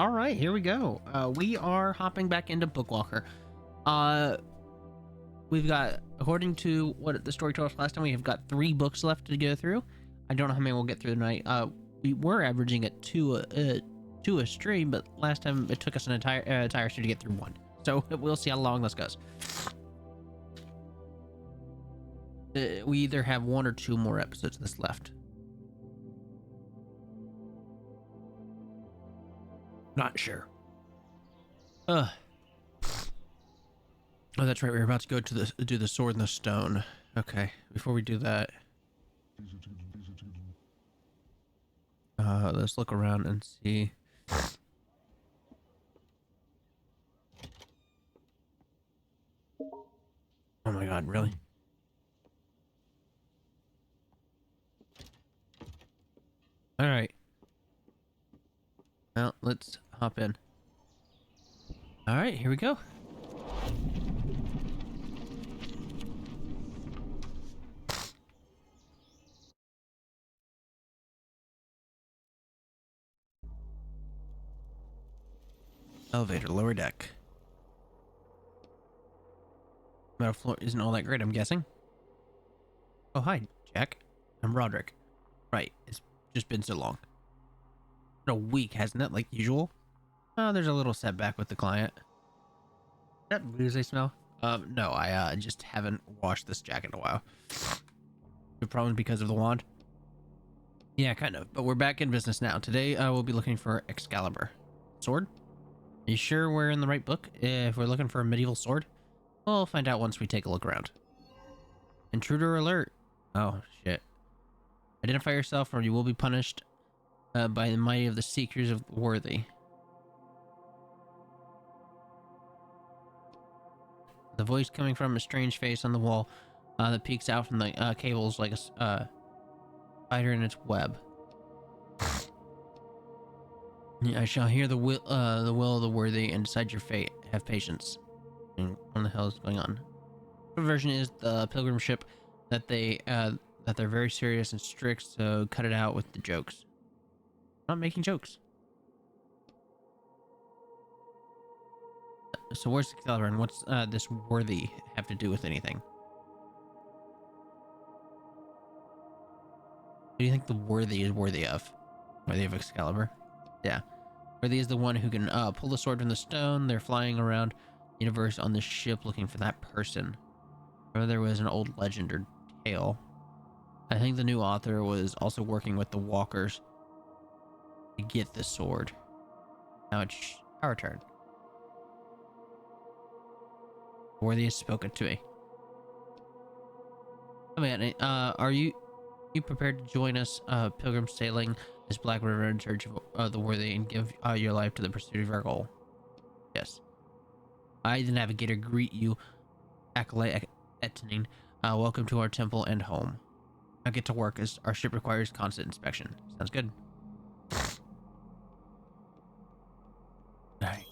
All right, here we go. We are hopping back into Bookwalker. Uh, we've got, according to what the story told us last time, we have got 3 books left to go through. I don't know how many we'll get through tonight. We were averaging at two a stream, but last time it took us an entire stream to get through 1. So we'll see how long this goes. We either have 1 or 2 more episodes of this left. Not sure. Oh, that's right. We're about to go to do the sword and the stone. Okay. Before we do that, let's look around and see. Oh my God! Really? All right. Well, let's hop in. All right, here we go. Elevator, lower deck. Metal floor isn't all that great, I'm guessing. Oh, hi, Jack. I'm Roderick. Right, it's just been so long. Been a week, hasn't it, like usual? Oh, there's a little setback with the client. Is that booze I smell? No, I just haven't washed this jacket in a while. The problem because of the wand? Yeah, kind of, but we're back in business now. Today, we'll be looking for Excalibur. Sword? Are you sure we're in the right book? If we're looking for a medieval sword? We'll find out once we take a look around. Intruder alert. Oh, shit. Identify yourself or you will be punished by the mighty of the Seekers of the Worthy. The voice coming from a strange face on the wall that peeks out from the cables like a spider in its web. I shall hear the will of the worthy and decide your fate. Have patience. And what the hell is going on? The version is the pilgrim ship that they're very serious and strict, so cut it out with the jokes. I'm not making jokes. So where's Excalibur and what's this worthy have to do with anything? What do you think the worthy is worthy of? Worthy of Excalibur? Yeah. Worthy is the one who can pull the sword from the stone. They're flying around the universe on this ship looking for that person. Or there was an old legend or tale. I think the new author was also working with the walkers to get the sword. Now it's our turn. Worthy has spoken to me. Oh man, are you prepared to join us, pilgrim sailing this black river in search of the worthy and give your life to the pursuit of our goal? Yes. I, the navigator, greet you, Acolyte Etanin. Welcome to our temple and home. Now get to work as our ship requires constant inspection. Sounds good. Alright.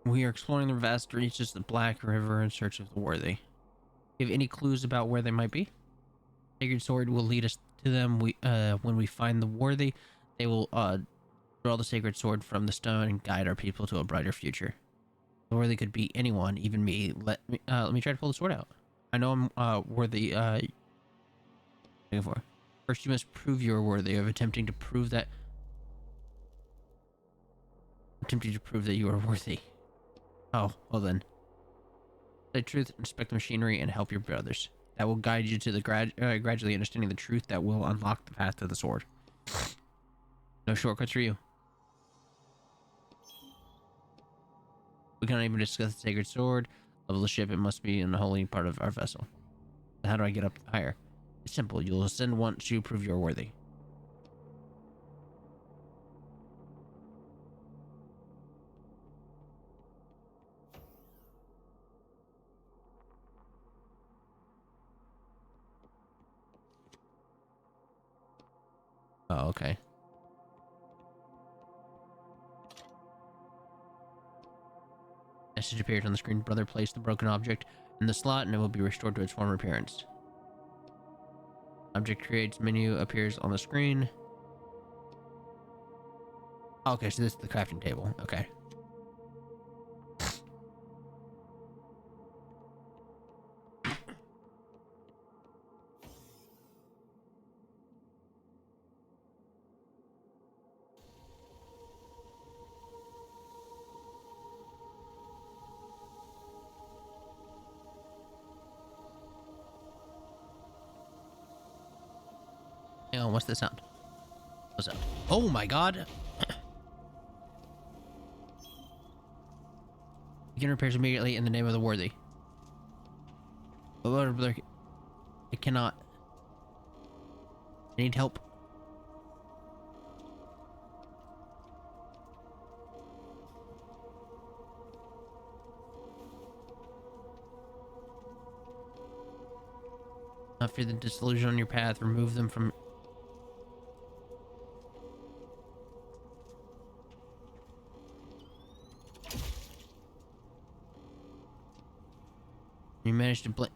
We are exploring the vast reaches of the Black River in search of the worthy. Do you have any clues about where they might be? Sacred Sword will lead us to them. When we find the worthy, they will draw the sacred sword from the stone and guide our people to a brighter future. The worthy could be anyone, even me. Let me try to pull the sword out. I know I'm worthy. Looking for. First, you must prove you are worthy of attempting to prove that you are worthy. Oh, well then. Say truth, inspect the machinery, and help your brothers. That will guide you to the gradually understanding the truth that will unlock the path to the sword. No shortcuts for you. We cannot even discuss the sacred sword. Level the ship, it must be in the holy part of our vessel. How do I get up higher? It's simple. You'll ascend once you prove you're worthy. Oh, okay. Message appears on the screen. Brother, place the broken object in the slot and it will be restored to its former appearance. Object creates menu appears on the screen. Okay, so this is the crafting table. Okay. Hang on, what's the sound? What's that? Oh my god! Begin repairs immediately in the name of the worthy. I cannot. I need help. Not fear the disillusion on your path. Remove them from. You manage to blink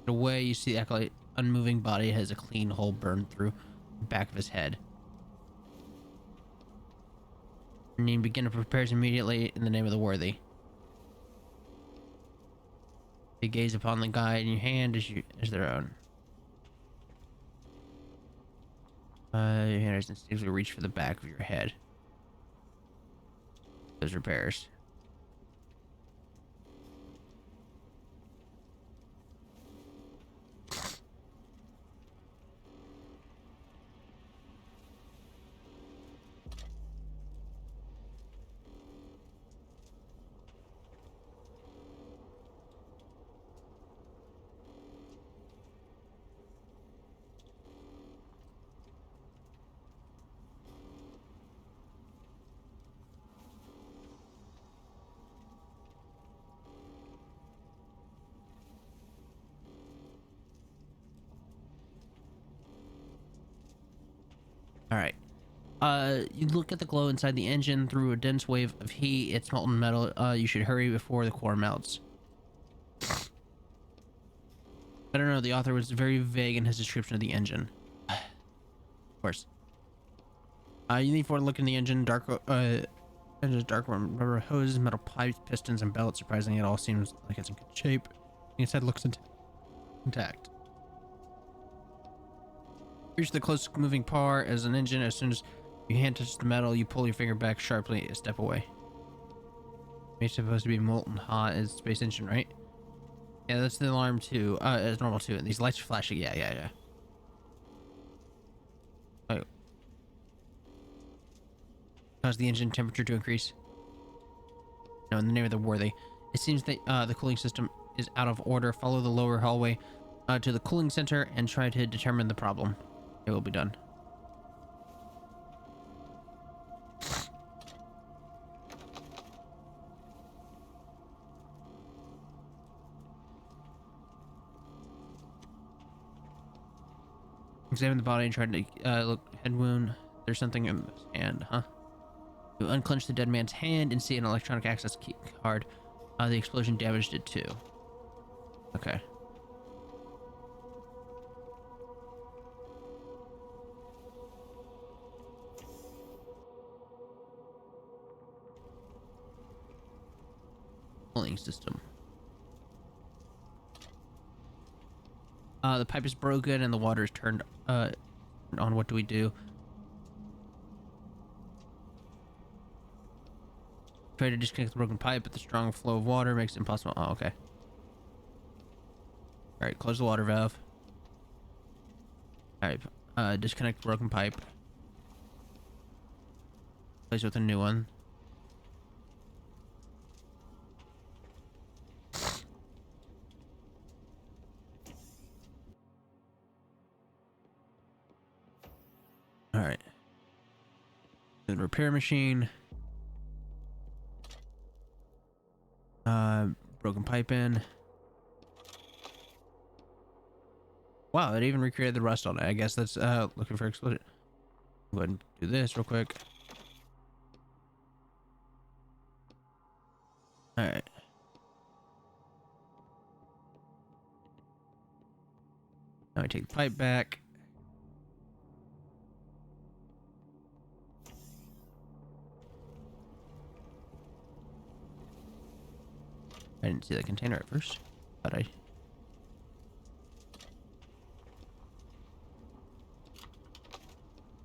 it away. You see the acolyte unmoving body has a clean hole burned through the back of his head. And you begin to prepare immediately in the name of the worthy. They gaze upon the guide in your hand as their own. Your hand instinctively reach for the back of your head. Those repairs. All right. You look at the glow inside the engine through a dense wave of heat. It's molten metal. You should hurry before the core melts. I don't know. The author was very vague in his description of the engine. Of course. You lean forward, look in the engine. Engine's dark rubber hoses, metal pipes, pistons, and belts. Surprisingly, it all seems like it's in good shape. Inside looks intact. Reach the closest moving part as an engine. As soon as your hand touches the metal, you pull your finger back sharply a step away. It's supposed to be molten hot as space engine, right? Yeah, that's the alarm too. It's normal too. And these lights are flashing. Yeah. Oh. Cause the engine temperature to increase. No, in the name of the worthy. It seems that the cooling system is out of order. Follow the lower hallway to the cooling center and try to determine the problem. It will be done. Examine the body and try to look head wound. There's something in his hand, huh? You unclench the dead man's hand and see an electronic access key card. The explosion damaged it too. Okay. Cooling system. The pipe is broken and the water is turned on. What do we do? Try to disconnect the broken pipe, but the strong flow of water makes it impossible. Oh, okay. Alright, close the water valve. Alright, disconnect the broken pipe. Replace it with a new one. Alright. The repair machine. Broken pipe in. Wow, it even recreated the rust on it. I guess that's looking for explosion. Go ahead and do this real quick. Alright. Now I take the pipe back. I didn't see the container at first, but I...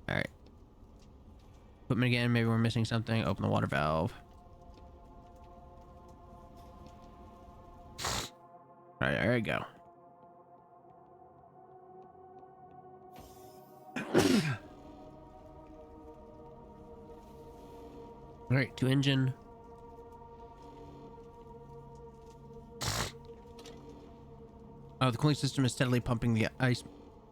Alright. Equipment again, maybe we're missing something. Open the water valve. Alright, there we go. Alright, to engine. The cooling system is steadily pumping the ice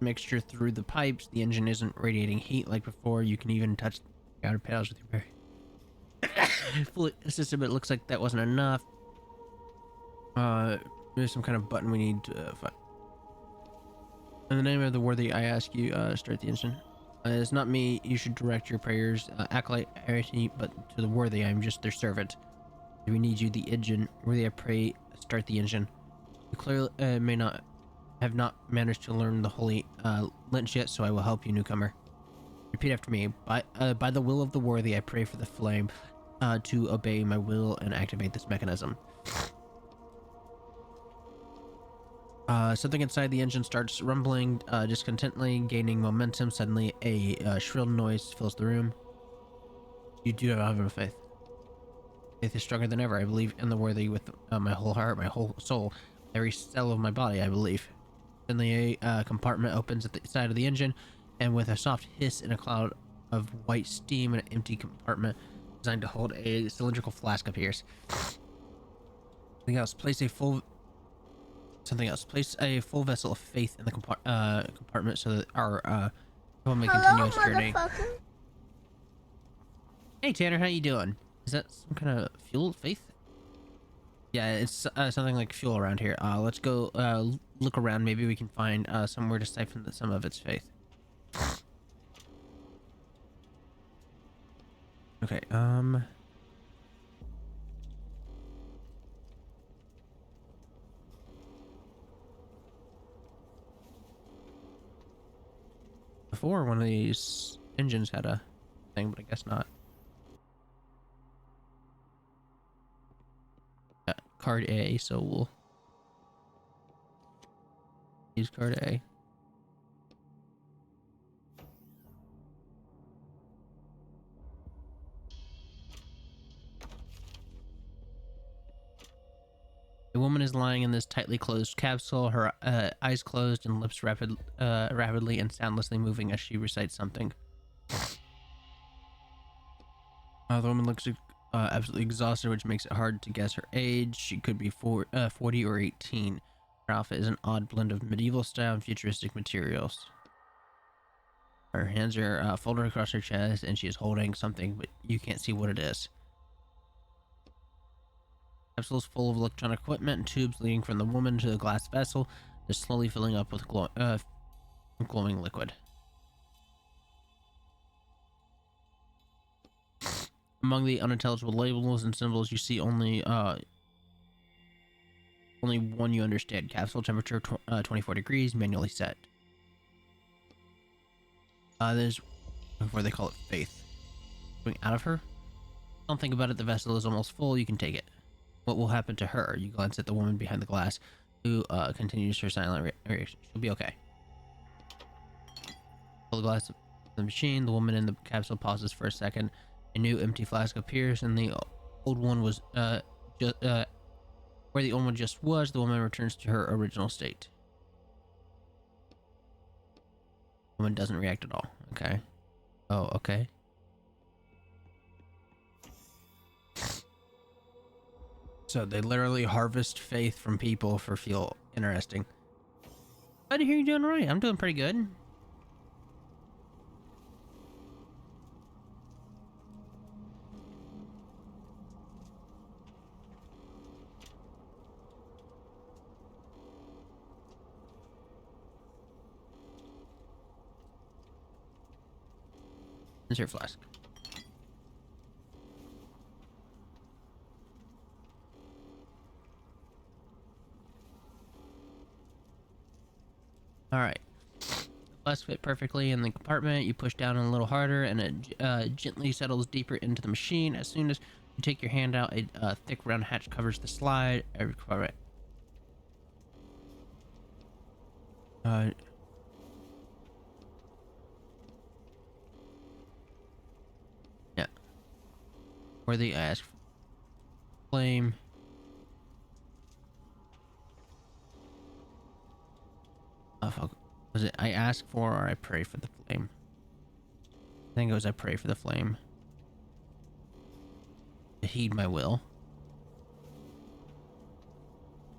mixture through the pipes. The engine isn't radiating heat like before. You can even touch the outer pedals with your very fully system. It looks like that wasn't enough. There's some kind of button we need to find. In the name of the worthy, I ask you, start the engine. It's not me. You should direct your prayers, acolyte, heresy, but to the worthy, I'm just their servant. We need you, the engine. Worthy, I pray, start the engine. You clearly may not have not managed to learn the holy lynch yet, so I will help you, newcomer. Repeat after me. By the will of the worthy, I pray for the flame to obey my will and activate this mechanism. Something inside the engine starts rumbling discontently, gaining momentum. Suddenly, a shrill noise fills the room. You do have a faith. Faith is stronger than ever. I believe in the worthy with my whole heart, my whole soul, every cell of my body, I believe. Suddenly, a compartment opens at the side of the engine, and with a soft hiss and a cloud of white steam, an empty compartment designed to hold a cylindrical flask appears. Something else. Place a full vessel of faith in the compartment so that our will may continue its journey. Hey Tanner, how you doing? Is that some kind of fuel, faith? Yeah, it's something like fuel around here. Let's go look around. Maybe we can find somewhere to siphon some of its faith. Okay, before one of these engines had a thing, but I guess not. Card A, so we'll use card A. The woman is lying in this tightly closed capsule, her eyes closed and lips rapidly and soundlessly moving as she recites something. The woman looks absolutely exhausted, which makes it hard to guess her age. She could be 40 or 18. Her outfit is an odd blend of medieval style and futuristic materials. Her hands are folded across her chest, and she is holding something, but you can't see what it is. The capsule is full of electronic equipment and tubes leading from the woman to the glass vessel. They're slowly filling up with glowing liquid. Among the unintelligible labels and symbols, you see only one you understand. Capsule temperature 24 degrees, manually set. There's where they call it faith. Going out of her? Don't think about it. The vessel is almost full. You can take it. What will happen to her? You glance at the woman behind the glass, who continues her silent reaction. She'll be okay. Pull the glass of the machine. The woman in the capsule pauses for a second. A new empty flask appears, and the old one was where the old one just was. The woman returns to her original state. The woman doesn't react at all. Okay. Oh, okay. So they literally harvest faith from people for fuel. Interesting. Glad to hear you're doing all right. I'm doing pretty good. Here's your flask. Alright. Flask fit perfectly in the compartment. You push down a little harder and it gently settles deeper into the machine. As soon as You take your hand out. A thick round hatch covers the slide. Right. Uh, yeah. Where they ask for flame. Oh, fuck. Was it I ask for or I pray for the flame? I think it was I pray for the flame. To heed my will.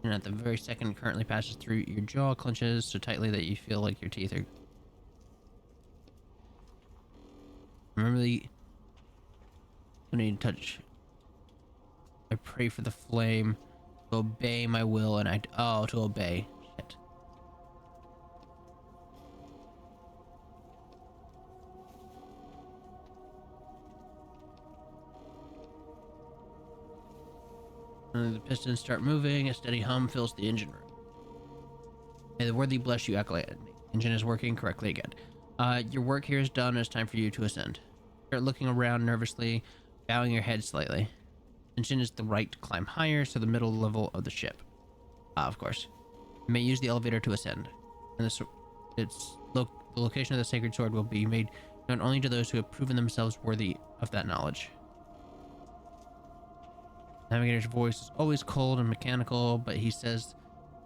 And at the very second, it currently passes through your jaw, clenches so tightly that you feel like your teeth are. Remember the. I need to touch. I pray for the flame to obey my will, and I. Oh, to obey. Shit. And the pistons start moving. A steady hum fills the engine room. May the worthy bless you, acolyte. Engine is working correctly again. Your work here is done. It's time for you to ascend. Start looking around nervously, bowing your head slightly. Engine is the right to climb higher, so the middle level of the ship. Of course. You may use the elevator to ascend. And the location of the sacred sword will be made known only to those who have proven themselves worthy of that knowledge. The navigator's voice is always cold and mechanical, but he says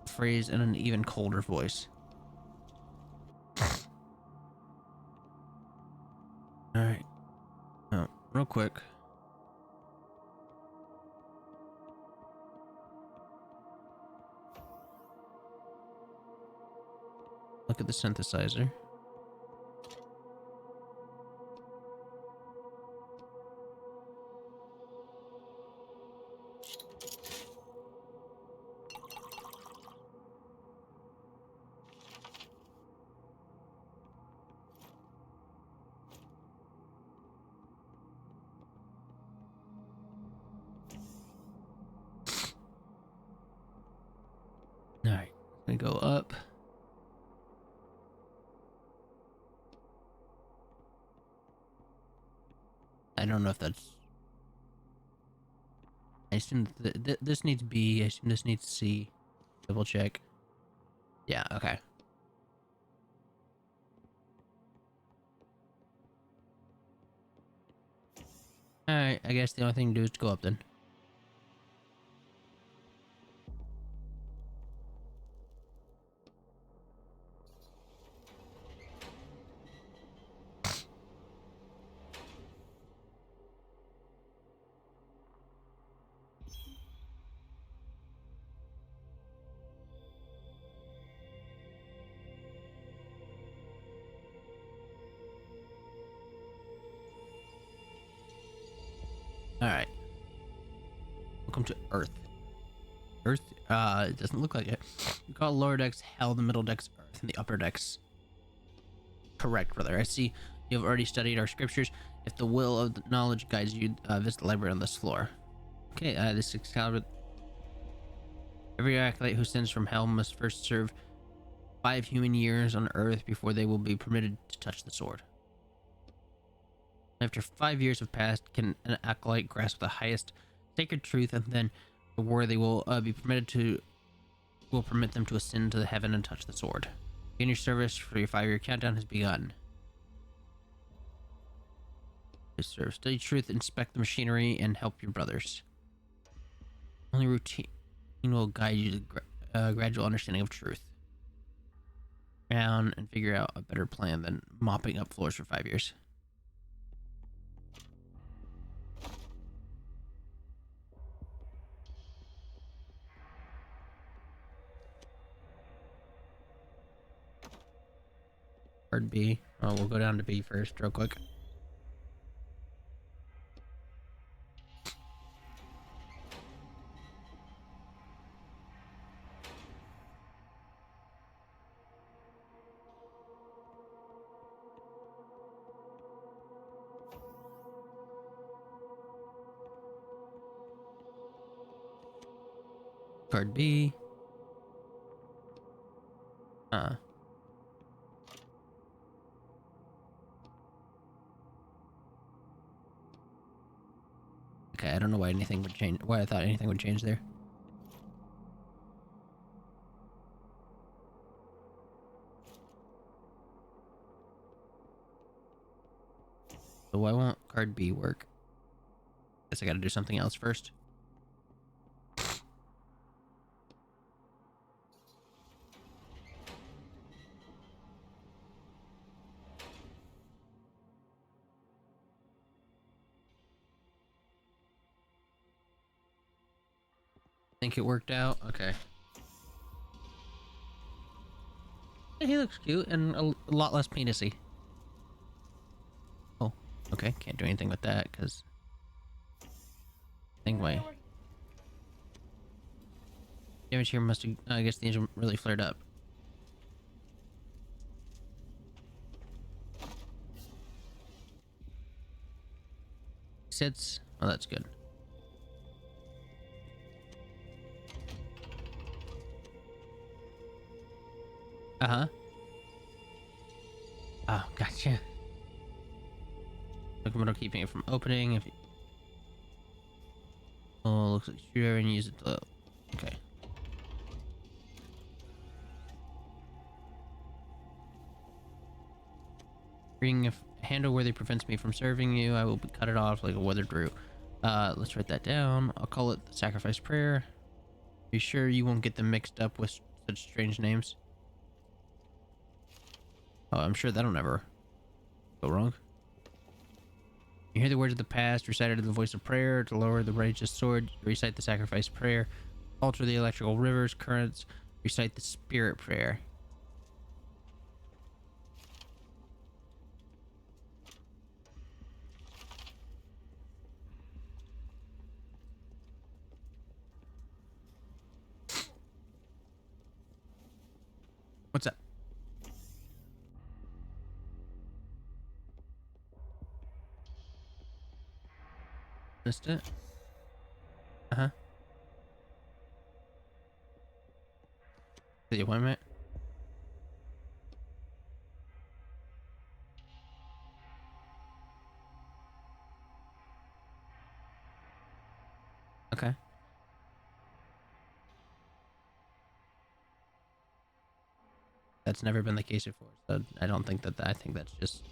the phrase in an even colder voice. Alright. Oh, real quick. Look at the synthesizer. Alright, we go up. I don't know if that's. I assume this needs B. I assume this needs C. Double check. Yeah, okay. Alright, I guess the only thing to do is to go up then. Alright. Welcome to Earth. Earth? It doesn't look like it. We call lower decks hell, the middle decks Earth, and the upper decks. Correct, brother. I see you have already studied our scriptures. If the will of the knowledge guides you, visit the library on this floor. Okay, this Excalibur. Every acolyte who sends from hell must first serve 5 human years on Earth before they will be permitted to touch the sword. After 5 years have passed, can an acolyte grasp the highest sacred truth, and then the worthy will permit them to ascend to the heaven and touch the sword. Begin your service, for your 5-year countdown has begun. Serve, study truth, inspect the machinery, and help your brothers. Only routine will guide you to gradual understanding of truth. Down and figure out a better plan than mopping up floors for 5 years. Card B. Oh, we'll go down to B first, real quick. Card B. Okay, I don't know why anything would change. Why I thought anything would change there. So why won't card B work? Guess I gotta do something else first. Think it worked out? Okay. Yeah, he looks cute and a lot less penisy. Oh, okay. Can't do anything with that because thing way. Damage here must have, I guess the engine really flared up. Sits. Oh, that's good. Uh-huh. Oh, gotcha. Locomotive keeping it from opening. If you... Oh, looks like screwdriver and use it to... Okay. Ring if handle worthy prevents me from serving you, I will cut it off like a weathered root. Let's write that down. I'll call it the sacrifice prayer. Be sure you won't get them mixed up with such strange names. Oh, I'm sure that'll never go wrong. You hear the words of the past recited in the voice of prayer. To lower the righteous sword, recite the sacrifice prayer. Alter the electrical rivers, currents, recite the spirit prayer. What's up? Missed it? Uh-huh. The appointment? Okay. That's never been the case before, so I don't think that, I think that's just...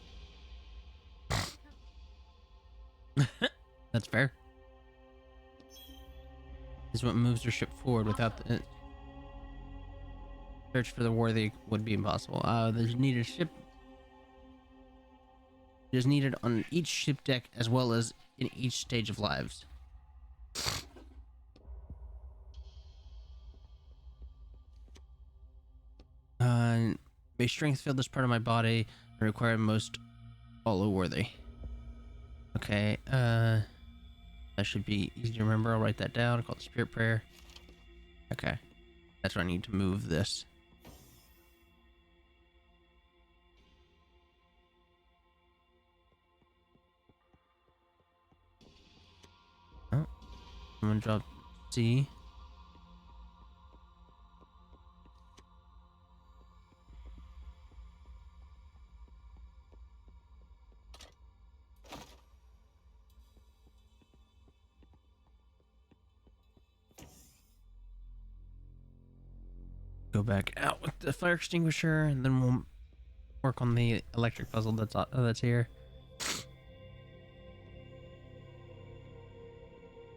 That's fair. This is what moves your ship forward. Without the search for the worthy would be impossible. There's needed ship. There's needed on each ship deck as well as in each stage of lives. May strength fill this part of my body and require most follow worthy. Okay, that should be easy to remember. I'll write that down. I'll call it the spirit prayer. Okay, that's where I need to move this. Oh, I'm gonna drop C. Go back out with the fire extinguisher, and then we'll work on the electric puzzle that's here.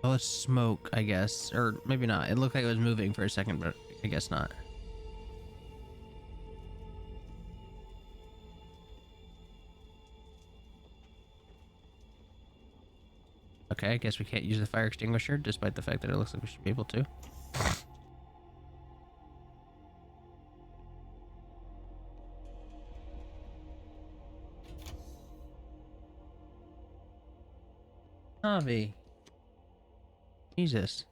Oh, it's smoke, I guess, or maybe not. It looked like it was moving for a second, but I guess not. Okay, I guess we can't use the fire extinguisher, despite the fact that it looks like we should be able to. Avi. Jesus.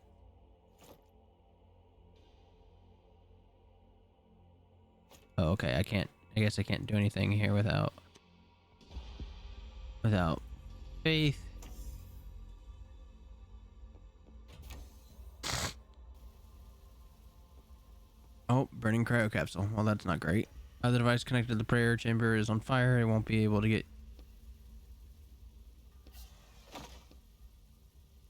Oh, okay, I can't, I guess I can't do anything here without faith. Oh, burning cryo capsule. Well, that's not great. The device connected to the prayer chamber is on fire. It won't be able to get...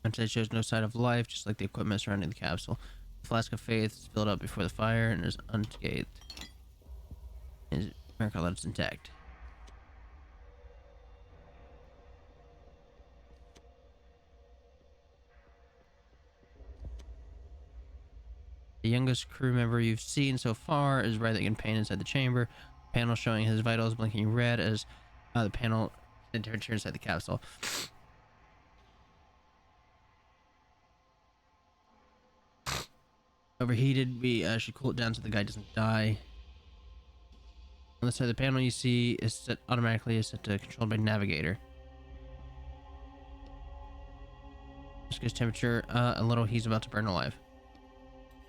It shows no sign of life, just like the equipment surrounding the capsule. The flask of faith is filled up before the fire and is unscathed. It's a miracle that it's intact. The youngest crew member you've seen so far is writhing in pain inside the chamber. The panel showing his vitals blinking red as the panel the temperature inside the capsule. Overheated, we should cool it down so the guy doesn't die. On the side of the panel you see is set automatically is set to controlled by navigator. Just gets temperature a little, he's about to burn alive.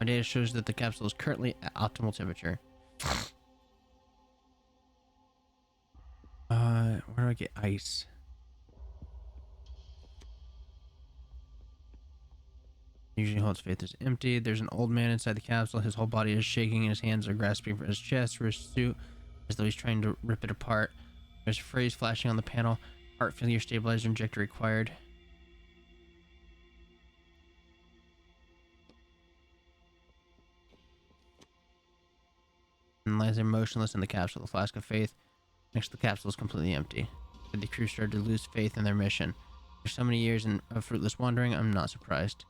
My data shows that the capsule is currently at optimal temperature. Where do I get ice? Usually holds faith is empty. There's an old man inside the capsule. His whole body is shaking and his hands are grasping for his chest, for his suit, as though he's trying to rip it apart. There's a phrase flashing on the panel. Heart failure stabilizer injector required. And lies there motionless in the capsule. The flask of faith next to the capsule is completely empty. The crew started to lose faith in their mission. After so many years of fruitless wandering, I'm not surprised.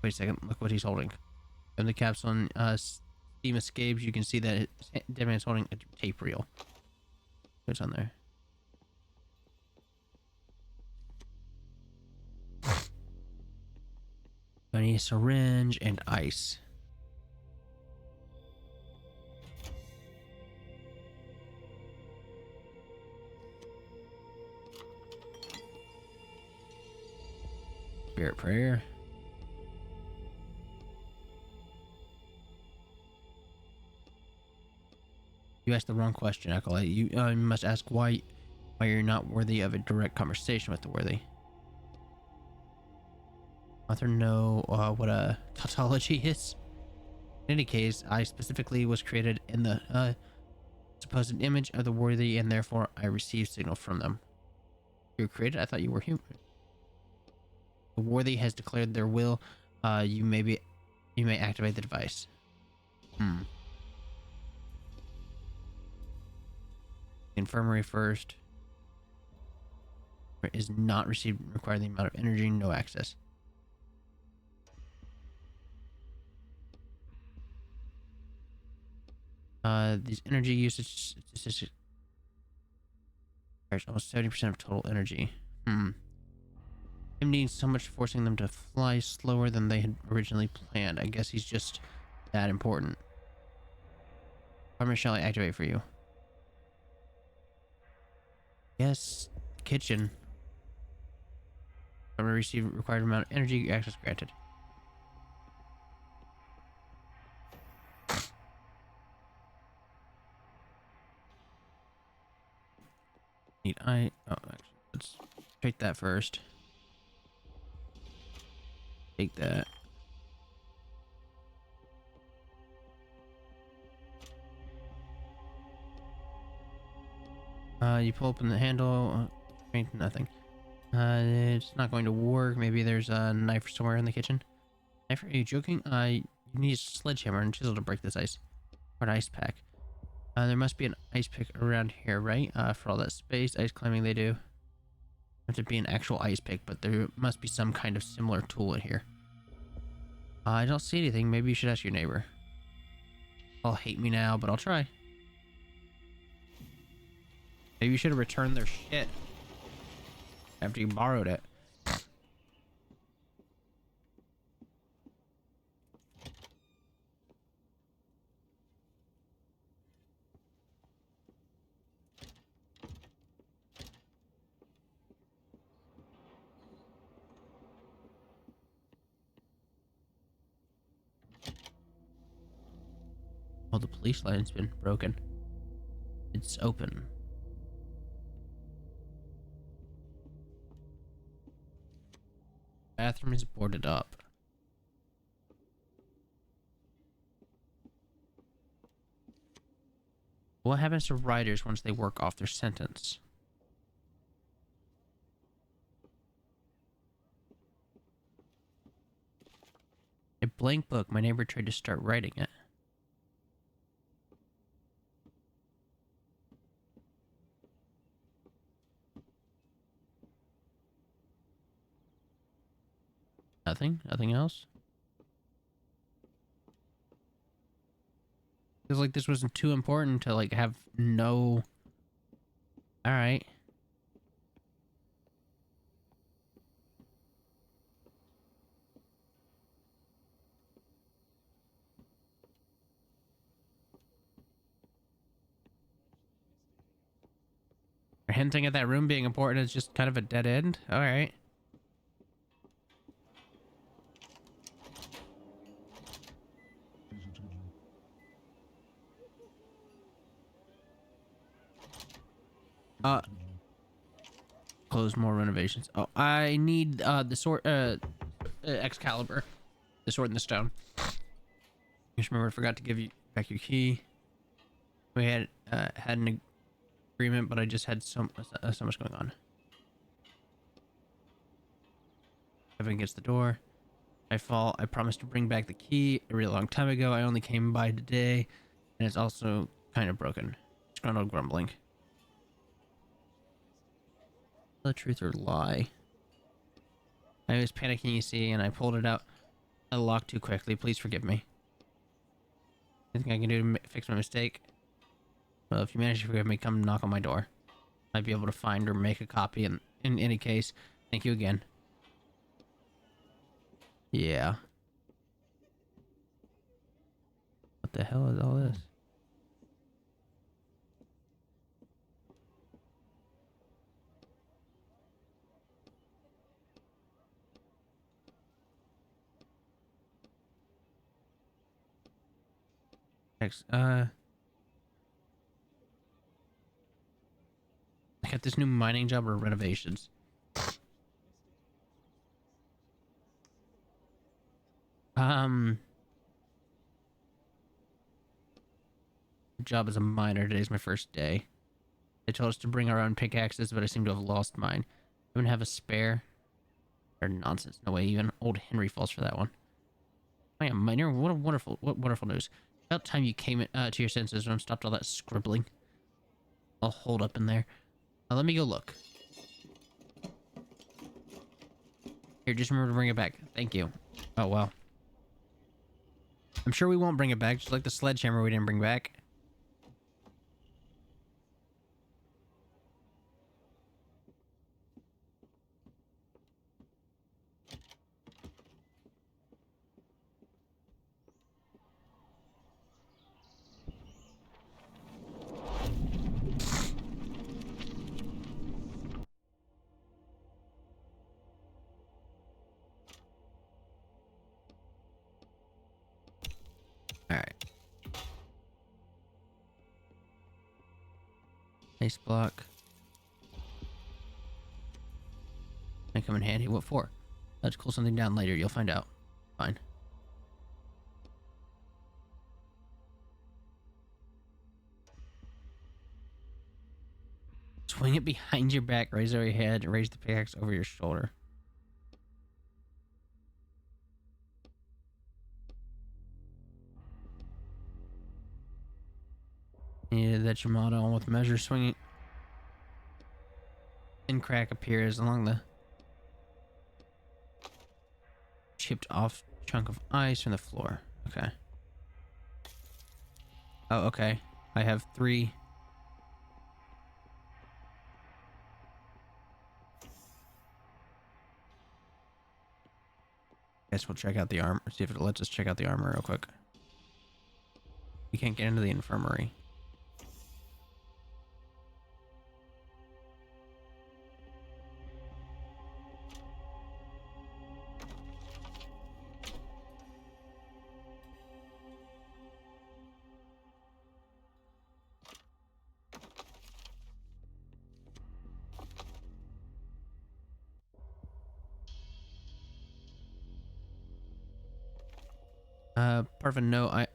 Wait a second, look what he's holding. When the capsule and steam escapes, you can see that dead man's holding a tape reel. What's on there? I need a syringe and ice. Spirit prayer. You asked the wrong question, Acolyte. You must ask why you're not worthy of a direct conversation with the worthy. Author know what a tautology is? In any case, I specifically was created in the supposed image of the worthy, and therefore I received signal from them. You were created? I thought you were human. The worthy has declared their will. You may activate the device. Infirmary first. Is not received, require the amount of energy, no access. These energy usage statistics almost 70% of total energy. Him needing so much, forcing them to fly slower than they had originally planned. I guess he's just that important. How much shall I activate for you? Yes, kitchen. I'm gonna receive required amount of energy, access granted. Need I? Oh, actually, let's take that first. Take that. You pull open the handle. Nothing. It's not going to work. Maybe there's a knife somewhere in the kitchen. Knife? Are you joking? You need a sledgehammer and chisel to break this ice. Or an ice pack. There must be an ice pick around here, right? For all that space, ice climbing they do. Have to be an actual ice pick, but there must be some kind of similar tool in here. I don't see anything. Maybe you should ask your neighbor. They'll hate me now, but I'll try. Maybe you should have returned their shit after you borrowed it. Oh, the police line's been broken. It's open. Bathroom is boarded up. What happens to riders once they work off their sentence? A blank book. My neighbor tried to start writing it. Nothing? Nothing else? Feels like this wasn't too important to, like, have no... Alright. Hinting at that room being important is just kind of a dead end? Alright. Close more renovations. Oh, I need the sword, Excalibur, the sword and the stone. Just remember, I forgot to give you back your key. We had an agreement, but I just had so much going on. Evan gets the door. I fall. I promised to bring back the key a really long time ago. I only came by today, and it's also kind of broken. Disgruntled grumbling. The truth or lie? I was panicking, you see, and I pulled it out. I locked too quickly. Please forgive me. Anything I can do to fix my mistake? Well, if you manage to forgive me, come knock on my door. Might be able to find or make a copy. And in any case, thank you again. Yeah. What the hell is all this? Next, I got this new mining job or renovations. Job as a miner. Today's my first day. They told us to bring our own pickaxes, but I seem to have lost mine. Even have a spare? Or nonsense. No way. Even old Henry falls for that one. I am miner. What wonderful news. About time you came to your senses and stopped all that scribbling. I'll hold up in there. Let me go look. Here, just remember to bring it back. Thank you. Oh, wow. I'm sure we won't bring it back, just like the sledgehammer we didn't bring back. Alright. Ice block. Might come in handy. What for? Let's cool something down later. You'll find out. Fine. Swing it behind your back, raise over your head, and raise the pickaxe over your shoulder. Yeah, that's your motto. On with measure, swinging. Thin crack appears along the chipped off chunk of ice from the floor. Okay. Oh, okay. I have 3. Guess we'll check out the armor. See if it lets us check out the armor real quick. We can't get into the infirmary. Part of a note,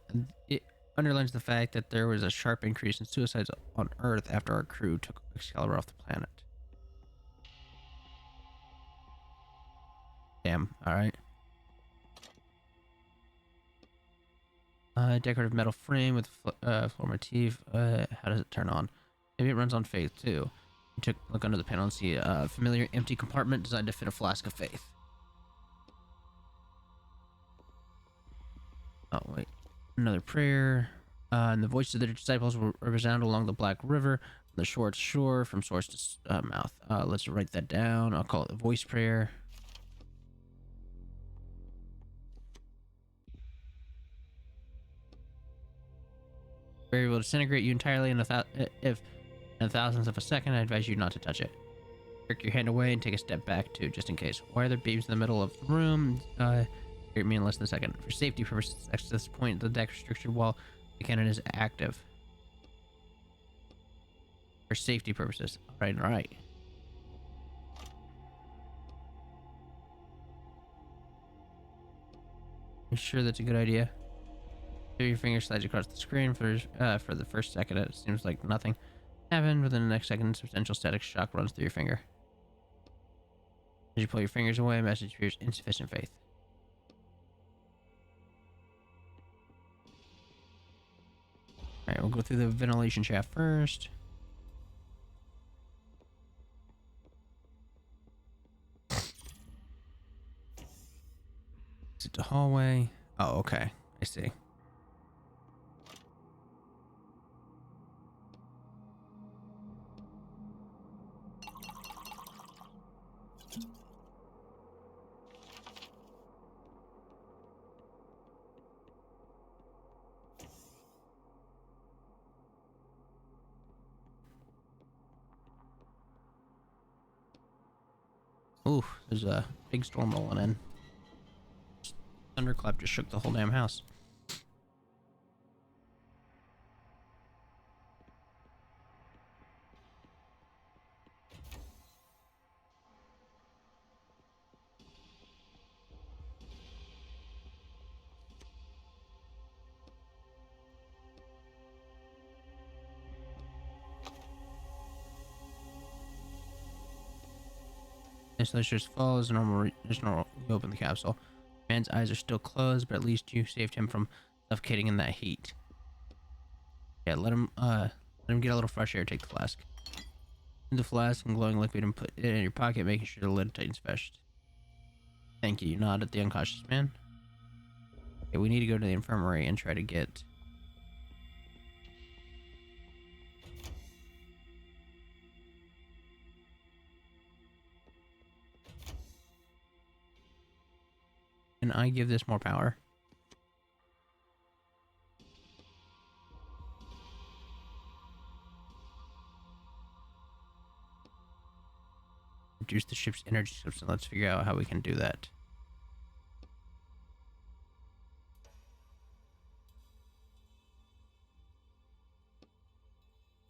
it underlines the fact that there was a sharp increase in suicides on Earth after our crew took Excalibur off the planet. Damn, alright. Decorative metal frame with floor motif. How does it turn on? Maybe it runs on faith too. Look under the panel and see a familiar empty compartment designed to fit a flask of faith. Oh wait, another prayer. And the voices of the disciples will resound along the Black River, from the shore to shore, from source to mouth. Let's write that down. I'll call it the voice prayer. Barrier will disintegrate you entirely in if in a thousandth of a second. I advise you not to touch it. Jerk your hand away and take a step back too, just in case. Why are there beams in the middle of the room? Hear me in less than a second. For safety purposes, at this point, the deck restriction while the cannon is active. For safety purposes. All right. You sure that's a good idea? Your finger slides across the screen for the first second. It seems like nothing happened. Within the next second, substantial static shock runs through your finger. As you pull your fingers away, a message appears: insufficient faith. Alright, we'll go through the ventilation shaft first. Exit the hallway. Oh, okay. I see. Ooh, there's a big storm rolling in. Thunderclap just shook the whole damn house. So let's just follow as normal. You open the capsule. Man's eyes are still closed, but at least you saved him from suffocating in that heat. Yeah, let him get a little fresh air. Take the flask. In the flask and glowing liquid and put it in your pocket, making sure the lid tightens fast. Thank you. You nod at the unconscious man. Okay, we need to go to the infirmary and try to get. Can I give this more power? Reduce the ship's energy substance. Let's figure out how we can do that.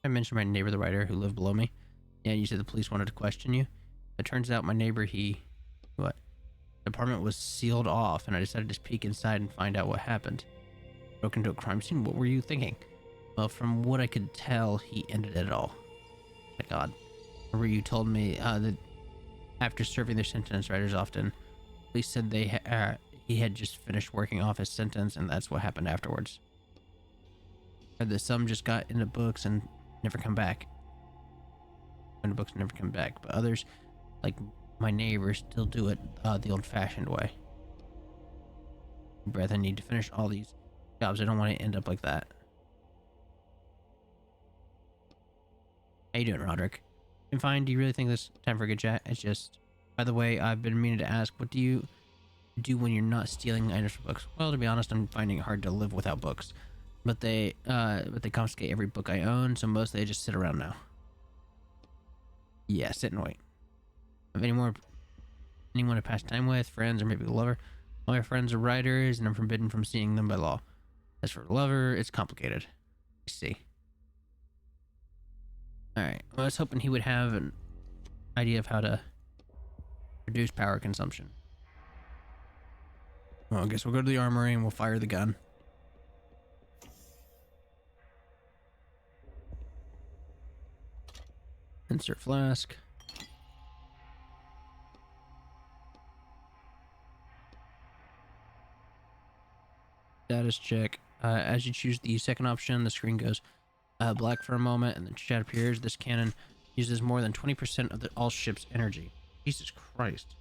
I mentioned my neighbor, the writer, who lived below me. Yeah, you said the police wanted to question you. It turns out my neighbor, what? The apartment was sealed off, and I decided to peek inside and find out what happened. Broke into a crime scene? What were you thinking? Well, from what I could tell, he ended it all. My God. Remember you told me that after serving their sentence, writers often, police said he had just finished working off his sentence, and that's what happened afterwards. Or that some just got into books and never come back. Into books and never come back, but others, like my neighbors, still do it the old-fashioned way. Breath, I need to finish all these jobs. I don't want to end up like that. How you doing, Roderick? I'm fine. Do you really think this time for a good chat? It's just, by the way, I've been meaning to ask, what do you do when you're not stealing items from books? Well, to be honest, I'm finding it hard to live without books. But they confiscate every book I own, so mostly I just sit around now. Yeah, sit and wait. Have anyone to pass time with, friends, or maybe a lover? All my friends are writers, and I'm forbidden from seeing them by law. As for a lover, it's complicated. I see. Alright, well, I was hoping he would have an idea of how to reduce power consumption. Well, I guess we'll go to the armory and we'll fire the gun. Insert flask. Status check. As you choose the second option, the screen goes black for a moment, and then chat appears. This cannon uses more than 20% of all ship's energy. Jesus Christ.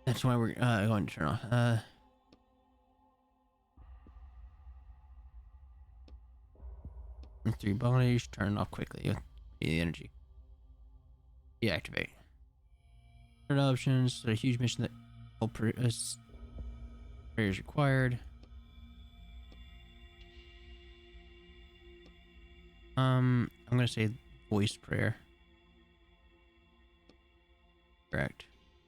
That's why we're going to turn off. 3 bodies, turn it off quickly. The energy. Deactivate. Third options, a huge mission that all prayers required. I'm gonna say voice prayer. Correct.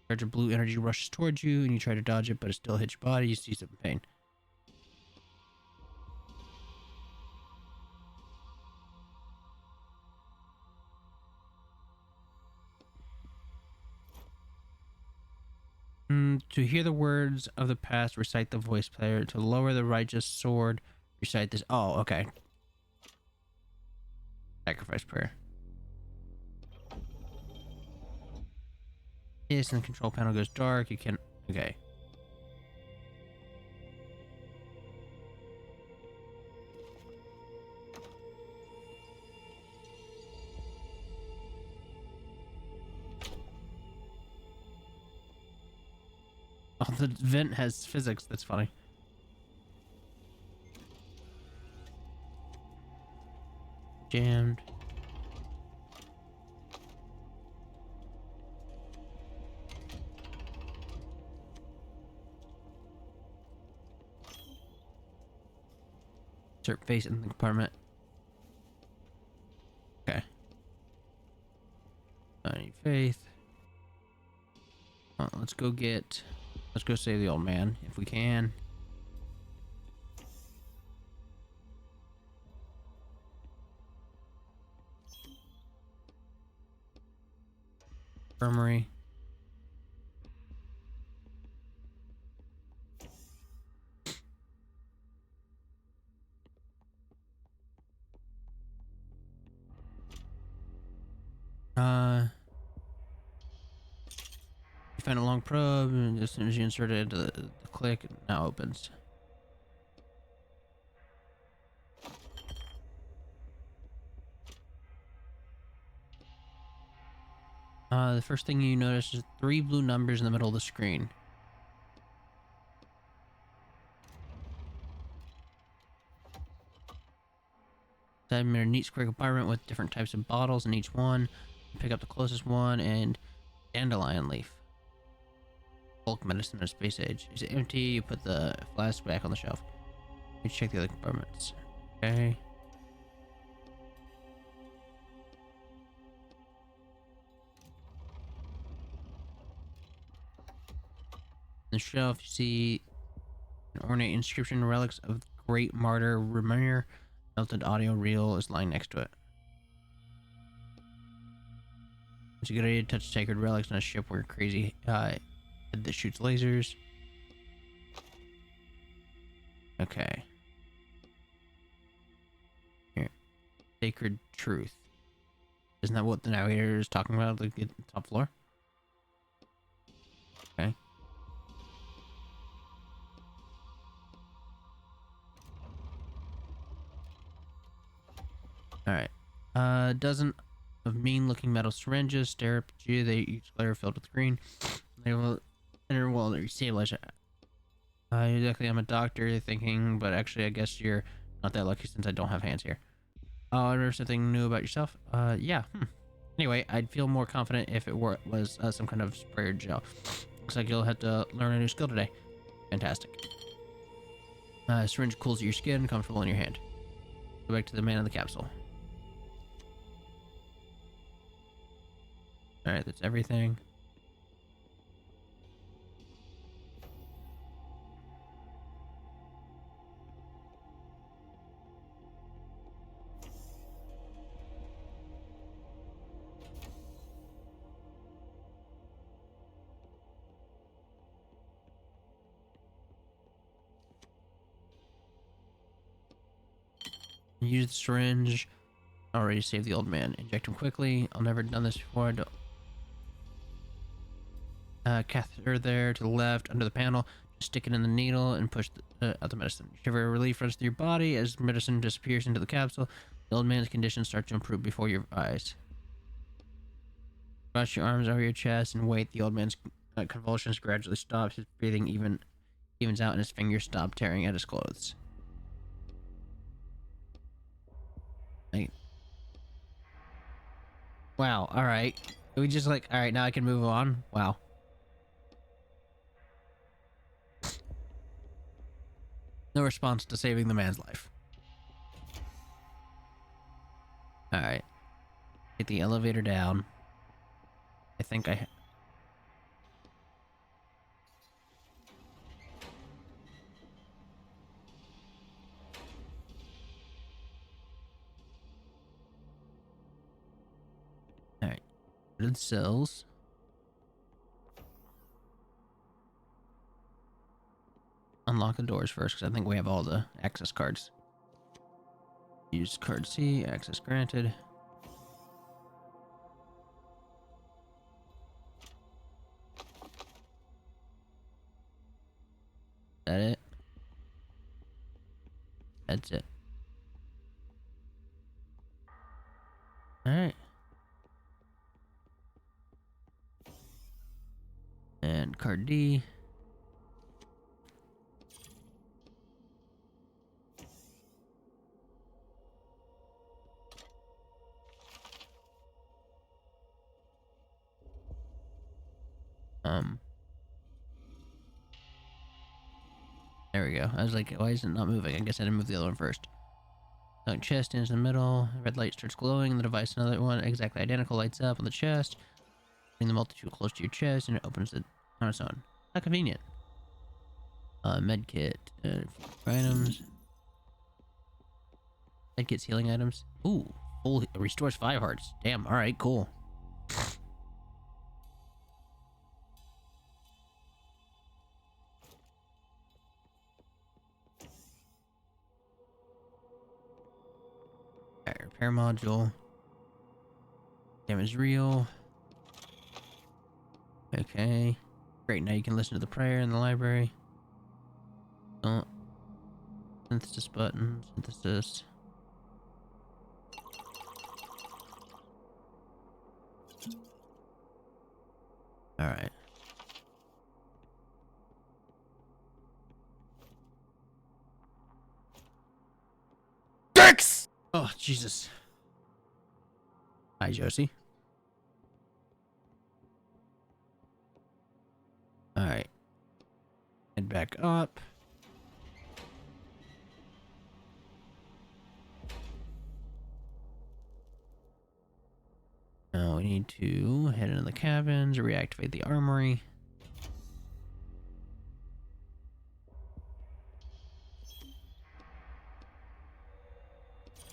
Charge of blue energy rushes towards you, and you try to dodge it, but it still hits your body. You see some pain. To hear the words of the past, recite the voice prayer. To lower the righteous sword, recite this. Oh, okay. Sacrifice prayer. Yes, and the control panel goes dark. You can. Okay. Oh, the vent has physics. That's funny. Jammed. Insert face in the compartment. Okay. I need faith. Let's go save the old man if we can. Infirmary. You find a long probe, and as soon as you insert it into the click, it now opens. The first thing you notice is 3 blue numbers in the middle of the screen. I'm in a neat square compartment with different types of bottles in each one. You pick up the closest one and dandelion leaf. Bulk medicine of space age. Is it empty? You put the flask back on the shelf. You check the other compartments. Okay. On the shelf, you see an ornate inscription, relics of great martyr Remir. Melted audio reel is lying next to it. It's a good idea to touch sacred relics on a ship where crazy head that shoots lasers. Okay. Here. Sacred truth. Isn't that what the navigator is talking about? Like the top floor? Okay. Alright. A dozen of mean-looking metal syringes stare up at you. They each layer filled with green. They will enter while they stabilize it. Exactly, I'm a doctor thinking, but actually I guess you're not that lucky since I don't have hands here. Oh, I learned something new about yourself? Yeah. Anyway, I'd feel more confident if it was some kind of spray or gel. Looks like you'll have to learn a new skill today. Fantastic. Syringe cools your skin, comfortable in your hand. Go back to the man in the capsule. Alright, that's everything. Use the syringe. already saved the old man. Inject him quickly. I'll never done this before. Don't... catheter there to the left under the panel. Just stick it in the needle and push out the medicine. Shiver of relief runs through your body as medicine disappears into the capsule. The old man's condition starts to improve before your eyes. Cross your arms over your chest and wait. The old man's convulsions gradually stop. His breathing evens out and his fingers stop tearing at his clothes. Wow, alright. We just like, alright, now I can move on? Wow. No response to saving the man's life. Alright. Get the elevator down. I think I... Alright. Good cells. Unlock the doors first, because I think we have all the access cards. Use card C, access granted. Is that it? That's it. Alright. And card D. There we go. I was like, why is it not moving? I guess I didn't move the other one first. Chest is in the middle. Red light starts glowing. The device, another one exactly identical, lights up on the chest. Bring the multi-tool close to your chest and it opens it on its own. How convenient. Med kit. Items. Med kit's healing items. Ooh. Full restores 5 hearts. Damn. Alright, cool. Alright, repair module. Damage real. Okay. Great, now you can listen to the prayer in the library. Oh. Synthesis button. Synthesis. Alright. Dicks! Oh, Jesus. Hi, Josie. Alright. Head back up. Now we need to head into the cabins, reactivate the armory.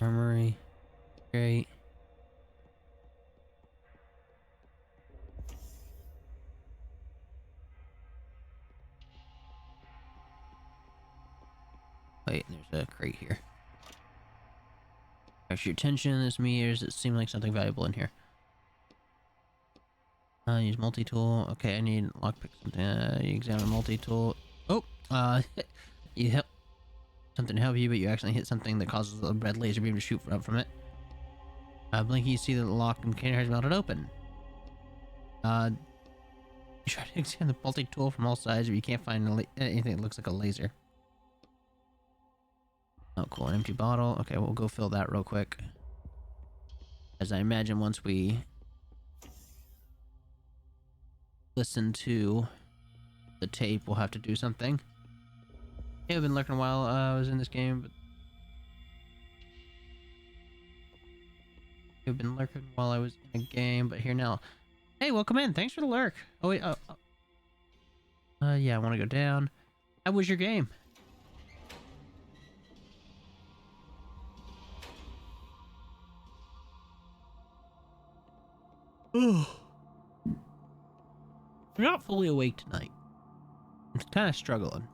Armory. Great. Wait, there's a crate here. Capture your attention. This meters. It seemed like something valuable in here. Use multi-tool. Okay, I need lockpick something. You examine multi-tool. Oh, you help something to help you, but you actually hit something that causes a red laser beam to shoot up from it. Blink, you see that the lock container has melted open. You try to examine the multi-tool from all sides, but you can't find anything that looks like a laser. Oh, cool. An empty bottle. Okay, we'll go fill that real quick. As I imagine once we listen to the tape, we'll have to do something. Yeah, I've been lurking a while. I was in this game, but I've been lurking while I was in a game, but here now. Hey, welcome in. Thanks for the lurk. Oh wait. Yeah, I want to go down. How was your game? Oh. I'm not fully awake tonight. I'm kind of struggling.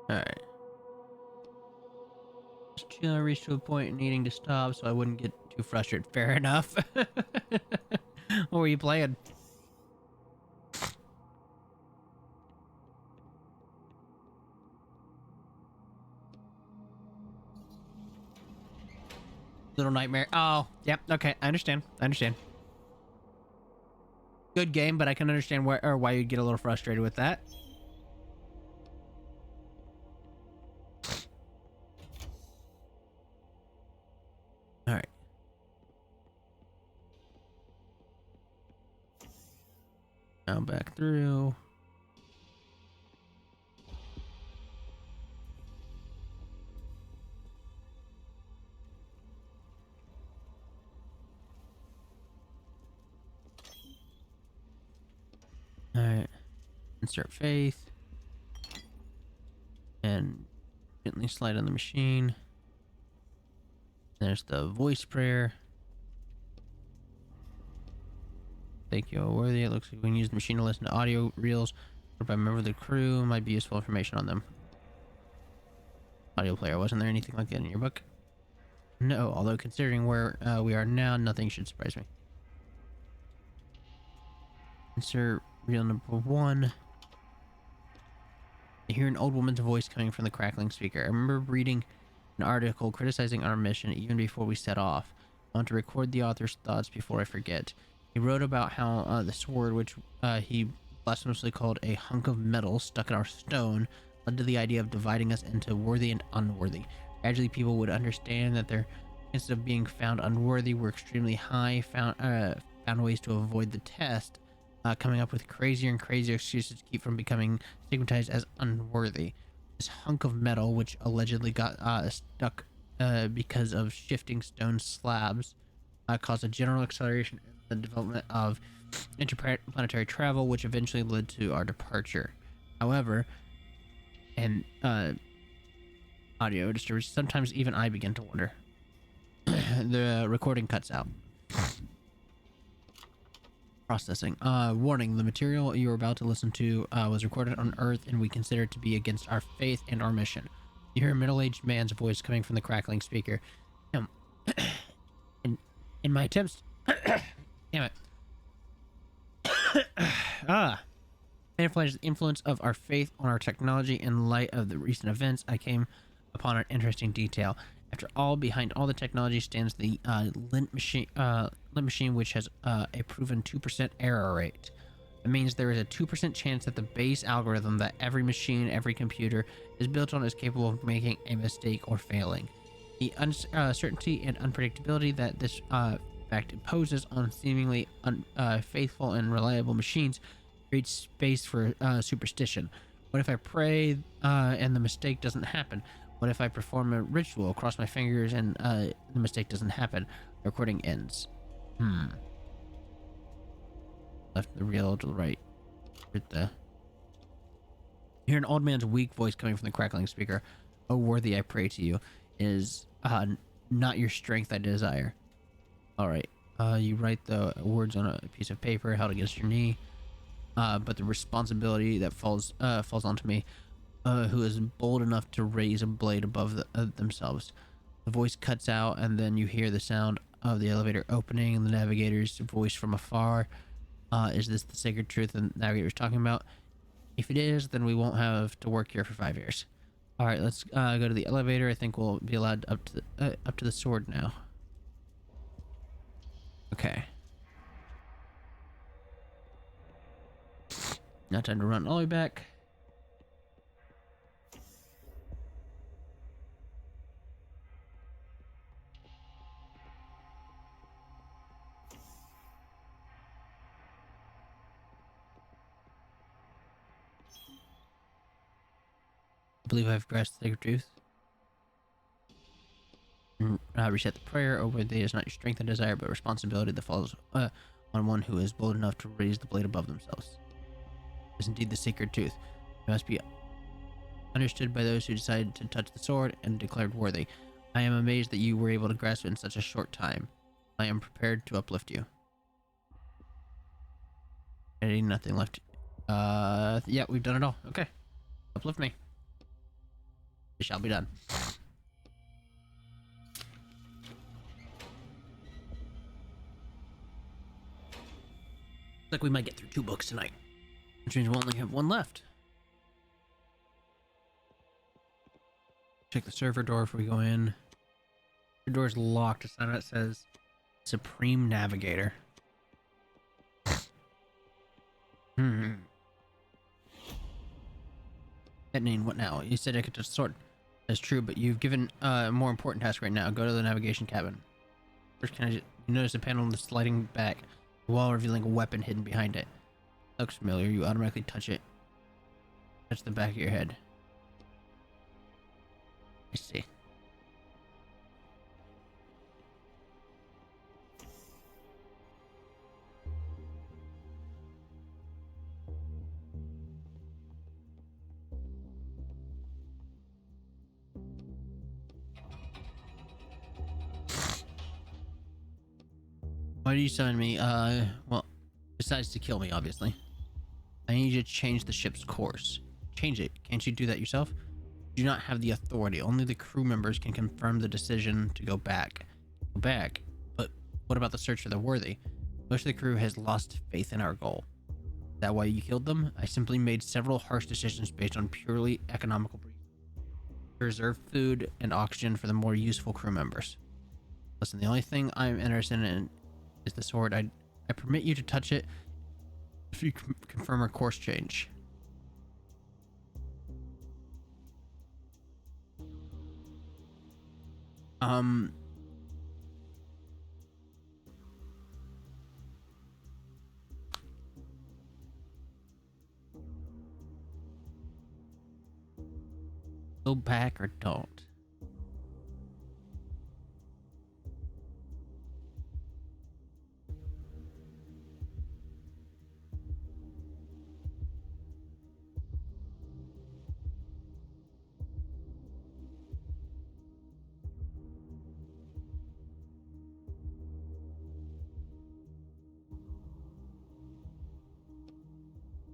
Alright. I reached to a point needing to stop so I wouldn't get too frustrated. Fair enough. What were you playing? Little Nightmare. Oh, yep. Okay, I understand. I understand. Good game, but I can understand why you'd get a little frustrated with that. All right. Now back through. All right. Insert faith. And gently slide on the machine. There's the voice prayer. Thank you, worthy. It looks like we can use the machine to listen to audio reels by a member of the crew. Might be useful information on them. Audio player. Wasn't there anything like that in your book? No, although considering where we are now, nothing should surprise me. Insert reel number 1. I hear an old woman's voice coming from the crackling speaker. I remember reading an article criticizing our mission even before we set off. I want to record the author's thoughts before I forget. He wrote about how the sword, which he blasphemously called a hunk of metal stuck in our stone, led to the idea of dividing us into worthy and unworthy. Gradually, people would understand that their chances of being found unworthy were extremely high, found ways to avoid the test, coming up with crazier and crazier excuses to keep from becoming stigmatized as unworthy. This hunk of metal, which allegedly got stuck because of shifting stone slabs, caused a general acceleration in the development of interplanetary travel, which eventually led to our departure. However, and audio disturbance, sometimes even I begin to wonder. The recording cuts out. Processing. Warning, the material you're about to listen to was recorded on Earth and we consider it to be against our faith and our mission. You hear a middle-aged man's voice coming from the crackling speaker. In my attempts... Damn it. Manipulating the influence of our faith on our technology in light of the recent events, I came upon an interesting detail. After all, behind all the technology stands the lint machine, which has a proven 2% error rate. It means there is a 2% chance that the base algorithm that every machine, every computer is built on is capable of making a mistake or failing. The uncertainty and unpredictability that this fact imposes on seemingly faithful and reliable machines creates space for superstition. What if I pray and the mistake doesn't happen? What if I perform a ritual, cross my fingers, and the mistake doesn't happen? The recording ends. Left the reel to the right. You hear an old man's weak voice coming from the crackling speaker. Oh, worthy, I pray to you. Is not your strength I desire. Alright. You write the words on a piece of paper held against your knee. But the responsibility that falls onto me, who is bold enough to raise a blade above themselves. The voice cuts out, and then you hear the sound of the elevator opening and the navigator's voice from afar. Is this the sacred truth the navigator's talking about? If it is, then we won't have to work here for 5 years. All right, let's go to the elevator. I think we'll be allowed up to the sword now. Okay. Now time to run all the way back. I believe I've grasped the sacred truth. Reset the prayer. Over thee is not your strength and desire, but responsibility that falls on one who is bold enough to raise the blade above themselves. It is indeed the sacred truth. It must be understood by those who decided to touch the sword and declared worthy. I am amazed that you were able to grasp it in such a short time. I am prepared to uplift you. Nothing left. Yeah, we've done it all. Okay. Uplift me. It shall be done. Looks like we might get through 2 books tonight, which means we'll only have 1 left. Check the server door before we go in. The door's locked. It's not. It says Supreme Navigator. Detonating what now? You said I could just sort. That's true, but you've given a more important task right now. Go to the navigation cabin. First, can I just... You notice a panel sliding back, the wall revealing a weapon hidden behind it. Looks familiar. You automatically touch it. Touch the back of your head. I see. Why do you summon me? Well, besides to kill me, obviously. I need you to change the ship's course. Change it. Can't you do that yourself? You do not have the authority. Only the crew members can confirm the decision to go back. Go back? But what about the search for the worthy? Most of the crew has lost faith in our goal. Is that why you killed them? I simply made several harsh decisions based on purely economical reasons. To reserve food and oxygen for the more useful crew members. Listen, the only thing I'm interested in is the sword. I permit you to touch it if you confirm a course change. Go back or don't.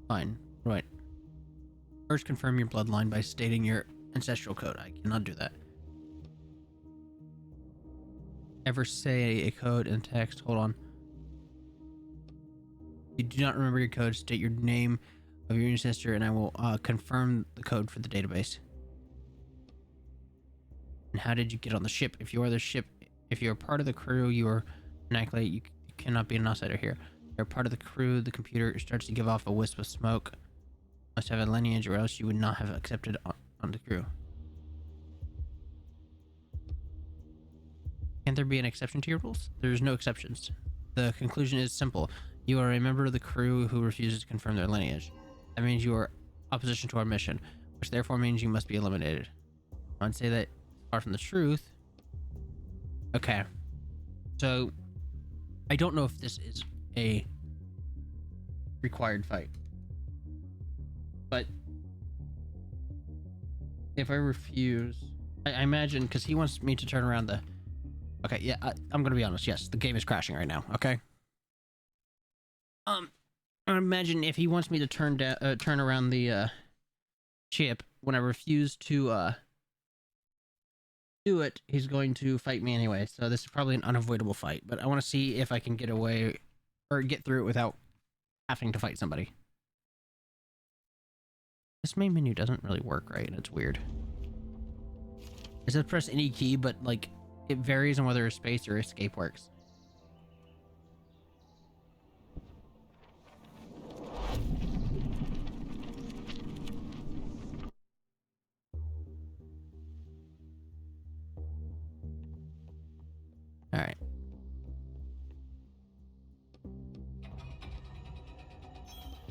Fine. Right. First, confirm your bloodline by stating your ancestral code. I cannot do that. Ever say a code in text? Hold on. If you do not remember your code, state your name of your ancestor and I will confirm the code for the database. And how did you get on the ship? If you are the ship, if you're part of the crew, you are vernacular. You cannot be an outsider here. You're part of the crew. The computer starts to give off a wisp of smoke. Must have a lineage, or else you would not have accepted on the crew. Can't there be an exception to your rules? There's no exceptions. The conclusion is simple. You are a member of the crew who refuses to confirm their lineage. That means you are opposition to our mission, which therefore means you must be eliminated. I'd say that far from the truth. Okay. So, I don't know if this is a required fight. But if I refuse, I imagine, because he wants me to turn around the... Okay, yeah, I'm going to be honest. Yes, the game is crashing right now, okay? I imagine if he wants me to turn around the ship, when I refuse to do it, he's going to fight me anyway. So this is probably an unavoidable fight, but I want to see if I can get away or get through it without having to fight somebody. This main menu doesn't really work right, and it's weird. It says press any key, but like it varies on whether space or escape works. All right.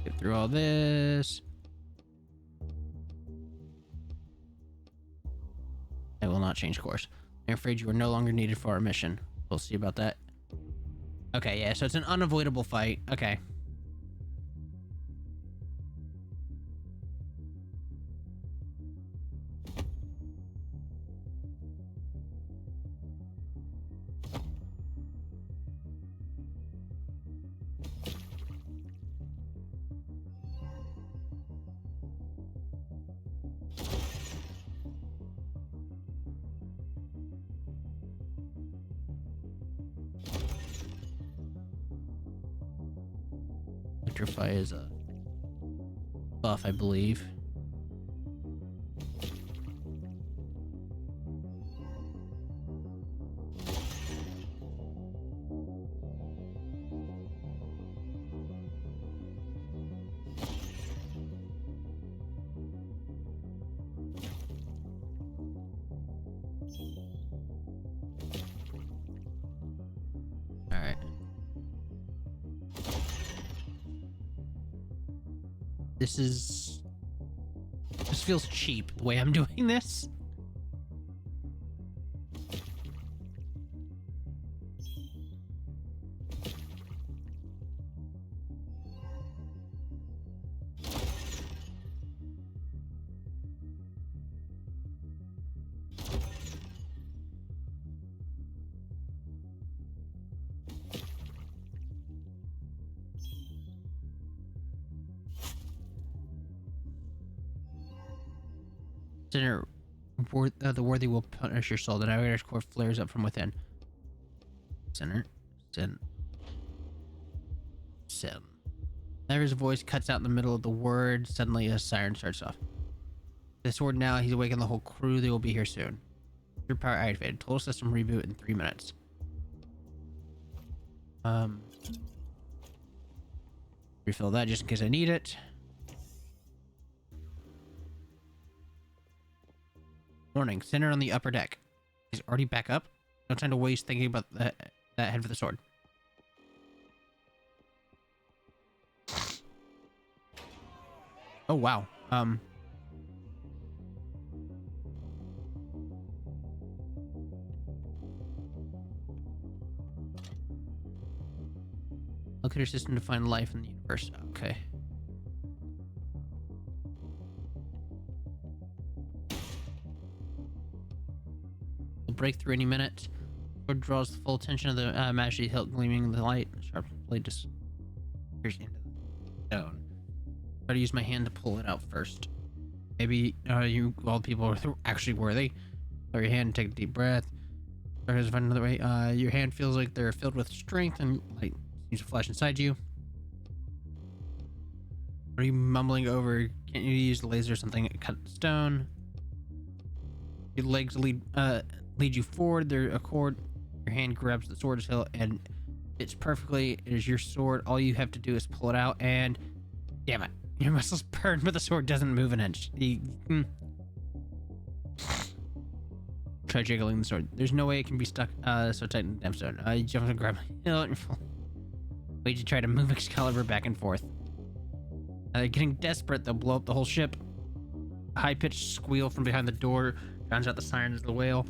Get through all this. I will not change course. I'm afraid you are no longer needed for our mission. We'll see about that. Okay, yeah, so it's an unavoidable fight. Okay. electrify is a buff, I believe. Alright. This feels cheap the way I'm doing this. Sinner, the worthy will punish your soul. The navigator's core flares up from within. Sinner, sin. Navigator's voice cuts out in the middle of the word. Suddenly, a siren starts off. The sword now. He's awakened the whole crew. They will be here soon. Your power activated. Total system reboot in 3 minutes. Refill that just in case I need it. Warning, Sinner on the upper deck. He's already back up. No time to waste thinking about that head for the sword. Oh, wow. Look at your system to find life in the universe. Okay. We'll break through any minute. Sword draws the full attention of the majesty hilt gleaming in the light. Sharp blade just pierces into the stone. Try to use my hand to pull it out first. Maybe all the people are actually worthy. Lower your hand and take a deep breath. Try to find another way. Your hand feels like they're filled with strength and light seems to flash inside you. What are you mumbling over? Can't you use the laser or something? Cut stone. Your legs lead you forward. They're a cord. Your hand grabs the sword's hilt and fits perfectly. It is your sword. All you have to do is pull it out and... Damn it. Your muscles burn, but the sword doesn't move an inch. Try jiggling the sword. There's no way it can be stuck so tight in the gemstone. You jump and grab my hilt and fall. Wait to try to move Excalibur back and forth. Getting desperate, they'll blow up the whole ship. A high-pitched squeal from behind the door drowns out the sirens of the whale.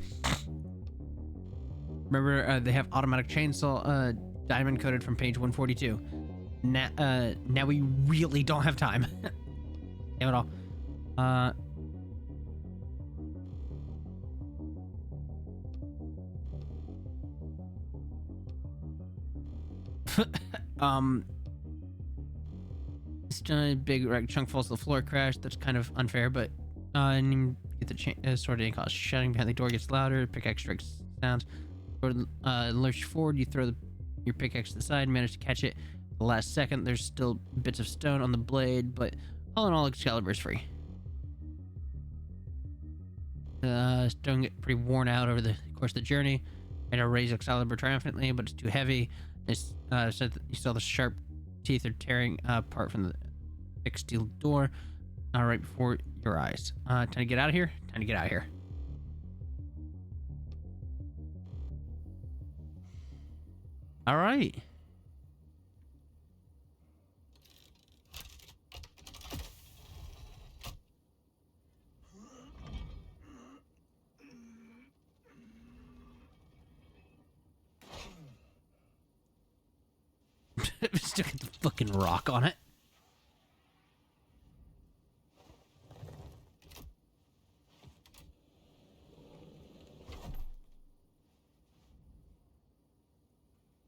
Remember, they have automatic chainsaw, diamond coated from page 142. Now we really don't have time. Damn it all. This big chunk falls to the floor, crash. That's kind of unfair, but and you get the sword ain't cost. Shouting behind the door gets louder. Pickaxe strikes sounds. Sword lurch forward. You throw your pickaxe to the side, manage to catch it. The last second, there's still bits of stone on the blade, but all in all, Excalibur's free. Stone get pretty worn out over the course of the journey. Try to raise Excalibur triumphantly, but it's too heavy. It's so you saw the sharp teeth are tearing apart from the thick steel door right before your eyes. Time to get out of here. Time to get out of here. All right. Still got the fucking rock on it.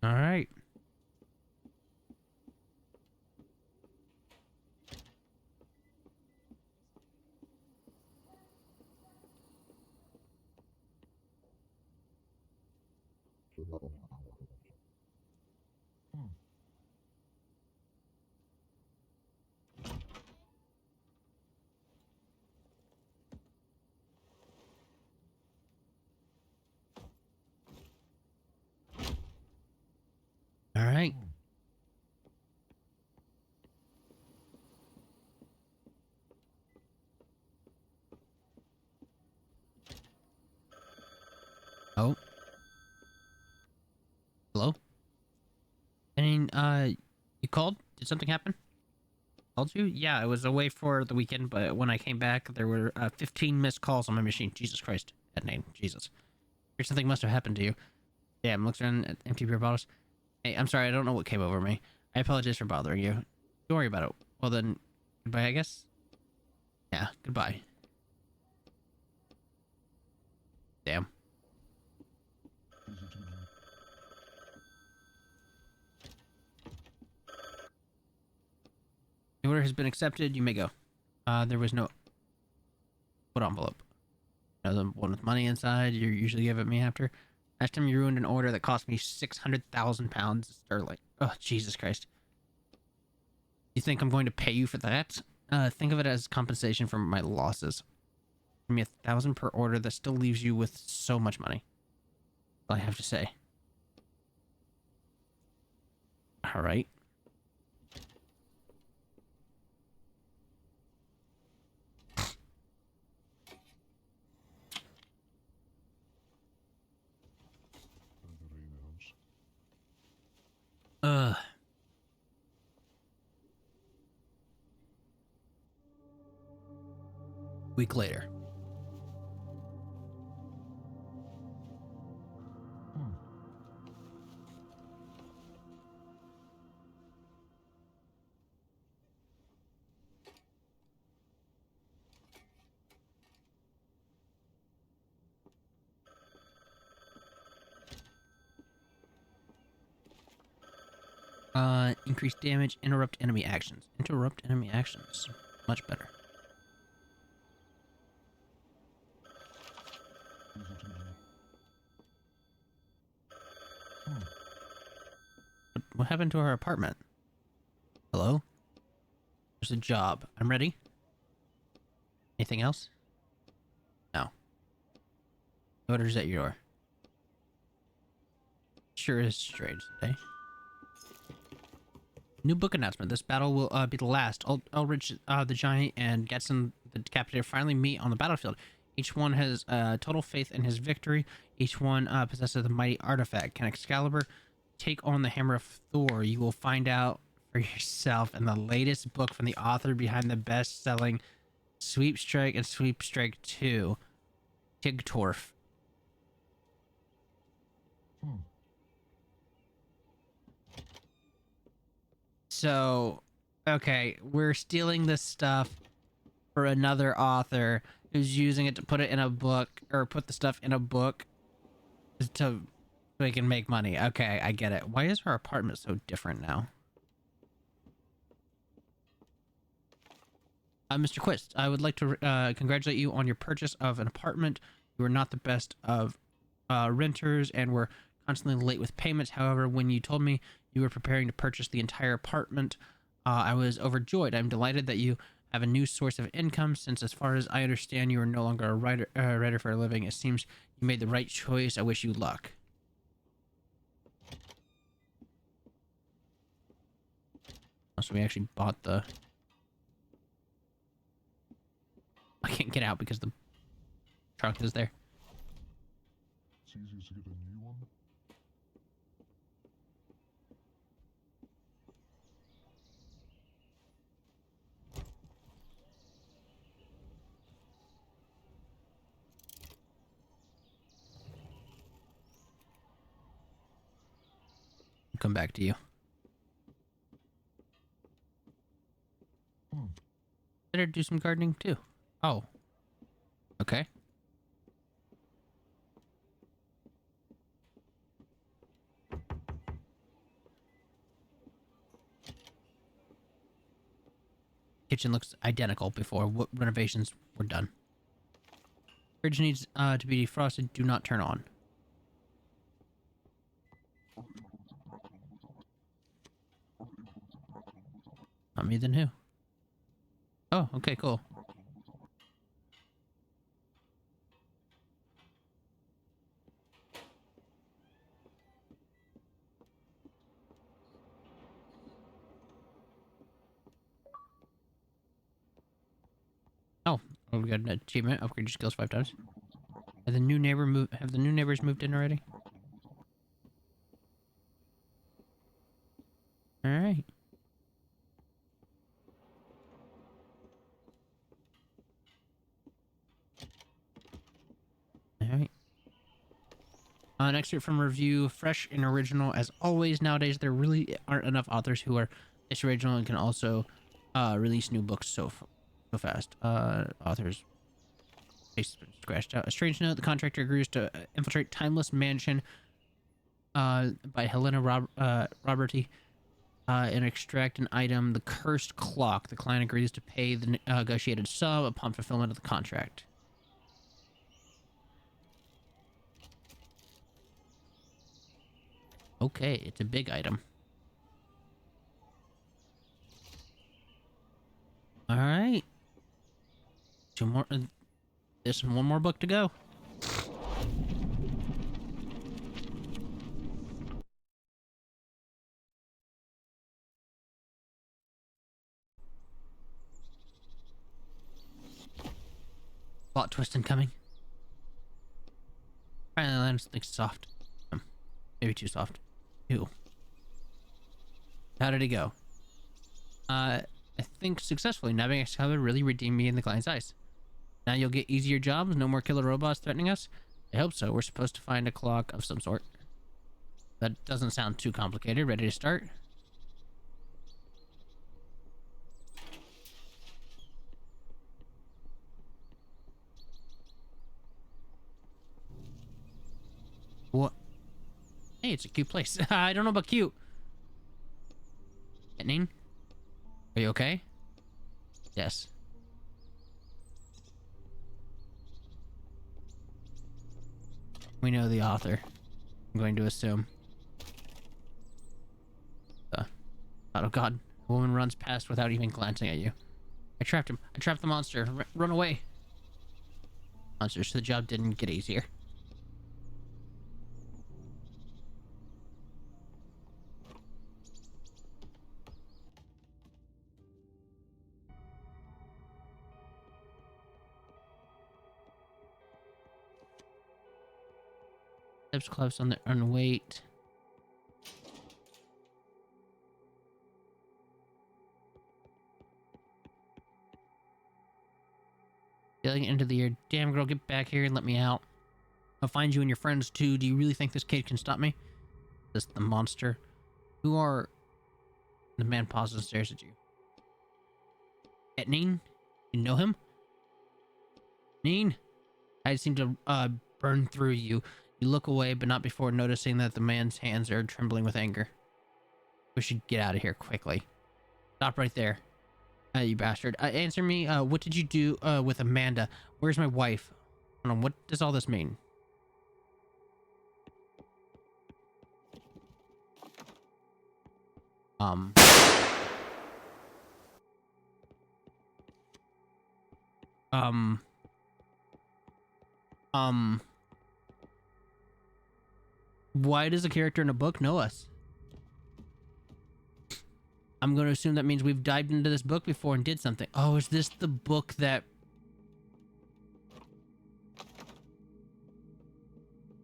All right. mean, you called? Did something happen? Called you? Yeah, I was away for the weekend, but when I came back, there were 15 missed calls on my machine. Jesus Christ. That name. Jesus. Here's something must have happened to you. Yeah, I'm looking around at empty beer bottles. Hey, I'm sorry, I don't know what came over me. I apologize for bothering you. Don't worry about it. Well then, goodbye, I guess? Yeah, goodbye. Damn. The order has been accepted. You may go. There was no... What envelope? You know, the one with money inside you usually give it me after? Last time you ruined an order that cost me 600,000 pounds sterling. Oh, Jesus Christ. You think I'm going to pay you for that? Think of it as compensation for my losses. Give me 1,000 per order. That still leaves you with so much money. All I have to say. All right. Week later. Increase damage, interrupt enemy actions. Interrupt enemy actions. Much better. What happened to our apartment? Hello? There's a job. I'm ready. Anything else? No. The order's at your door. Sure is strange today. New book announcement. This battle will be the last. Ulrich the Giant and Getson the Decapitator finally meet on the battlefield. Each one has total faith in his victory. Each one possesses the mighty artifact. Can Excalibur take on the Hammer of Thor? You will find out for yourself in the latest book from the author behind the best-selling Sweep Strike and Sweep Strike 2, Tigtorf. So, okay, we're stealing this stuff for another author who's using it to put it in a book, or put the stuff in a book to so he can make money. Okay, I get it. Why is our apartment so different now? Mr. Quist, I would like to congratulate you on your purchase of an apartment. You were not the best of renters and were constantly late with payments. However, when you told me you were preparing to purchase the entire apartment, I was overjoyed. I'm delighted that you have a new source of income, since as far as I understand, you are no longer a writer for a living. It seems you made the right choice. I wish you luck. So we actually bought the... I can't get out because the truck is there. It's easy to get a new one. I'll come back to you. Better do some gardening too. Oh. Okay. Kitchen looks identical before what renovations were done. Fridge needs to be defrosted. Do not turn on. Not me, then who? Oh, okay, cool. Oh, we got an achievement. Upgrade your skills 5 times. Have the new neighbors moved in already? All right. All right. An excerpt from review, fresh and original as always. Nowadays, there really aren't enough authors who are this original and can also release new books so fast. Authors face scratched out. A strange note: the contractor agrees to infiltrate Timeless Mansion by Helena Roberty and extract an item, the cursed clock. The client agrees to pay the negotiated sum upon fulfillment of the contract. Okay, it's a big item. All right. Two more. There's one more book to go. Plot twist incoming. Finally lands things soft. Maybe too soft. Ew. How did it go? I think successfully. Nabbing Excalibur really redeemed me in the client's eyes. Now you'll get easier jobs, no more killer robots threatening us? I hope so. We're supposed to find a clock of some sort. That doesn't sound too complicated. Ready to start? What? Hey, it's a cute place. I don't know about cute. Lightning? Are you okay? Yes. We know the author. I'm going to assume. Oh god. A woman runs past without even glancing at you. I trapped him. I trapped the monster. Run away. Monsters, the job didn't get easier. Steps collapse on the weight. Yelling into the air. Damn girl, get back here and let me out. I'll find you and your friends too. Do you really think this kid can stop me? This the monster. Who are... The man pauses and stares at you. Etnine? You know him? Neen? I seem to burn through you. You look away, but not before noticing that the man's hands are trembling with anger. We should get out of here quickly. Stop right there. You bastard. Answer me, what did you do with Amanda? Where's my wife? I don't know, what does all this mean? Why does a character in a book know us? I'm going to assume that means we've dived into this book before and did something. Oh, is this the book that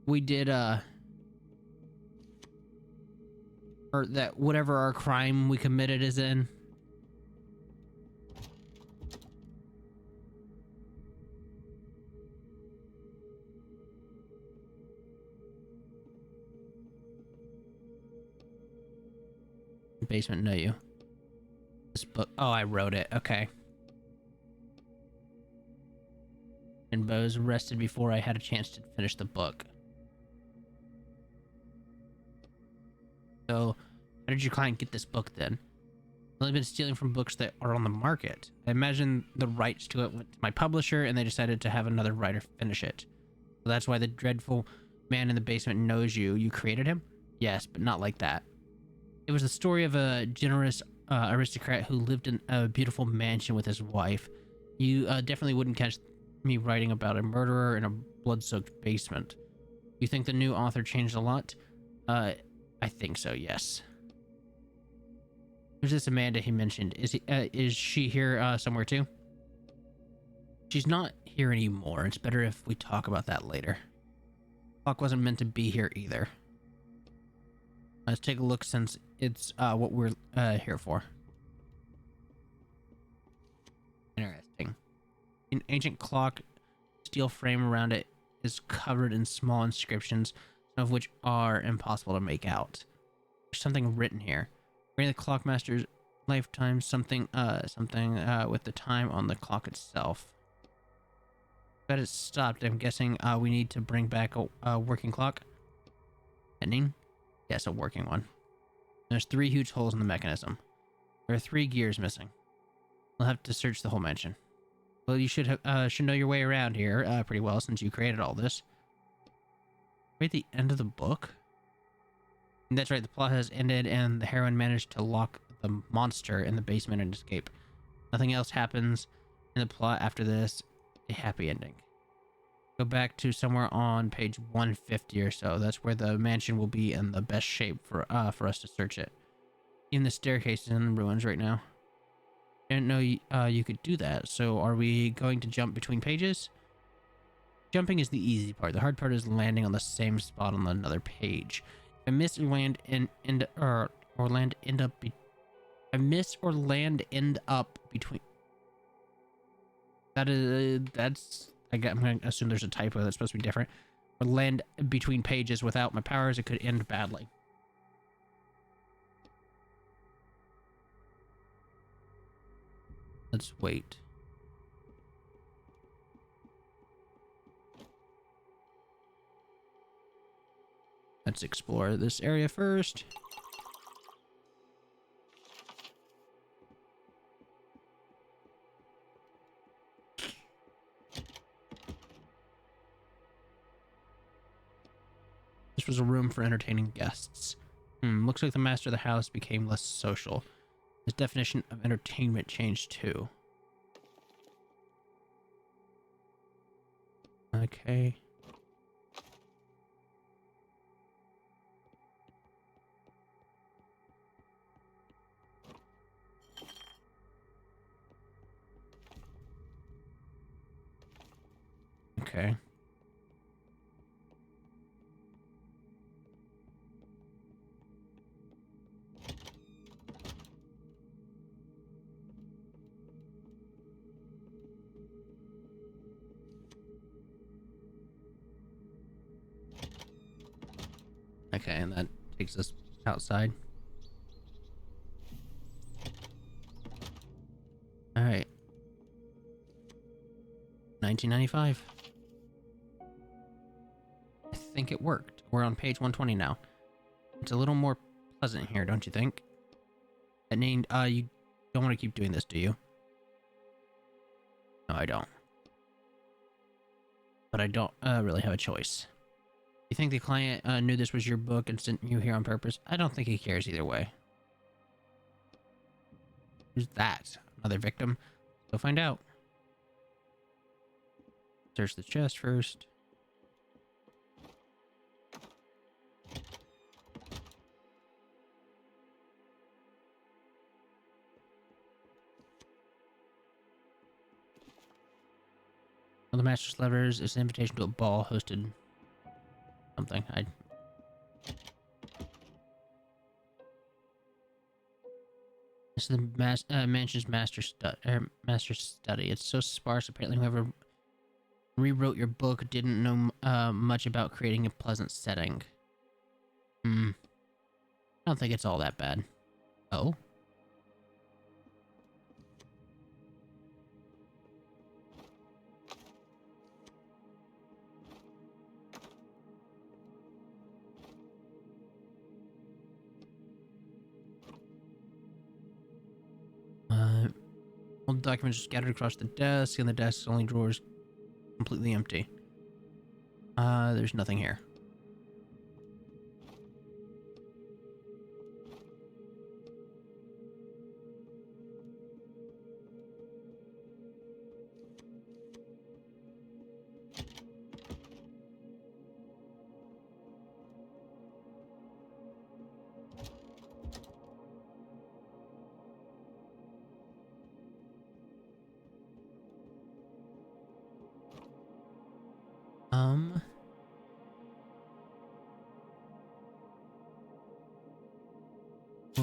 we did, or that whatever our crime we committed is in? Basement, know you. This book. Oh, I wrote it. Okay. And Bo was arrested before I had a chance to finish the book. So, how did your client get this book then? I've only been stealing from books that are on the market. I imagine the rights to it went to my publisher and they decided to have another writer finish it. So that's why the dreadful man in the basement knows you. You created him? Yes, but not like that. It was the story of a generous aristocrat who lived in a beautiful mansion with his wife. You definitely wouldn't catch me writing about a murderer in a blood-soaked basement. You think the new author changed a lot? I think so, yes. Who's this Amanda he mentioned? Is she here somewhere too? She's not here anymore. It's better if we talk about that later. Clock wasn't meant to be here either. Let's take a look since it's what we're here for. Interesting. An ancient clock, steel frame around it is covered in small inscriptions, some of which are impossible to make out. There's something written here. During the clockmaster's lifetime, something with the time on the clock itself. But it stopped. I'm guessing we need to bring back a working clock. Ending? Yes, a working one. There's 3 huge holes in the mechanism. There are 3 gears missing. We'll have to search the whole mansion. Well, you should know your way around here pretty well since you created all this. Right at the end of the book? And that's right, the plot has ended and the heroine managed to lock the monster in the basement and escape. Nothing else happens in the plot after this. A happy ending. Go back to somewhere on page 150 or so. That's where the mansion will be in the best shape for us to search it. Even the staircase is in ruins right now. I didn't know you could do that. So are we going to jump between pages? Jumping is the easy part. The hard part is landing on the same spot on another page. If I miss or land end up between. I'm going to assume there's a typo that's supposed to be different. Or land between pages without my powers, it could end badly. Let's wait. Let's explore this area first. This was a room for entertaining guests. Looks like the master of the house became less social. His definition of entertainment changed too. Okay. Okay. Okay, and that takes us outside. All right. 1995. I think it worked. We're on page 120 now. It's a little more pleasant here, don't you think? That named, you don't want to keep doing this, do you? No, I don't. But I don't really have a choice. You think the client knew this was your book and sent you here on purpose? I don't think he cares either way. Who's that? Another victim? Go find out. Search the chest first. One of the master's levers is an invitation to a ball hosted something. This is the mansion's master study. It's so sparse. Apparently, whoever rewrote your book didn't know much about creating a pleasant setting. I don't think it's all that bad. Oh. All the documents are scattered across the desk, and the desk's only drawers completely empty. There's nothing here.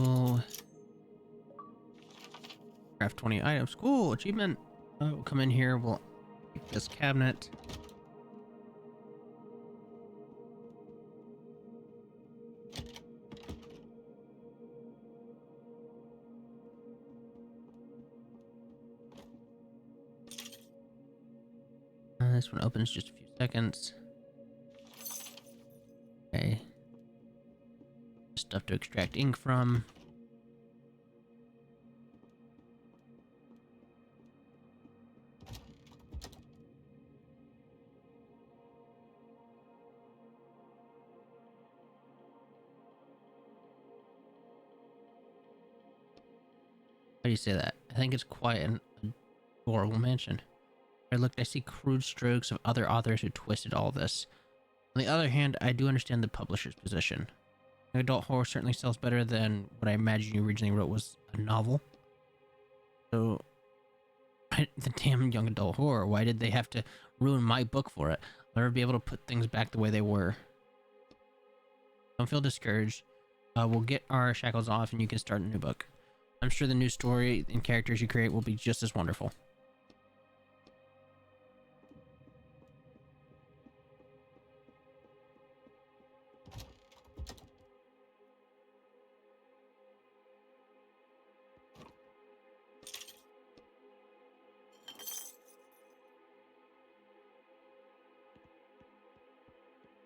Cool. Craft 20 items. Cool. Achievement. We'll come in here. We'll take this cabinet. This one opens just a few seconds. Okay. Stuff to extract ink from. How do you say that? I think it's quite an adorable mansion. I looked, I see crude strokes of other authors who twisted all this. On the other hand, I do understand the publisher's position. Adult horror certainly sells better than what I imagine you originally wrote was a novel. So, the damn young adult horror, why did they have to ruin my book for it? I'll never be able to put things back the way they were. Don't feel discouraged. We'll get our shackles off and you can start a new book. I'm sure the new story and characters you create will be just as wonderful.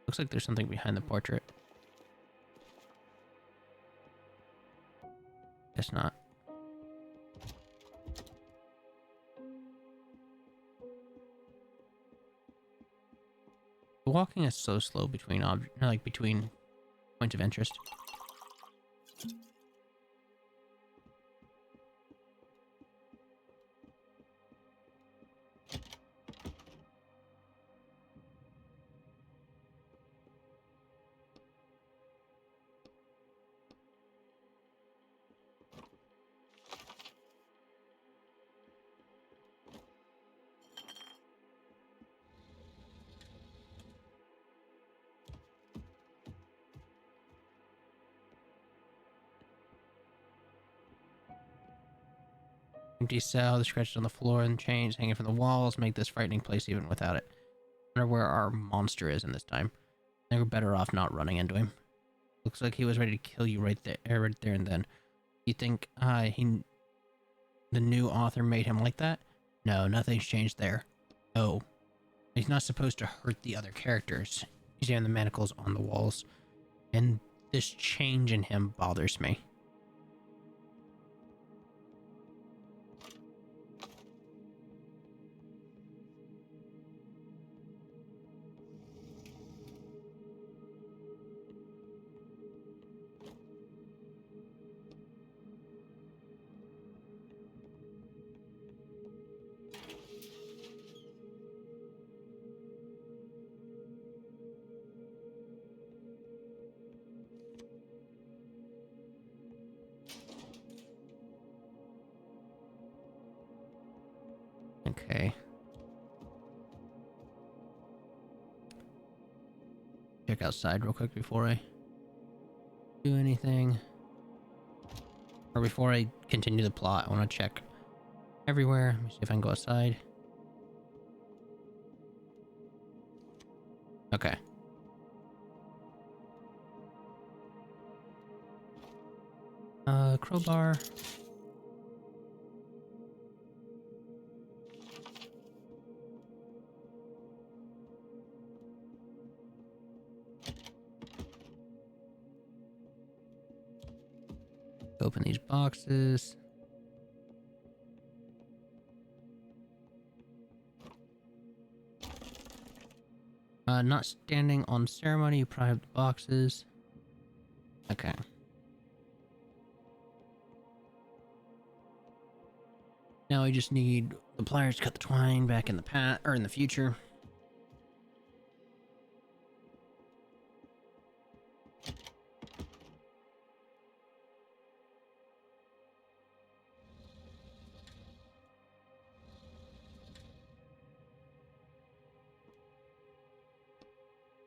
Looks like there's something behind the portrait. Guess not. The walking is so slow between between points of interest. Empty cell, the scratches on the floor and chains hanging from the walls make this frightening place even without it. I wonder where our monster is in this time. I think we're better off not running into him. Looks like he was ready to kill you right there and then. You think the new author made him like that? No, nothing's changed there. Oh. He's not supposed to hurt the other characters. He's wearing the manacles on the walls. And this change in him bothers me. Okay. Check outside real quick before I do anything. Or before I continue the plot, I want to check everywhere. Let me see if I can go outside. Okay. Crowbar. Open these boxes. Not standing on ceremony, you probably have the boxes. Okay. Now we just need the pliers to cut the twine back in the past or in the future.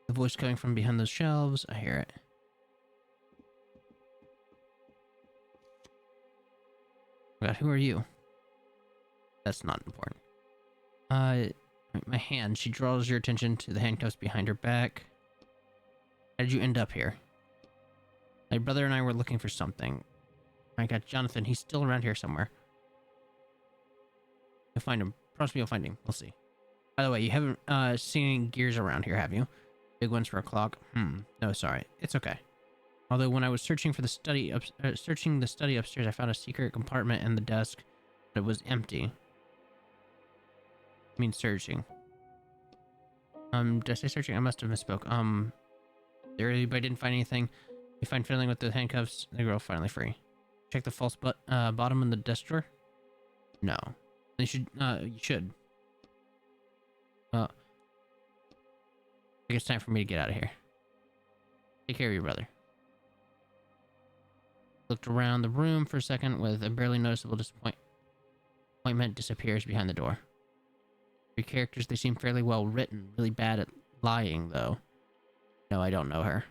The voice coming from behind those shelves, I hear it. God, who are you? That's not important. My hand. She draws your attention to the handcuffs behind her back. How did you end up here? My brother and I were looking for something. I got Jonathan. He's still around here somewhere. You'll find him. Trust me, you'll find him. We'll see. By the way, you haven't seen any gears around here, have you? Big ones for a clock? No, sorry. It's okay. Although when I was searching for the study searching the study upstairs, I found a secret compartment in the desk, but it was empty. I mean searching. Did I say searching? I must have misspoke. There anybody didn't find anything. You find fiddling with the handcuffs, the girl finally free. Check the false bottom in the desk drawer? No. You should I think it's time for me to get out of here. Take care of your brother. Looked around the room for a second with a barely noticeable disappointment disappears behind the door. Your characters, they seem fairly well written. Really bad at lying, though. No, I don't know her.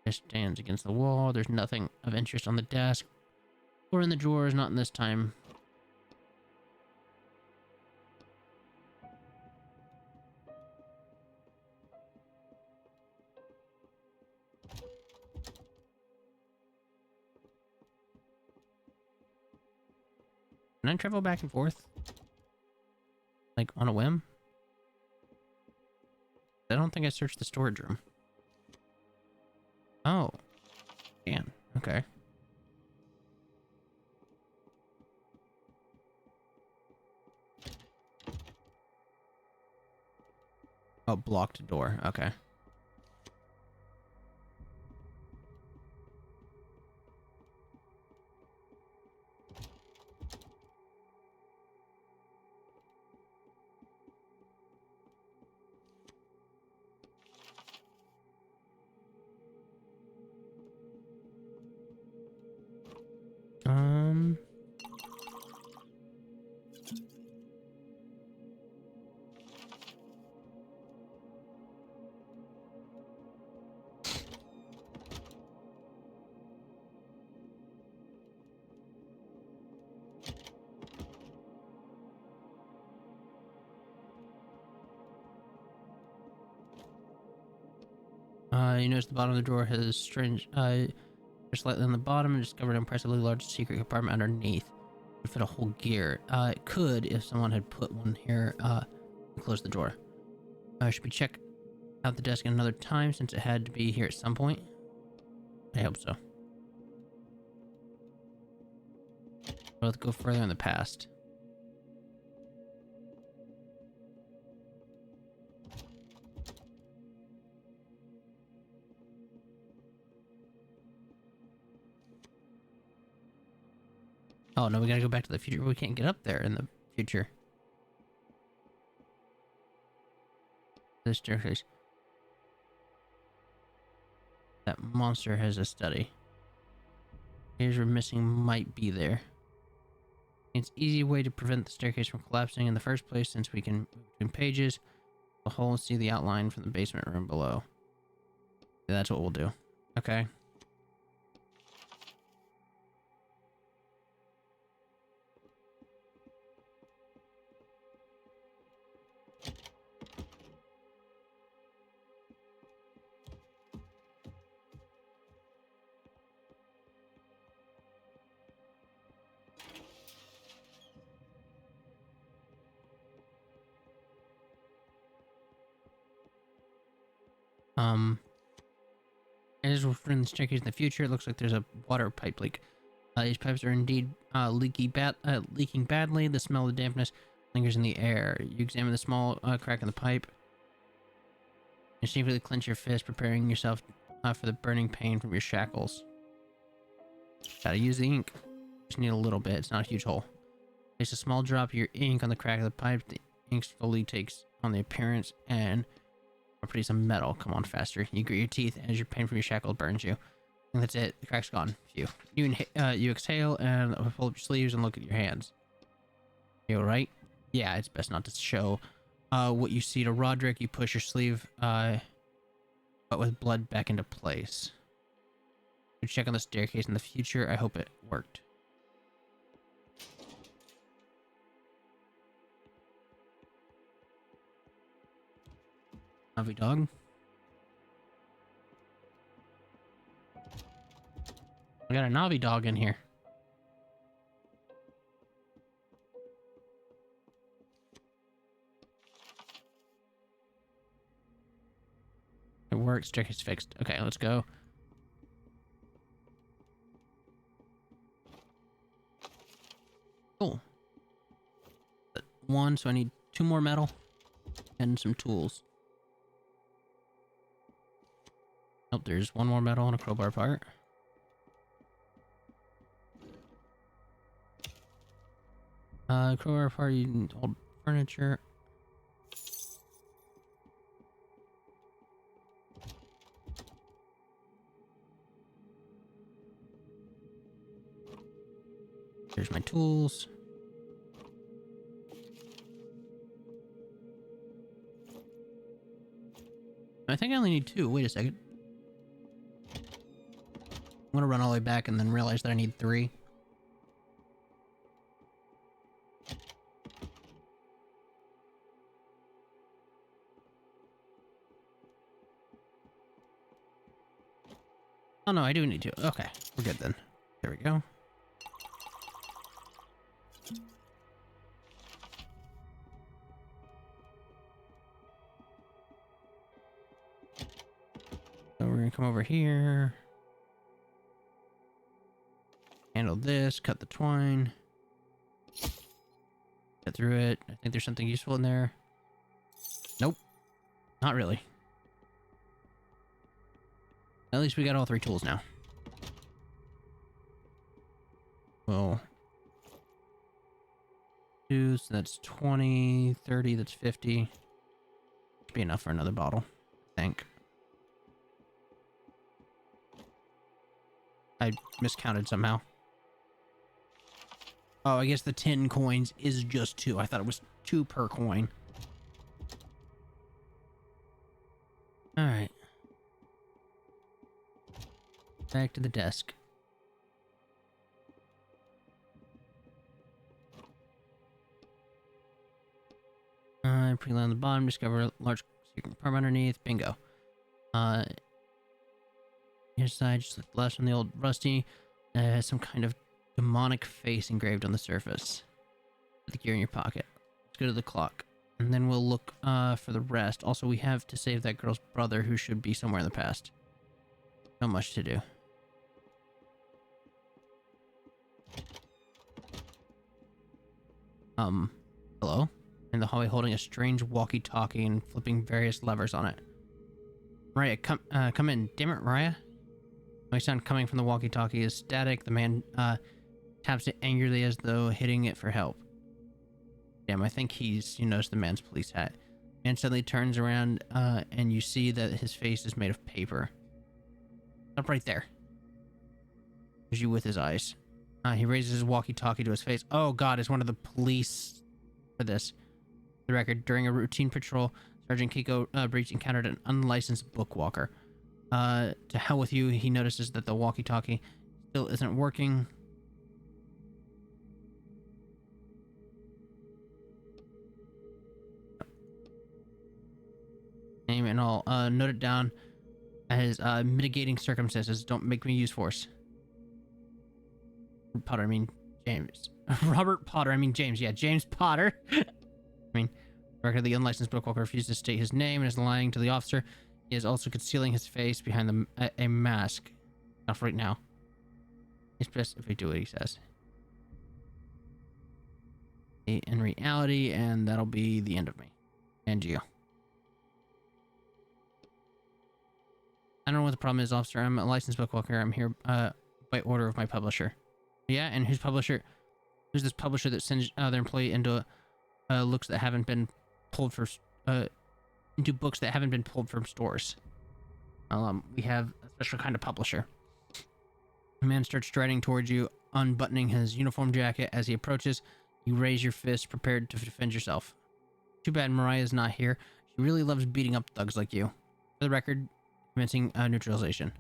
Just stands against the wall. There's nothing of interest on the desk or in the drawers, not in this time. Can I travel back and forth? Like, on a whim? I don't think I searched the storage room. Oh. Can. Okay. Oh, blocked door. Okay. You notice the bottom of the drawer has strange, just slightly on the bottom and discovered an impressively large secret compartment underneath. It would fit a whole gear. It could if someone had put one here, and closed the drawer. Should we check out the desk another time since it had to be here at some point? I hope so. Let's go further in the past. Oh no, we gotta go back to the future. We can't get up there in the future. This staircase. That monster has a study. Here's where missing might be there. It's an easy way to prevent the staircase from collapsing in the first place, since we can move between pages the hole and see the outline from the basement room below. Yeah, that's what we'll do. Okay. As we're in the staircase in the future, it looks like there's a water pipe leak. These pipes are indeed leaking badly. The smell of dampness lingers in the air. You examine the small crack in the pipe. You shamefully clench your fist, preparing yourself for the burning pain from your shackles. Gotta use the ink. Just need a little bit. It's not a huge hole. Place a small drop of your ink on the crack of the pipe. The ink slowly takes on the appearance and produce some metal. Come on, faster. You grit your teeth as your pain from your shackle burns you. And that's it. The crack's gone. Phew. You exhale and pull up your sleeves and look at your hands. You alright? Yeah, it's best not to show what you see to Roderick. You push your sleeve, but with blood back into place. check on the staircase in the future. I hope it worked. Navi dog. I got a Navi dog in here. It works. Staircase fixed. Okay, let's go. Cool. One, so I need 2 more metal and some tools. Nope, there's 1 more metal and a crowbar part. Crowbar part, you need old furniture. Here's my tools. I think I only need 2. Wait a second. I'm gonna run all the way back and then realize that I need 3. Oh no, I do need 2. Okay, we're good then. There we go. So we're gonna come over here. Handle this, cut the twine. Get through it. I think there's something useful in there. Nope. Not really. At least we got all 3 tools now. Well, 2, so that's 20, 30, that's 50. Should be enough for another bottle, I think. I miscounted somehow. Oh, I guess the 10 coins is just 2. I thought it was 2 per coin. Alright. Back to the desk. Pre-land on the bottom, discover a large secret compartment underneath. Bingo. Here's side, just like left from the old rusty. Has some kind of demonic face engraved on the surface. Put the gear in your pocket. Let's go to the clock. And then we'll look for the rest. Also, we have to save that girl's brother who should be somewhere in the past. Not much to do. Hello? In the hallway holding a strange walkie-talkie and flipping various levers on it. Mariah, come in. Damn it, Mariah. My sound coming from the walkie-talkie is static. The man taps it angrily as though hitting it for help. Damn, I think you noticed the man's police hat. Man suddenly turns around and you see that his face is made of paper. Up right there. There's you with his eyes. He raises his walkie-talkie to his face. Oh god, it's one of the police for this. For the record, during a routine patrol, Sergeant Kiko Breach encountered an unlicensed bookwalker. To hell with you, he notices that the walkie-talkie still isn't working. Name and I'll note it down as mitigating circumstances. Don't make me use force. Potter, I mean James. Robert Potter, I mean James. Yeah, James Potter. I mean, record the unlicensed bookwalker refused to state his name and is lying to the officer. He is also concealing his face behind a mask. Not for right now. He's pissed if we do what he says. In reality, and that'll be the end of me. And you. I don't know what the problem is, officer. I'm a licensed bookwalker. I'm here by order of my publisher. Yeah, and whose publisher? Who's this publisher that sends their employee into looks that haven't been pulled for into books that haven't been pulled from stores? We have a special kind of publisher. The man starts striding towards you, unbuttoning his uniform jacket. As he approaches, you raise your fist, prepared to defend yourself. Too bad Mariah's not here. She really loves beating up thugs like you. For the record, commencing neutralization.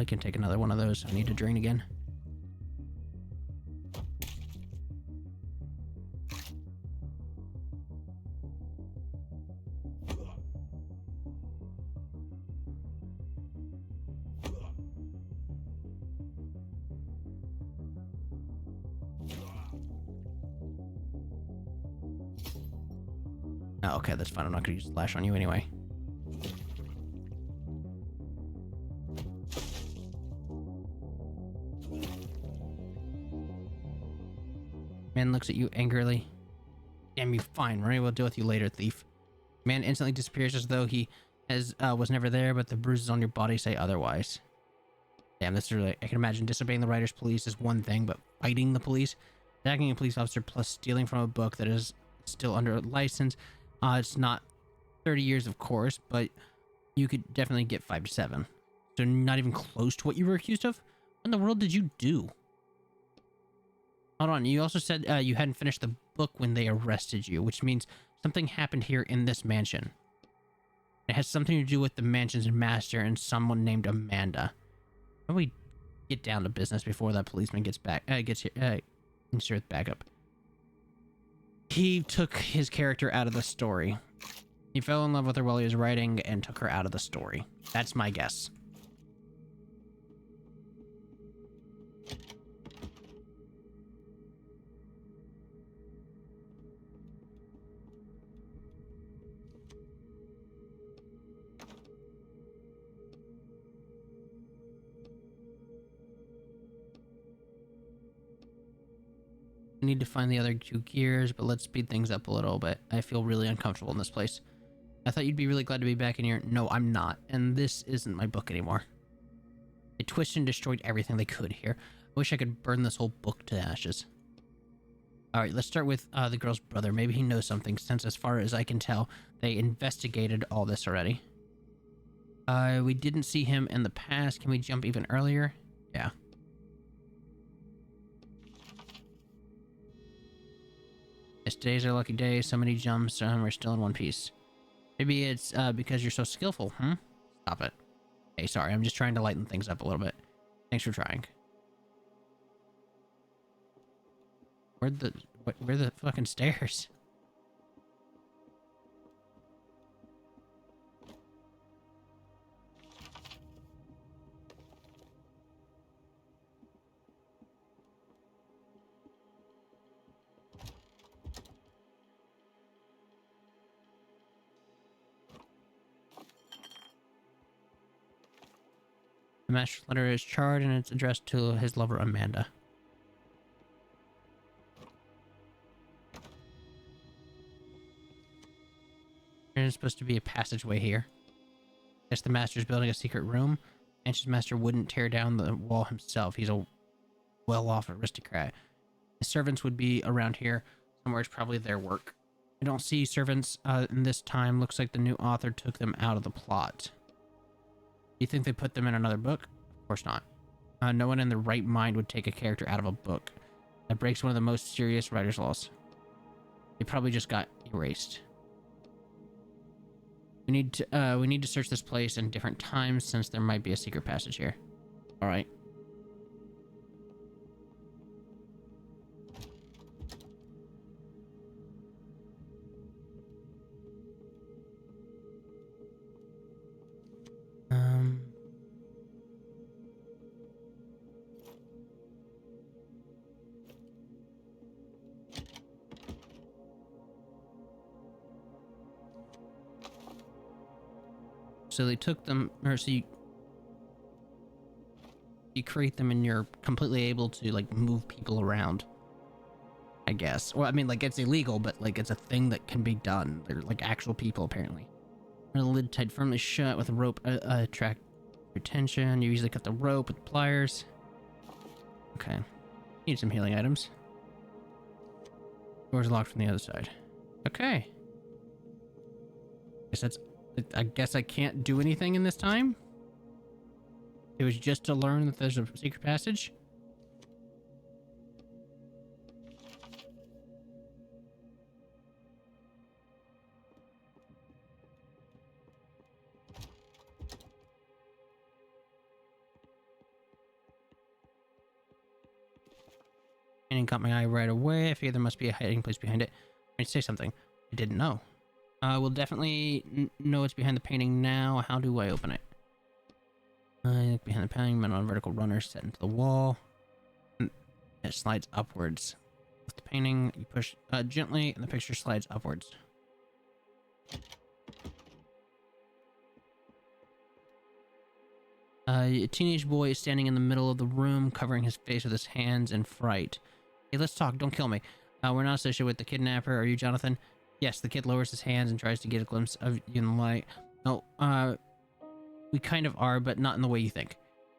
I can take another one of those. I need to drain again. Oh, okay, that's fine. I'm not going to use Slash on you anyway. Man looks at you angrily. Damn you, fine. Maria will deal with you later, thief. Man instantly disappears as though he was never there, but the bruises on your body say otherwise. Damn, this is really... I can imagine disobeying the writer's police is one thing, but fighting the police, attacking a police officer plus stealing from a book that is still under license, it's not 30 years, of course, but you could definitely get 5 to 7. So not even close to what you were accused of? What in the world did you do? Hold on, you also said you hadn't finished the book when they arrested you, which means something happened here in this mansion. It has something to do with the mansion's master and someone named Amanda. How do we get down to business before that policeman gets here, insert with backup? He took his character out of the story. He fell in love with her while he was writing and took her out of the story. That's my guess. I need to find the other 2 gears, but let's speed things up a little bit. I feel really uncomfortable in this place. I thought you'd be really glad to be back in here. No, I'm not. And this isn't my book anymore. They twisted and destroyed everything they could here. I wish I could burn this whole book to ashes. Alright, let's start with the girl's brother. Maybe he knows something, since as far as I can tell, they investigated all this already. We didn't see him in the past. Can we jump even earlier? Yeah. Yes, today's our lucky day. So many jumps, and we're still in one piece. Maybe it's because you're so skillful, hmm? Stop it. Hey, sorry, I'm just trying to lighten things up a little bit. Thanks for trying. Where the fucking stairs? The master's letter is charred and it's addressed to his lover Amanda. There's supposed to be a passageway here. Guess the master's building a secret room. Mansion's master wouldn't tear down the wall himself. He's a well-off aristocrat. His servants would be around here somewhere. It's probably their work. I don't see servants in this time. Looks like the new author took them out of the plot. Do you think they put them in another book? Of course not. No one in their right mind would take a character out of a book. That breaks one of the most serious writer's laws. They probably just got erased. We need to search this place in different times since there might be a secret passage here. All right. So they took them, or so you create them and you're completely able to like move people around, I guess. Well, I mean, like it's illegal, but like it's a thing that can be done. They're like actual people apparently. The lid tied firmly shut with a rope attract retention. You usually cut the rope with pliers. Okay. Need some healing items. Door's locked from the other side. Okay. I guess I can't do anything in this time. It was just to learn that there's a secret passage. painting caught my eye right away. I figured there must be a hiding place behind it. I say something. I didn't know. We'll definitely know what's behind the painting now. How do I open it? Look behind the painting, men on a vertical runner set into the wall. It slides upwards. With the painting, you push gently, and the picture slides upwards. A teenage boy is standing in the middle of the room, covering his face with his hands in fright. Hey, let's talk. Don't kill me. We're not associated with the kidnapper. Are you Jonathan? Yes, the kid lowers his hands and tries to get a glimpse of you in the light. No, we kind of are, but not in the way you think.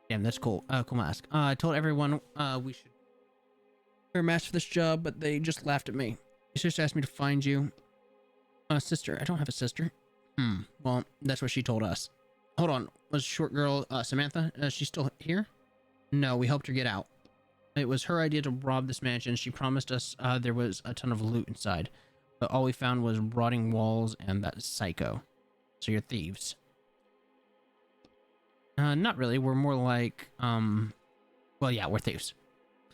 Damn, that's cool. Cool mask. I told everyone we should wear a mask for this job, but they just laughed at me. Your sister asked me to find you. Sister. I don't have a sister. Well, that's what she told us. Hold on. Was short girl Samantha? She's still here? No, we helped her get out. It was her idea to rob this mansion. She promised us there was a ton of loot inside. But all we found was rotting walls and that psycho. So you're thieves. Not really. We're more like, well, yeah, we're thieves.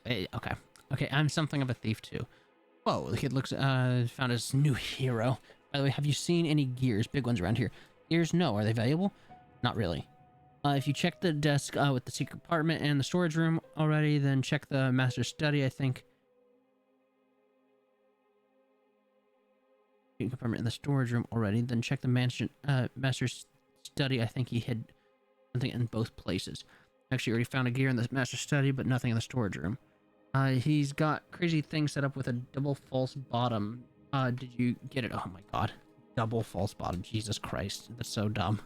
Okay. Okay, I'm something of a thief too. Whoa, the kid looks, found his new hero. By the way, have you seen any gears? Big ones around here. Gears? No. Are they valuable? Not really. If you check the desk with the secret compartment and the storage room already, then check the master's study, I think. Compartment in the storage room already, then check the master's study. I think he hid something in both places. Actually, already found a gear in the master's study, but nothing in the storage room. He's got crazy things set up with a double false bottom. Did you get it? Oh my god. Double false bottom. Jesus Christ. That's so dumb.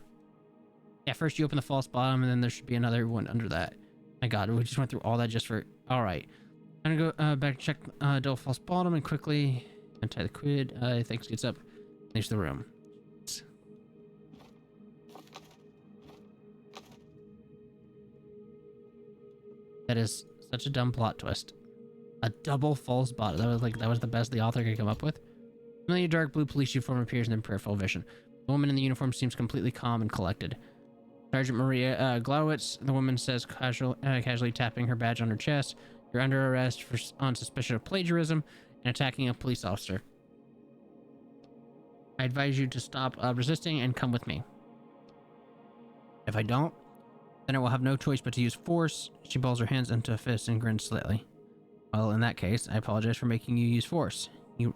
Yeah, first you open the false bottom, and then there should be another one under that. My god, we just went through all that just for... Alright. I'm gonna go back and check double false bottom and quickly untie the quid. Thanks, gets up. Leaves the room. That is such a dumb plot twist. A double false bottom. That was the best the author could come up with. Familiar dark blue police uniform appears in their peripheral vision. The woman in the uniform seems completely calm and collected. Sergeant Maria Glowitz, the woman says, casually tapping her badge on her chest. You're under arrest on suspicion of plagiarism and attacking a police officer. I advise you to stop resisting and come with me. If I don't, then I will have no choice but to use force. She balls her hands into a fist and grins slightly. Well, in that case, I apologize for making you use force. You...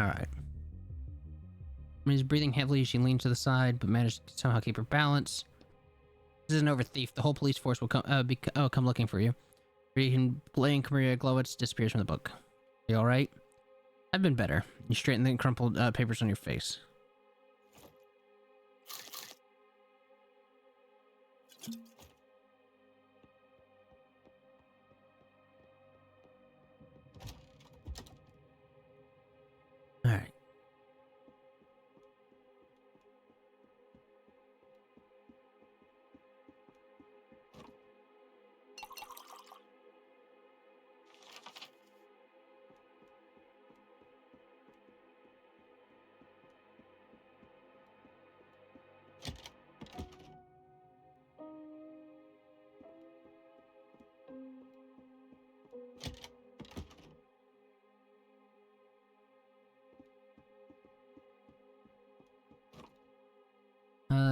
Alright. When he's breathing heavily, she leans to the side, but manages to somehow keep her balance. This isn't over, thief. The whole police force will come looking for you. Regan blank Maria Glowitz disappears from the book. You alright? I've been better. You straighten the crumpled papers on your face. Alright.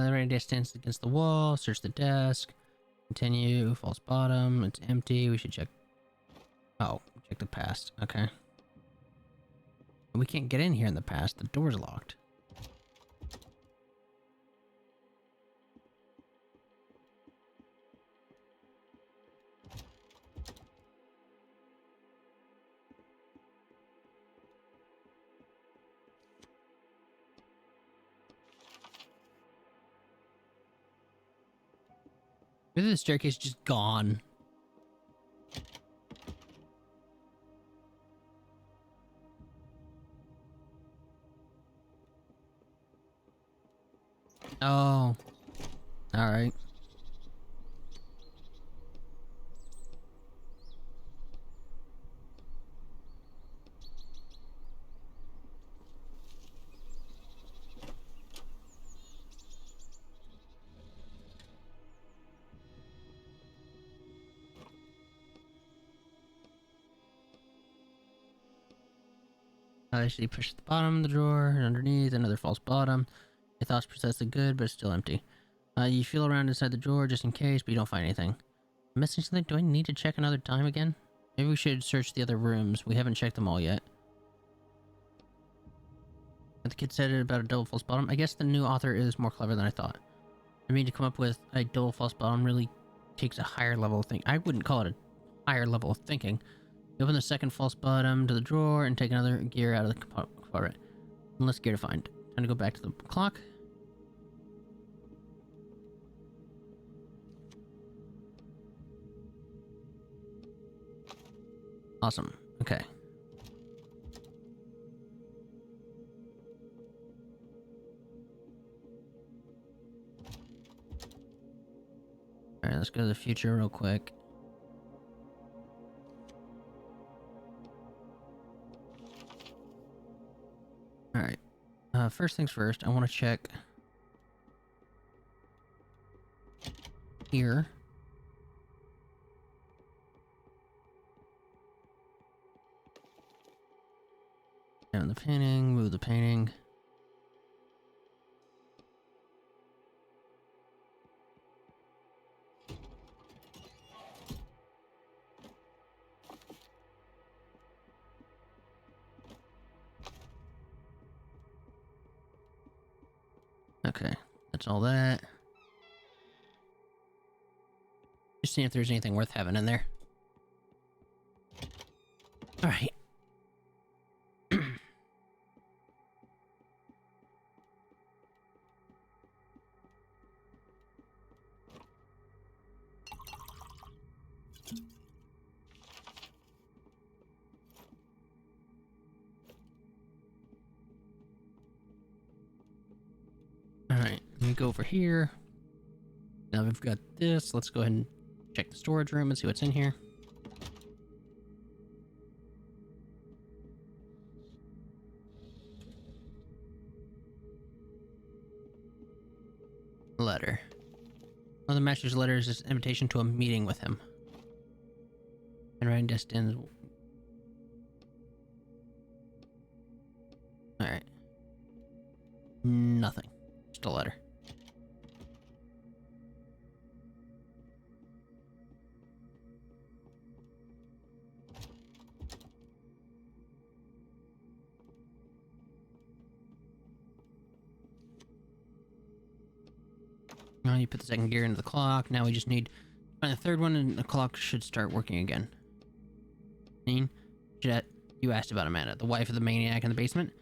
Right distance against the wall. Search the desk. Continue. False bottom. It's empty. We should check. Oh, check the past. Okay. We can't get in here in the past. The door's locked. Maybe the staircase is just gone. Oh. Alright. Actually push the bottom of the drawer, and underneath another false bottom. Your thoughts process the good, but it's still empty. You feel around inside the drawer just in case, but you don't find anything. I'm missing something? Do I need to check another time again? Maybe we should search the other rooms. We haven't checked them all yet. The kid said it about a double false bottom. I guess the new author is more clever than I thought. I mean, to come up with a double false bottom really takes a higher level of thinking. I wouldn't call it a higher level of thinking. You open the second false bottom to the drawer and take another gear out of the compartment. Less gear to find. Time to go back to the clock. Awesome. Okay. Alright, let's go to the future real quick. Alright. First things first, I want to check here. Down the painting, move the painting. Okay, that's all that. Just seeing if there's anything worth having in there. Alright. Alright, let me go over here. Now we've got this. Let's go ahead and check the storage room and see what's in here. Letter. One of the master's letters is an invitation to a meeting with him. Handwriting destined. Alright. Nothing. Just a letter. Now you put the second gear into the clock. Now we just need to find the third one and the clock should start working again. Jet, you asked about Amanda, the wife of the maniac in the basement.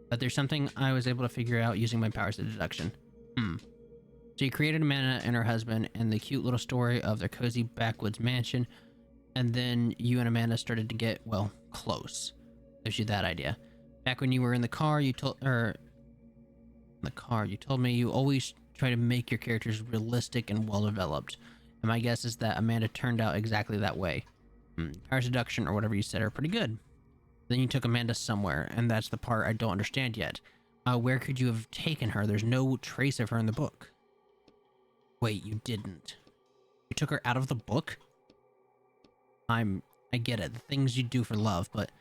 But there's something I was able to figure out using my powers of deduction. So you created Amanda and her husband and the cute little story of their cozy backwoods mansion. And then you and Amanda started to get, well, close. Gives you that idea. Back when you were in the car, you told me you always try to make your characters realistic and well developed. And my guess is that Amanda turned out exactly that way. Powers of deduction or whatever you said are pretty good. Then you took Amanda somewhere, and that's the part I don't understand yet. Where could you have taken her? There's no trace of her in the book. Wait, you didn't. You took her out of the book? I get it, the things you do for love, but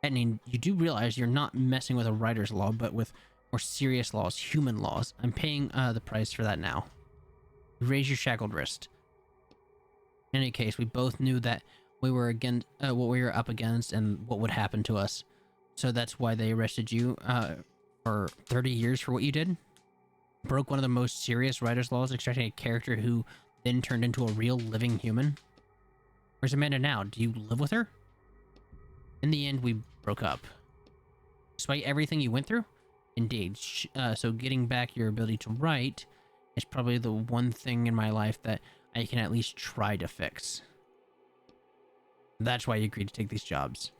I mean, you do realize you're not messing with a writer's law, but with more serious laws, human laws. I'm paying the price for that now. Raise your shackled wrist. In any case, we both knew that we were against what we were up against and what would happen to us. So that's why they arrested you for 30 years for what you did. Broke one of the most serious writer's laws, extracting a character who then turned into a real living human. Where's Amanda now? Do you live with her? In the end, we broke up. Despite everything you went through? Indeed. So getting back your ability to write is probably the one thing in my life that and you can at least try to fix. That's why you agreed to take these jobs.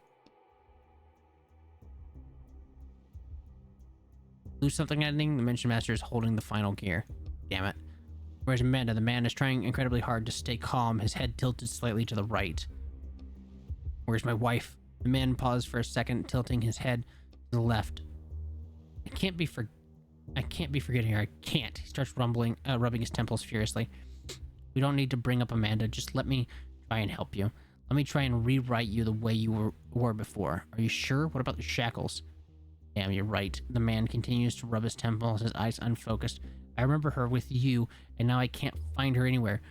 Lose something ending? The Mission Master is holding the final gear. Damn it. Where's Amanda? The man is trying incredibly hard to stay calm, his head tilted slightly to the right. Where's my wife? The man paused for a second, tilting his head to the left. I can't be forgetting her. I can't. He starts rubbing his temples furiously. We don't need to bring up Amanda. Just let me try and help you. Let me try and rewrite you the way you were before. Are you sure? What about the shackles? Damn, you're right. The man continues to rub his temples, his eyes unfocused. I remember her with you, and now I can't find her anywhere.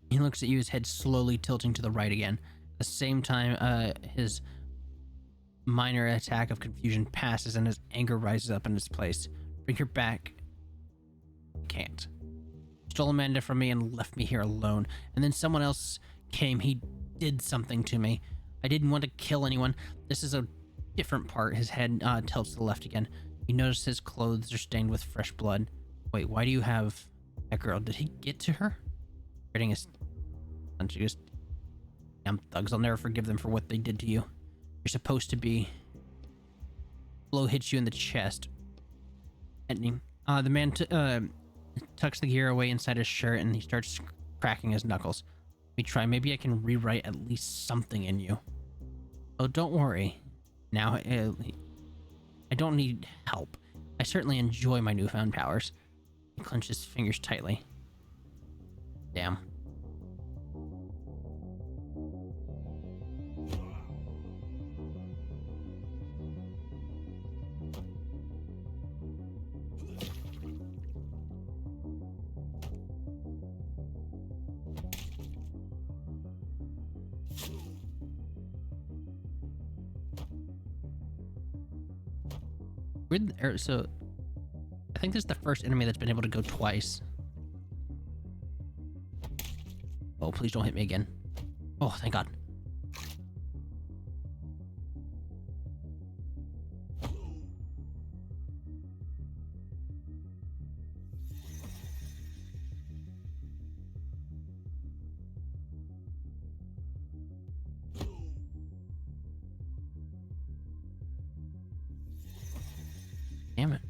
He looks at you, his head slowly tilting to the right again. At the same time, his minor attack of confusion passes, and his anger rises up in its place. Bring her back. Can't. Stole Amanda from me and left me here alone. And then someone else came. He did something to me. I didn't want to kill anyone. This is a different part. His head tilts to the left again. You notice his clothes are stained with fresh blood. Wait, why do you have that girl? Did he get to her? Getting his bunch of just damn thugs. I'll never forgive them for what they did to you. You're supposed to be. Blow hits you in the chest. The man tucks the gear away inside his shirt and he starts cracking his knuckles. Let me try. Maybe I can rewrite at least something in you. Oh, don't worry. Now, I don't need help. I certainly enjoy my newfound powers. He clenches his fingers tightly. Damn. So, I think this is the first enemy that's been able to go twice. Oh, please don't hit me again. Oh, thank God. Damn it.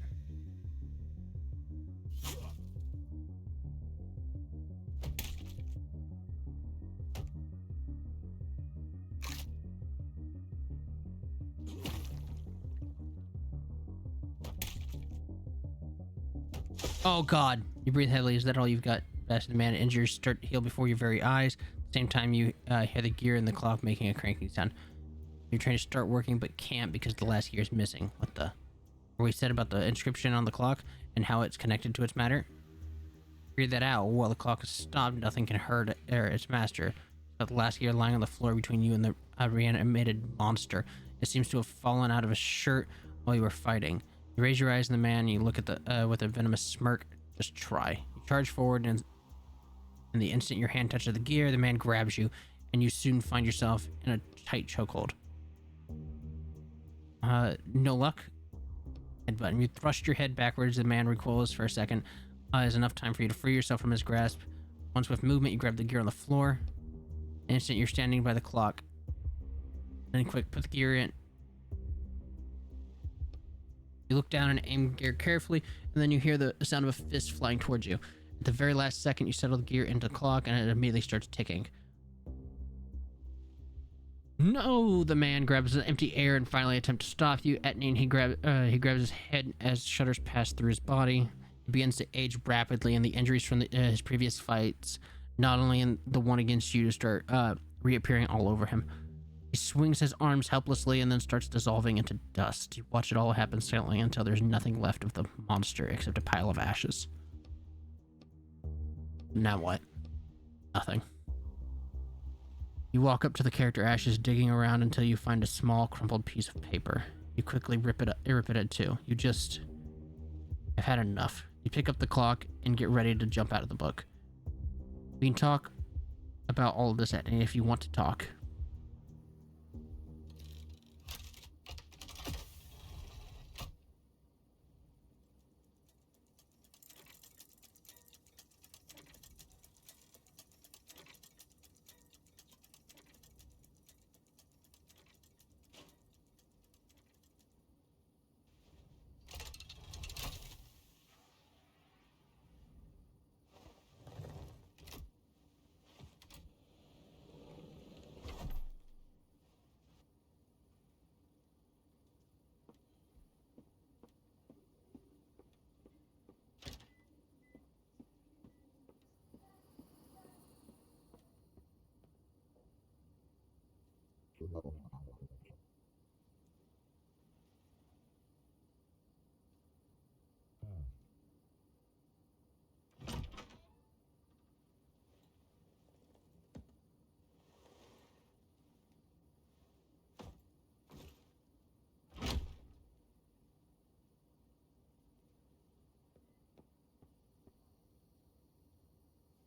Oh God. You breathe heavily. Is that all you've got? Bastard, the man injuries start to heal before your very eyes. At the same time, you hear the gear in the clock making a cranking sound. You're trying to start working but can't because the last gear is missing. What the? What we said about the inscription on the clock and how it's connected to its matter? Figure that out. While the clock is stopped, nothing can hurt its master. But the last gear lying on the floor between you and the reanimated monster. It seems to have fallen out of his shirt while you were fighting. You raise your eyes on the man and you look at the with a venomous smirk. Just try. You charge forward and in the instant your hand touches the gear, the man grabs you and you soon find yourself in a tight chokehold. No luck? Headbutt. You thrust your head backwards. The man recoils for a second. Is enough time for you to free yourself from his grasp. Once with movement, you grab the gear on the floor. Instant, you're standing by the clock. Then quick, put the gear in. You look down and aim gear carefully, and then you hear the sound of a fist flying towards you. At the very last second, you settle the gear into the clock, and it immediately starts ticking. No! The man grabs the empty air and finally attempts to stop you. Etnine, he grabs his head as shudders pass through his body. He begins to age rapidly, and the injuries from his previous fights, not only in the one against you, start reappearing all over him. He swings his arms helplessly and then starts dissolving into dust. You watch it all happen silently until there's nothing left of the monster except a pile of ashes. Now what? Nothing. You walk up to the character ashes, digging around until you find a small, crumpled piece of paper. You quickly rip it in two. You just have had enough. You pick up the clock and get ready to jump out of the book. We can talk about all of this at if you want to talk.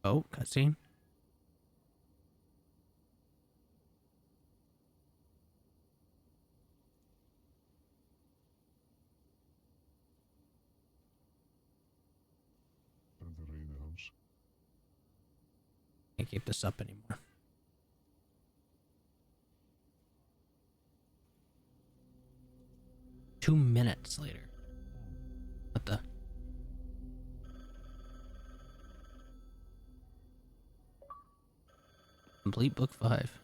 Oh, cutscene. Time to raid the house. Can't keep this up anymore. Two minutes later. What the? Complete book 5.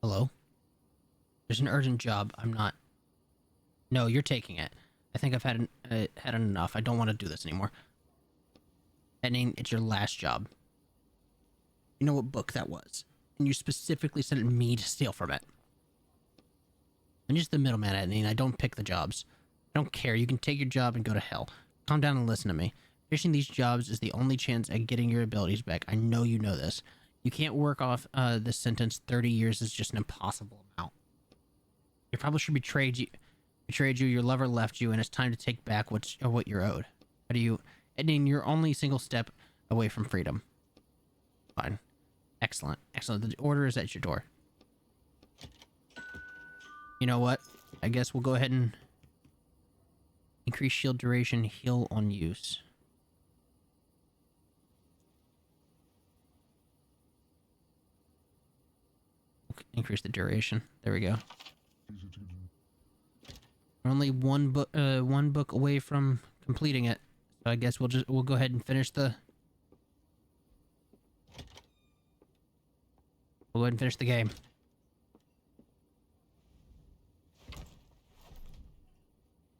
Hello? There's an urgent job. I'm not... No, you're taking it. I think I've had enough. I don't want to do this anymore. Ending, it's your last job. You know what book that was. And you specifically sent me to steal from it. I'm just the middleman, Edney, and I don't pick the jobs. I don't care. You can take your job and go to hell. Calm down and listen to me. Finishing these jobs is the only chance at getting your abilities back. I know you know this. You can't work off this sentence. 30 years is just an impossible amount. Your publisher betrayed you. Your lover left you, and it's time to take back what you're owed. How do you... Edney, you're only a single step away from freedom. Fine. Excellent. Excellent. The order is at your door. You know what? I guess we'll go ahead and increase shield duration, heal on use. Increase the duration. There we go. We're only one book away from completing it. So I guess we'll go ahead and finish the... We'll go ahead and finish the game.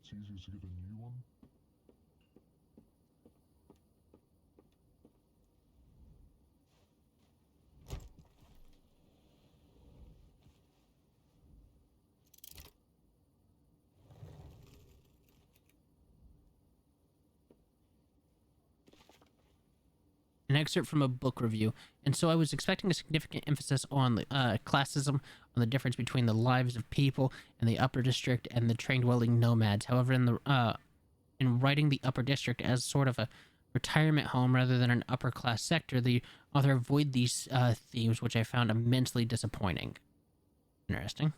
It's easier to get a new one. An excerpt from a book review, and so I was expecting a significant emphasis on classism, on the difference between the lives of people in the upper district and the train-dwelling nomads. However, in writing the upper district as sort of a retirement home rather than an upper-class sector, the author avoided these themes, which I found immensely disappointing. Interesting.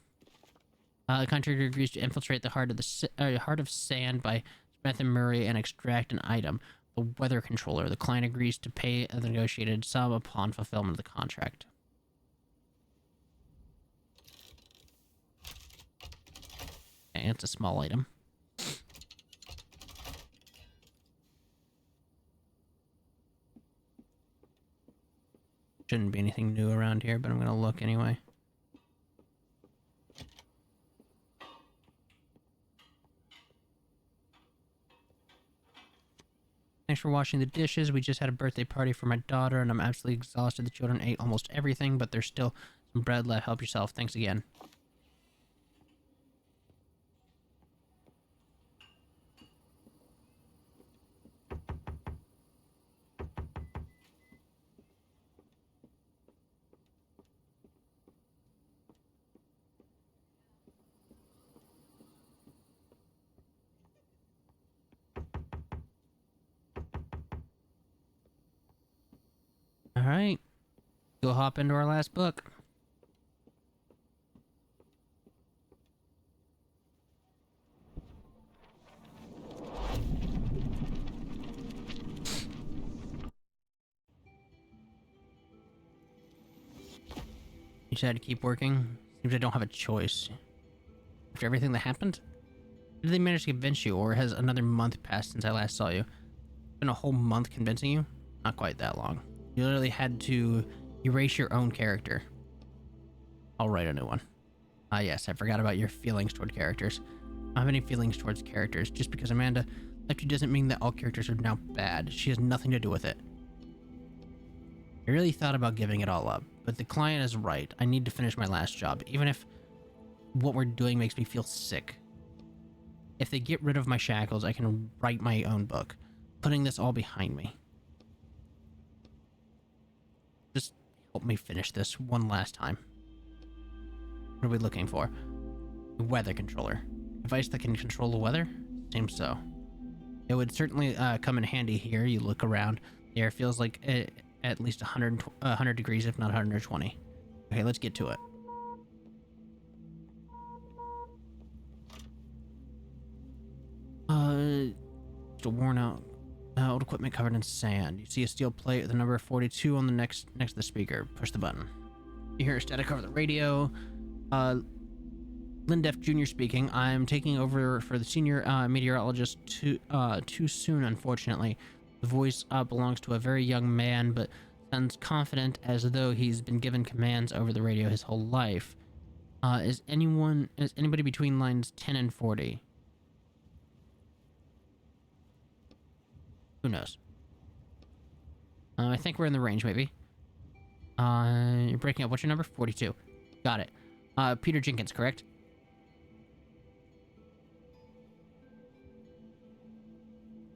The contractor agrees to infiltrate the heart of sand by Smith and Murray and extract an item. The weather controller. The client agrees to pay the negotiated sum upon fulfillment of the contract. Okay, it's a small item. Shouldn't be anything new around here, but I'm gonna look anyway. Thanks for washing the dishes. We just had a birthday party for my daughter, and I'm absolutely exhausted. The children ate almost everything, but there's still some bread left. Help yourself. Thanks again. All right. Go hop into our last book. You decided to keep working? Seems I don't have a choice. After everything that happened? Did they manage to convince you, or has another month passed since I last saw you? It's been a whole month convincing you? Not quite that long. You literally had to erase your own character. I'll write a new one. Ah yes, I forgot about your feelings toward characters. I don't have any feelings towards characters. Just because Amanda left you doesn't mean that all characters are now bad. She has nothing to do with it. I really thought about giving it all up, but the client is right. I need to finish my last job, even if what we're doing makes me feel sick. If they get rid of my shackles, I can write my own book, putting this all behind me. Just help me finish this one last time. What are we looking for? A weather controller. Device that can control the weather? Seems so. It would certainly come in handy here. You look around. The air feels like at least 100 degrees, if not 120. Okay, let's get to it. Just a worn out old equipment covered in sand. You see a steel plate with the number 42 on the next to the speaker. Push the button. You hear static over the radio. Lindef Jr. speaking. I'm taking over for the senior meteorologist too soon, unfortunately. The voice belongs to a very young man, but sounds confident as though he's been given commands over the radio his whole life. Is anybody between lines 10 and 40? Who knows? I think we're in the range, maybe. You're breaking up. What's your number? 42. Got it. Peter Jenkins, correct?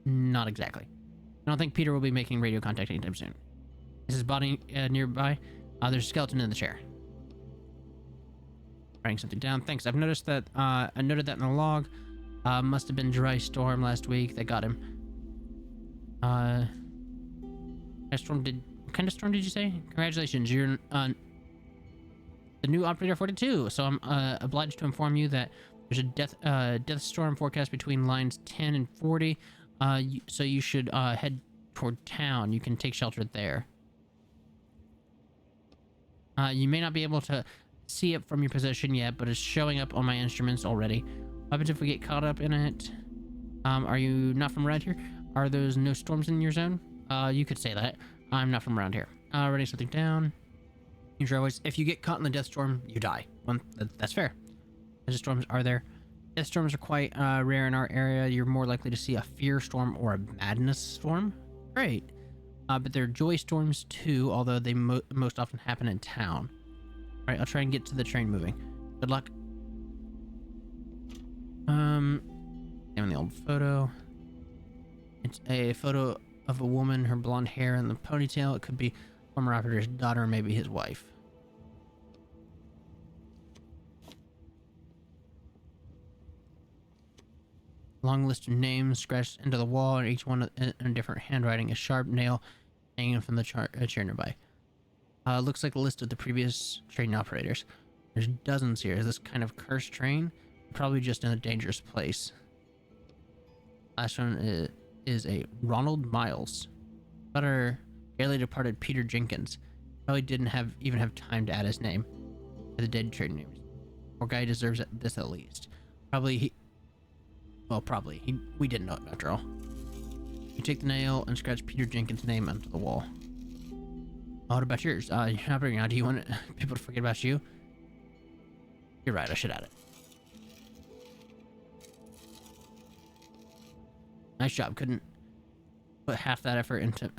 Not exactly. I don't think Peter will be making radio contact anytime soon. Is his body nearby? There's a skeleton in the chair. Writing something down. Thanks. I've noticed that. I noted that in the log. Must have been dry storm last week that got him. What kind of storm did you say? Congratulations, you're the new operator 42. So I'm obliged to inform you that there's a death storm forecast between lines 10 and 40. So you should head toward town. You can take shelter there. You may not be able to see it from your position yet, but it's showing up on my instruments already. What happens if we get caught up in it? Are you not from around here? Are those no storms in your zone? You could say that. I'm not from around here. Writing something down. Use your voice. If you get caught in the death storm, you die. Well, that's fair. Death storms are there. Death storms are quite rare in our area. You're more likely to see a fear storm or a madness storm. Great. But there are joy storms too, although they most often happen in town. All right, I'll try and get to the train moving. Good luck. Name the old photo. It's a photo of a woman, her blonde hair and the ponytail. It could be former operator's daughter or maybe his wife. Long list of names scratched into the wall, and each one in a different handwriting. A sharp nail hanging from the chair nearby. Looks like a list of the previous train operators. There's dozens here. Is this kind of cursed train? Probably just in a dangerous place. Last one is a Ronald Miles. But our barely departed Peter Jenkins. Probably didn't even have time to add his name to the dead train names. Poor guy deserves this at least. Probably. We didn't know it after all. You take the nail and scratch Peter Jenkins' name onto the wall. What about yours? You're not bringing out. Do you want people to forget about you? You're right. I should add it. Nice job. Couldn't put half that effort into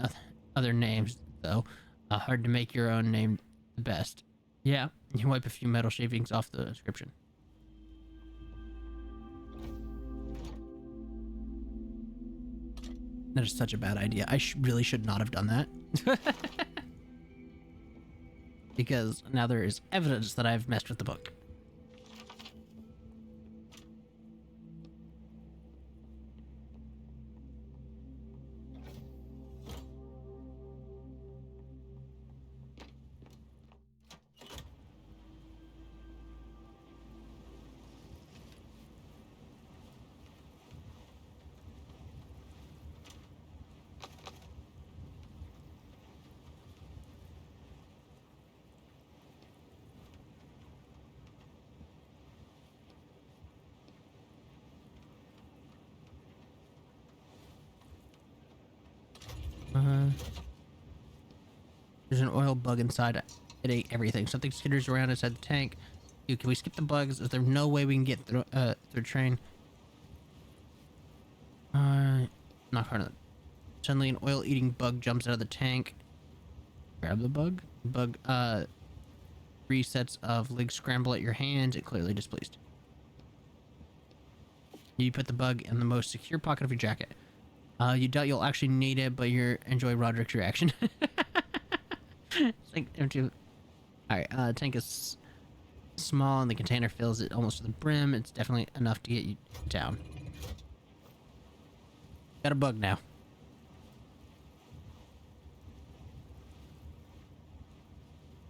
other names, though. Hard to make your own name the best. Yeah, you wipe a few metal shavings off the inscription. That is such a bad idea. I really should not have done that. Because now there is evidence that I've messed with the book. There's an oil bug inside. It ate everything. Something skitters around inside the tank. Dude, can we skip the bugs? Is there no way we can get through train? Not hard enough. Suddenly, an oil-eating bug jumps out of the tank. Grab the bug. Bug, 3 sets of legs scramble at your hands. It clearly displeased. You put the bug in the most secure pocket of your jacket. You doubt you'll actually need it, but you enjoy Roderick's reaction. It's like empty. Alright, tank is small and the container fills it almost to the brim. It's definitely enough to get you down. Got a bug now.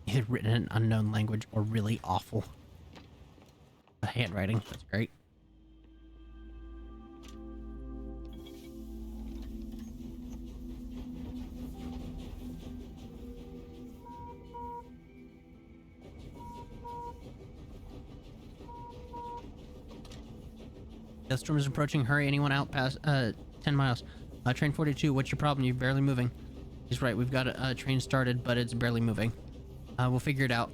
Either written in an unknown language or really awful. The handwriting, that's great. Deathstorm is approaching. Hurry, anyone out past 10 miles. Train 42, what's your problem? You're barely moving. He's right, we've got a train started, but it's barely moving. We'll figure it out.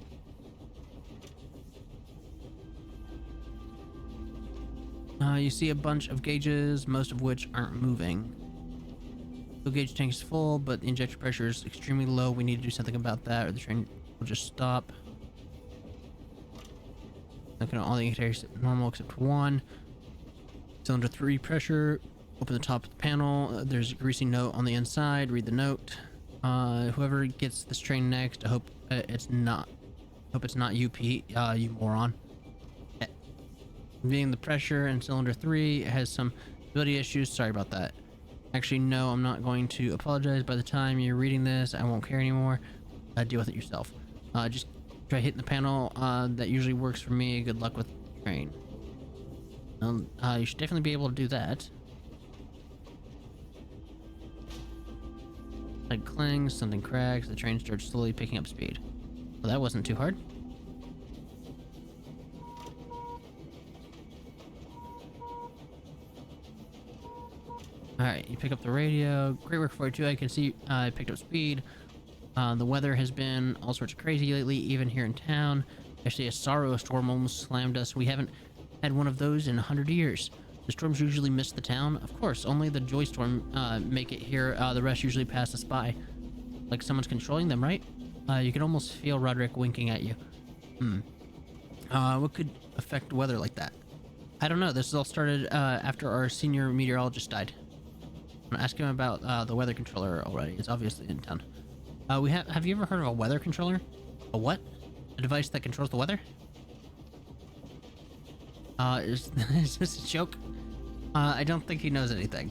You see a bunch of gauges, most of which aren't moving. The gauge tank is full, but the injector pressure is extremely low. We need to do something about that, or the train will just stop. Looking at all the indicators, normal except one. Cylinder 3 pressure. Open the top of the panel. There's a greasy note on the inside. Read the note. Whoever gets this train next, I hope it's not. Hope it's not you, Pete. You moron. Being the pressure in cylinder 3 has some stability issues. Sorry about that. Actually, no, I'm not going to apologize. By the time you're reading this, I won't care anymore. Deal with it yourself. Just try hitting the panel. That usually works for me. Good luck with the train. You should definitely be able to do that. Like clings, something cracks, the train starts slowly picking up speed. Well, that wasn't too hard. Alright, you pick up the radio. Great work, 42. I can see I picked up speed. The weather has been all sorts of crazy lately, even here in town. Actually, a sorrow storm almost slammed us. We haven't had one of those in 100 years. The storms usually miss the town. Of course, only the joy storm make it here. The rest usually pass us by. Like someone's controlling them, right? You can almost feel Roderick winking at you. What could affect weather like that? I don't know. This all started after our senior meteorologist died. I'm gonna ask him about the weather controller already. It's obviously in town. Have you ever heard of a weather controller? A what? A device that controls the weather? Is this a joke? I don't think he knows anything.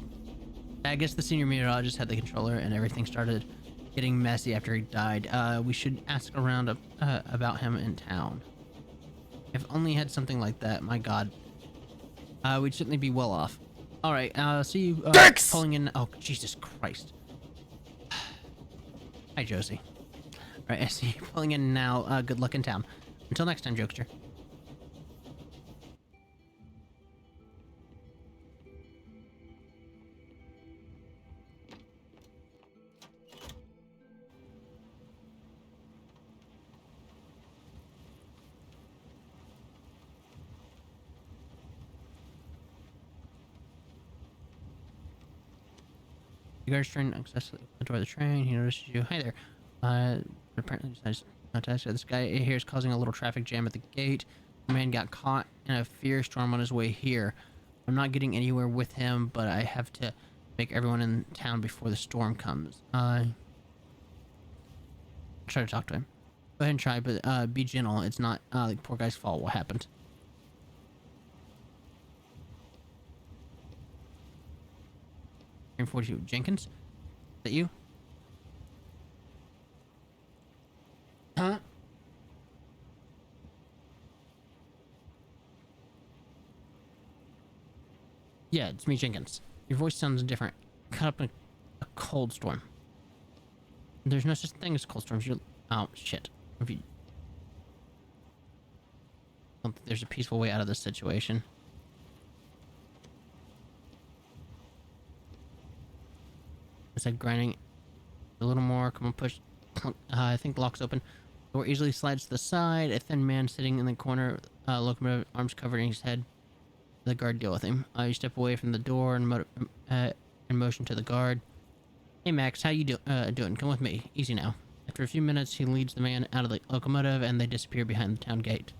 I guess the senior meteorologist had the controller and everything started getting messy after he died. We should ask around about him in town. If only had something like that, my god. We'd certainly be well off. Alright, see you pulling in. Oh, Jesus Christ. Hi, Josie. Alright, I see you pulling in now. Good luck in town. Until next time, jokester. You guys trying to access the door of the train. He notices you. Hi there. Apparently decides not to ask. This guy here is causing a little traffic jam at the gate. The man got caught in a fear storm on his way here. I'm not getting anywhere with him, but I have to make everyone in town before the storm comes. I'll try to talk to him. Go ahead and try, but be gentle. It's not the poor guy's fault what happened. Train 42. Jenkins? Is that you? Huh? Yeah, it's me, Jenkins. Your voice sounds different. Caught up in a cold storm. There's no such thing as cold storms. You're... Oh, shit. If you... I don't think there's a peaceful way out of this situation. It's like grinding a little more. Come on, push. I think the lock's open. Door easily slides to the side. A thin man sitting in the corner, locomotive, arms covering his head. the guard deal with him. You step away from the door and motion to the guard. Hey Max, how you doing? Come with me. Easy now. After a few minutes, he leads the man out of the locomotive and they disappear behind the town gate.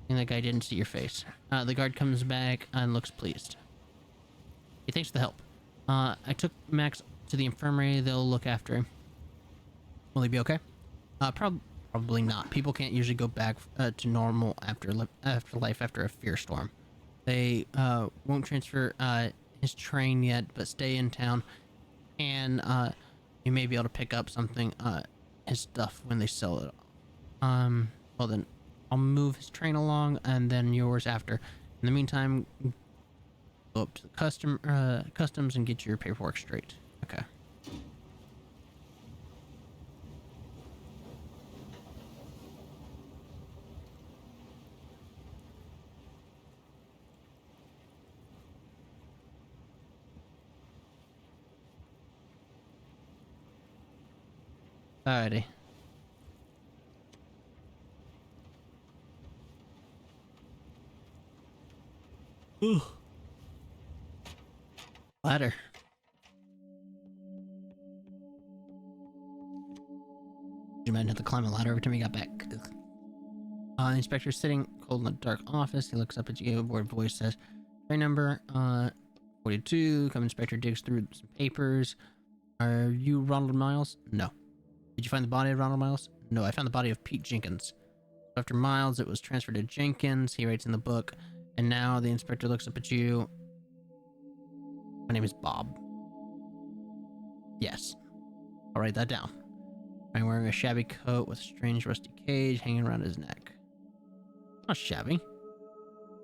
And the guy didn't see your face. The guard comes back and looks pleased. Hey, thanks for the help. I took Max to the infirmary. They'll look after him. Will he be okay? Probably not. People can't usually go back to normal after life after a fear storm. They won't transfer his train yet, but stay in town, and you may be able to pick up something his stuff when they sell it. Well then, I'll move his train along, and then yours after. In the meantime, go up to the customs and get your paperwork straight. Okay. Alrighty. Ooh. Ladder. You might have to climb a ladder every time you got back. The inspector's sitting cold in the dark office. He looks up at you. A bored voice says, train number 42. Come inspector digs through some papers. Are you Ronald Miles? No. Did you find the body of Ronald Miles? No, I found the body of Pete Jenkins. After Miles, it was transferred to Jenkins. He writes in the book. And now the inspector looks up at you. My name is Bob. Yes. I'll write that down. I'm wearing a shabby coat with a strange rusty cage hanging around his neck. Not shabby.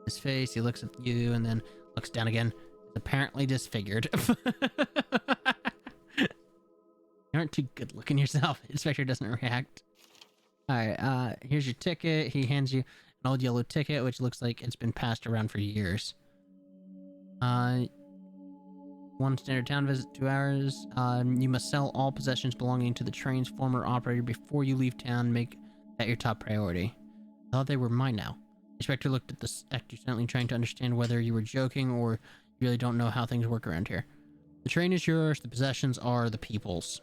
His face, he looks at you and then looks down again. He's apparently disfigured. You aren't too good looking yourself. Inspector doesn't react. Alright, here's your ticket. He hands you an old yellow ticket, which looks like it's been passed around for years. One standard town visit, 2 hours. You must sell all possessions belonging to the train's former operator before you leave town. Make that your top priority. I thought they were mine now. The inspector looked at the sector silently, trying to understand whether you were joking or you really don't know how things work around here. The train is yours. The possessions are the people's.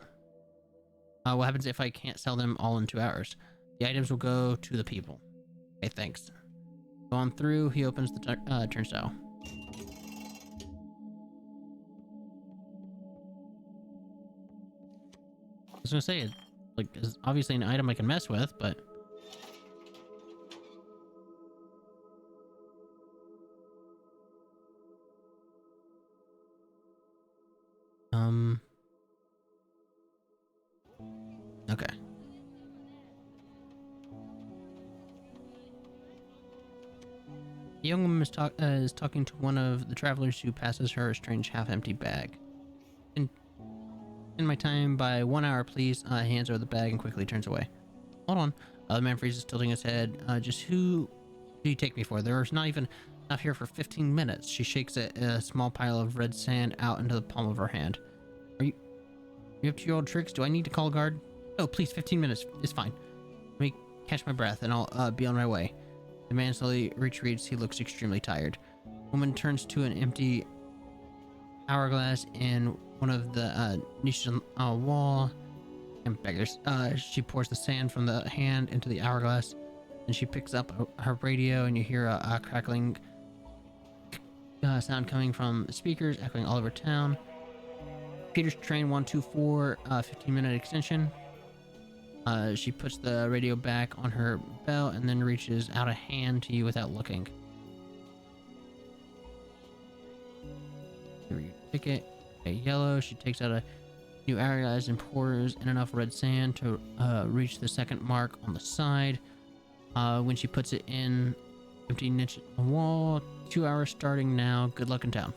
What happens if I can't sell them all in 2 hours? The items will go to the people. Okay, thanks. Go on through. He opens the turnstile. I was gonna say, it's obviously an item I can mess with, but... Okay. The young woman is talking to one of the travelers who passes her a strange half-empty bag. In my time by 1 hour, please. Hands over the bag and quickly turns away. Hold on. The man freezes, tilting his head. Just who do you take me for? There's not even enough here for 15 minutes. She shakes a small pile of red sand out into the palm of her hand. Are you up to your old tricks? Do I need to call a guard? Oh, please, 15 minutes is fine. Let me catch my breath and I'll be on my way. The man slowly retreats. He looks extremely tired. Woman turns to an empty hourglass in one of the niches on the wall and beggars. She pours the sand from the hand into the hourglass, and she picks up her radio, and you hear a crackling sound coming from speakers echoing all over town. Peter's train 124, 15-minute extension. She puts the radio back on her belt and then reaches out a hand to you without looking. Here your ticket. Okay, yellow. She takes out a new hourglass and pours in enough red sand to reach the second mark on the side. When she puts it in, 15 inches on the wall. 2 hours starting now. Good luck in town.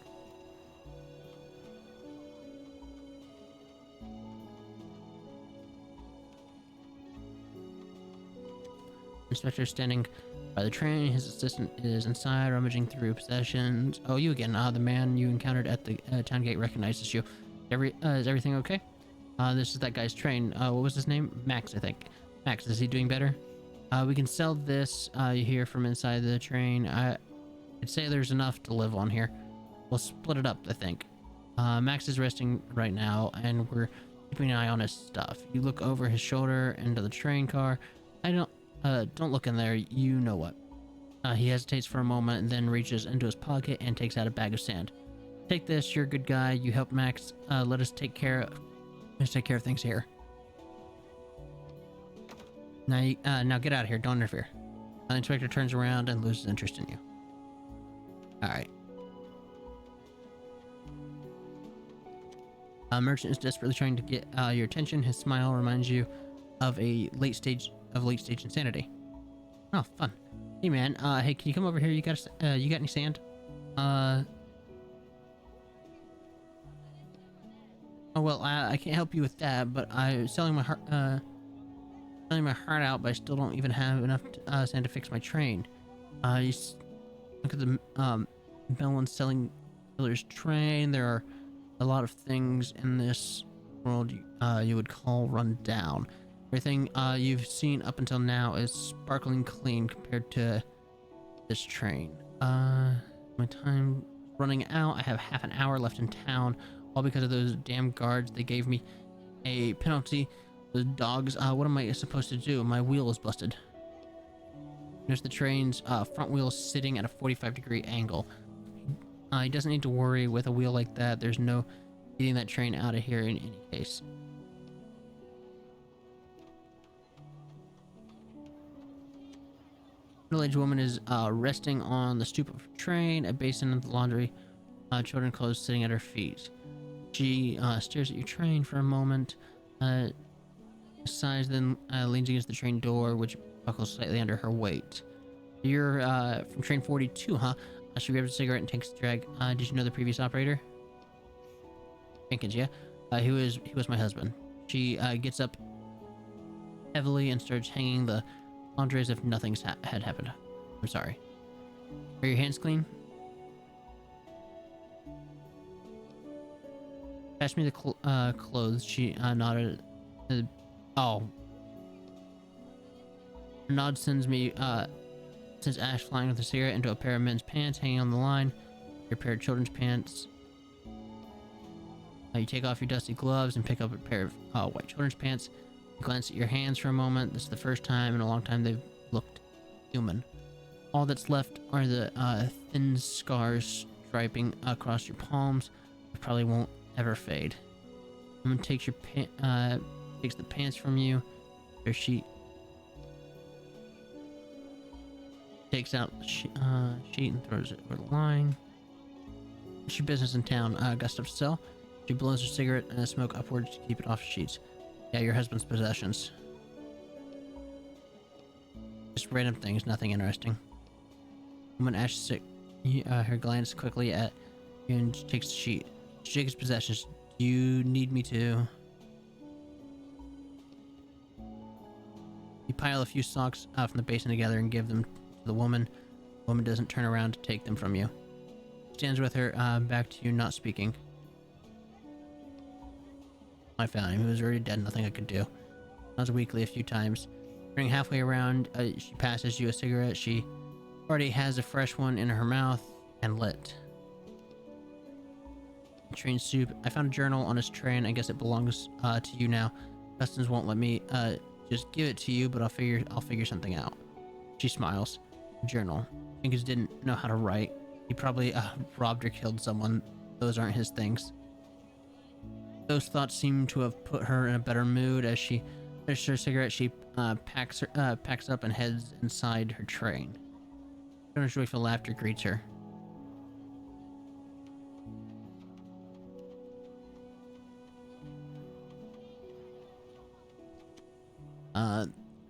Inspector standing by the train. His assistant is inside, rummaging through possessions. Oh, you again. The man you encountered at the town gate recognizes you. Is everything okay? This is that guy's train. What was his name? Max, I think. Max, is he doing better? We can sell this. You hear from inside the train. I'd say there's enough to live on here. We'll split it up, I think. Max is resting right now, and we're keeping an eye on his stuff. You look over his shoulder into the train car. Don't look in there. You know what. He hesitates for a moment and then reaches into his pocket and takes out a bag of sand. Take this. You're a good guy. You helped Max. Let's take care of things here. Now get out of here. Don't interfere. The inspector turns around and loses interest in you. All right. Merchant is desperately trying to get your attention. His smile reminds you of a late stage insanity. Oh, fun. Hey man, hey, can you come over here? You got any sand? Oh well, I can't help you with that, but I'm selling my heart out, but I still don't even have enough sand to fix my train. Look at the melon selling killer's train. There are a lot of things in this world you would call run down. Everything you've seen up until now is sparkling clean compared to this train. My time running out. I have half an hour left in town, all because of those damn guards. They gave me a penalty. Those dogs. What am I supposed to do? My wheel is busted. There's the train's front wheel sitting at a 45-degree angle. He doesn't need to worry with a wheel like that. There's no getting that train out of here in any case. Middle-aged woman is resting on the stoop of her train, a basin of the laundry, children clothes sitting at her feet. She stares at your train for a moment, sighs, then leans against the train door, which buckles slightly under her weight. You're from train 42, huh? She grabs a cigarette and takes a drag. Did you know the previous operator? Jenkins, yeah. He was my husband. She gets up heavily and starts hanging the laundry as if nothing's had happened. I'm sorry. Are your hands clean? Pass me the clothes. She nodded. Oh. Her nod sends Ash flying with a cigarette into a pair of men's pants hanging on the line. Your pair of children's pants. You take off your dusty gloves and pick up a pair of white children's pants. You glance at your hands for a moment. This is the first time in a long time they've looked human. All that's left are the thin scars striping across your palms. It probably won't ever fade. Someone takes takes the pants from you. She takes out the sheet and throws it over the line. What's your business in town? Gustav Cell. She blows her cigarette and smoke upwards to keep it off the sheets. Yeah, your husband's possessions. Just random things, nothing interesting. When Ash is sick, her glance quickly at you and she takes the sheet. She takes possessions. Do you need me to? You pile a few socks from the basin together and give them to the woman. The woman doesn't turn around to take them from you. Stands with her back to you, not speaking. I found him. He was already dead. Nothing I could do. Sounds weakly a few times. Turning halfway around, she passes you a cigarette. She already has a fresh one in her mouth and lit. Train soup. I found a journal on his train. I guess it belongs to you now. Customs won't let me just give it to you, but I'll figure something out. She smiles. Journal. Jenkins didn't know how to write. He probably robbed or killed someone. Those aren't his things. Those thoughts seem to have put her in a better mood. As she finishes her cigarette, she packs up and heads inside her train. Joyful laughter greets her.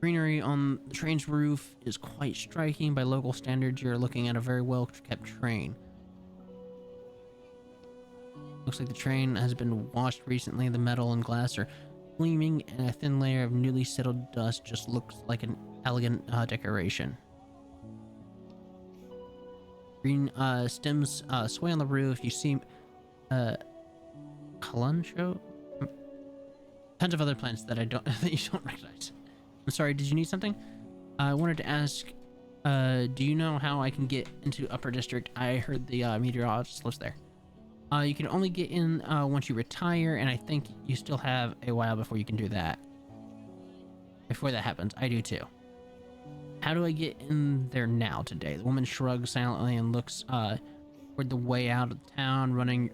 Greenery on the train's roof is quite striking. By local standards, you're looking at a very well-kept train. Looks like the train has been washed recently. The metal and glass are gleaming, and a thin layer of newly settled dust just looks like an elegant decoration. Green stems sway on the roof. You see Kalancho? Tons of other plants that that you don't recognize. I'm sorry, did you need something? I wanted to ask Do you know how I can get into Upper District? I heard the meteorologist lives there. You can only get in once you retire, and I think you still have a while before you can do that. Before that happens, I do too. How do I get in there now today? The woman shrugs silently and looks toward the way out of town. Running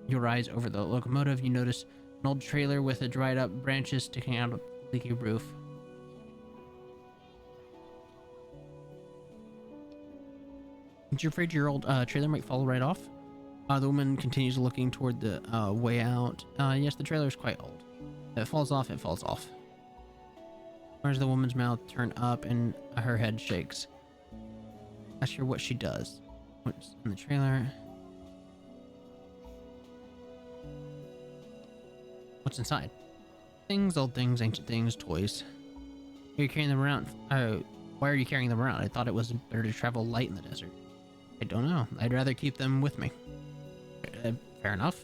your eyes over the locomotive, you notice an old trailer with a dried up branches sticking out of the leaky roof. Aren't you afraid your old trailer might fall right off? The woman continues looking toward the way out. Yes, the trailer is quite old. If it falls off, it falls off. Where's the woman's mouth turn up and her head shakes? Ask her what she does. What's in the trailer? What's inside? Things, old things, ancient things, toys. You're carrying them around. Why are you carrying them around? I thought it was better to travel light in the desert. I don't know. I'd rather keep them with me. Fair enough.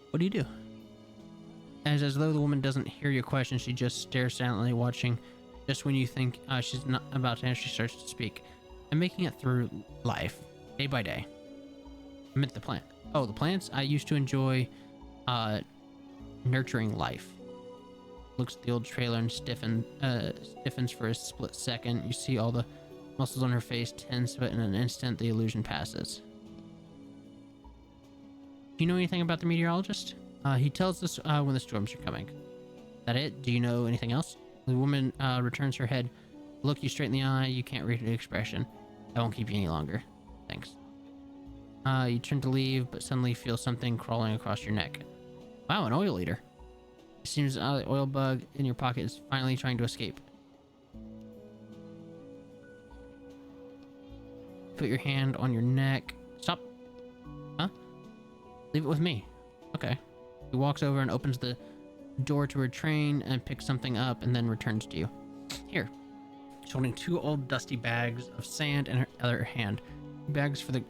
What do you do? As though the woman doesn't hear your question, she just stares silently, watching. Just when you think she's not about to answer, she starts to speak. I'm making it through life, day by day. I meant the plant. Oh, the plants? I used to enjoy nurturing life. Looks at the old trailer and stiffens for a split second. You see all the muscles on her face tense, but in an instant, the illusion passes. Do you know anything about the meteorologist? He tells us when the storms are coming. Is that it? Do you know anything else? The woman returns her head. Look you straight in the eye. You can't read the expression. I won't keep you any longer. Thanks. You turn to leave, but suddenly feel something crawling across your neck. Wow, an oil eater. It seems the oil bug in your pocket is finally trying to escape. Put your hand on your neck. Stop. Huh? Leave it with me. Okay. He walks over and opens the door to her train and picks something up and then returns to you. Here. She's holding two old dusty bags of sand in her other hand. Bags for the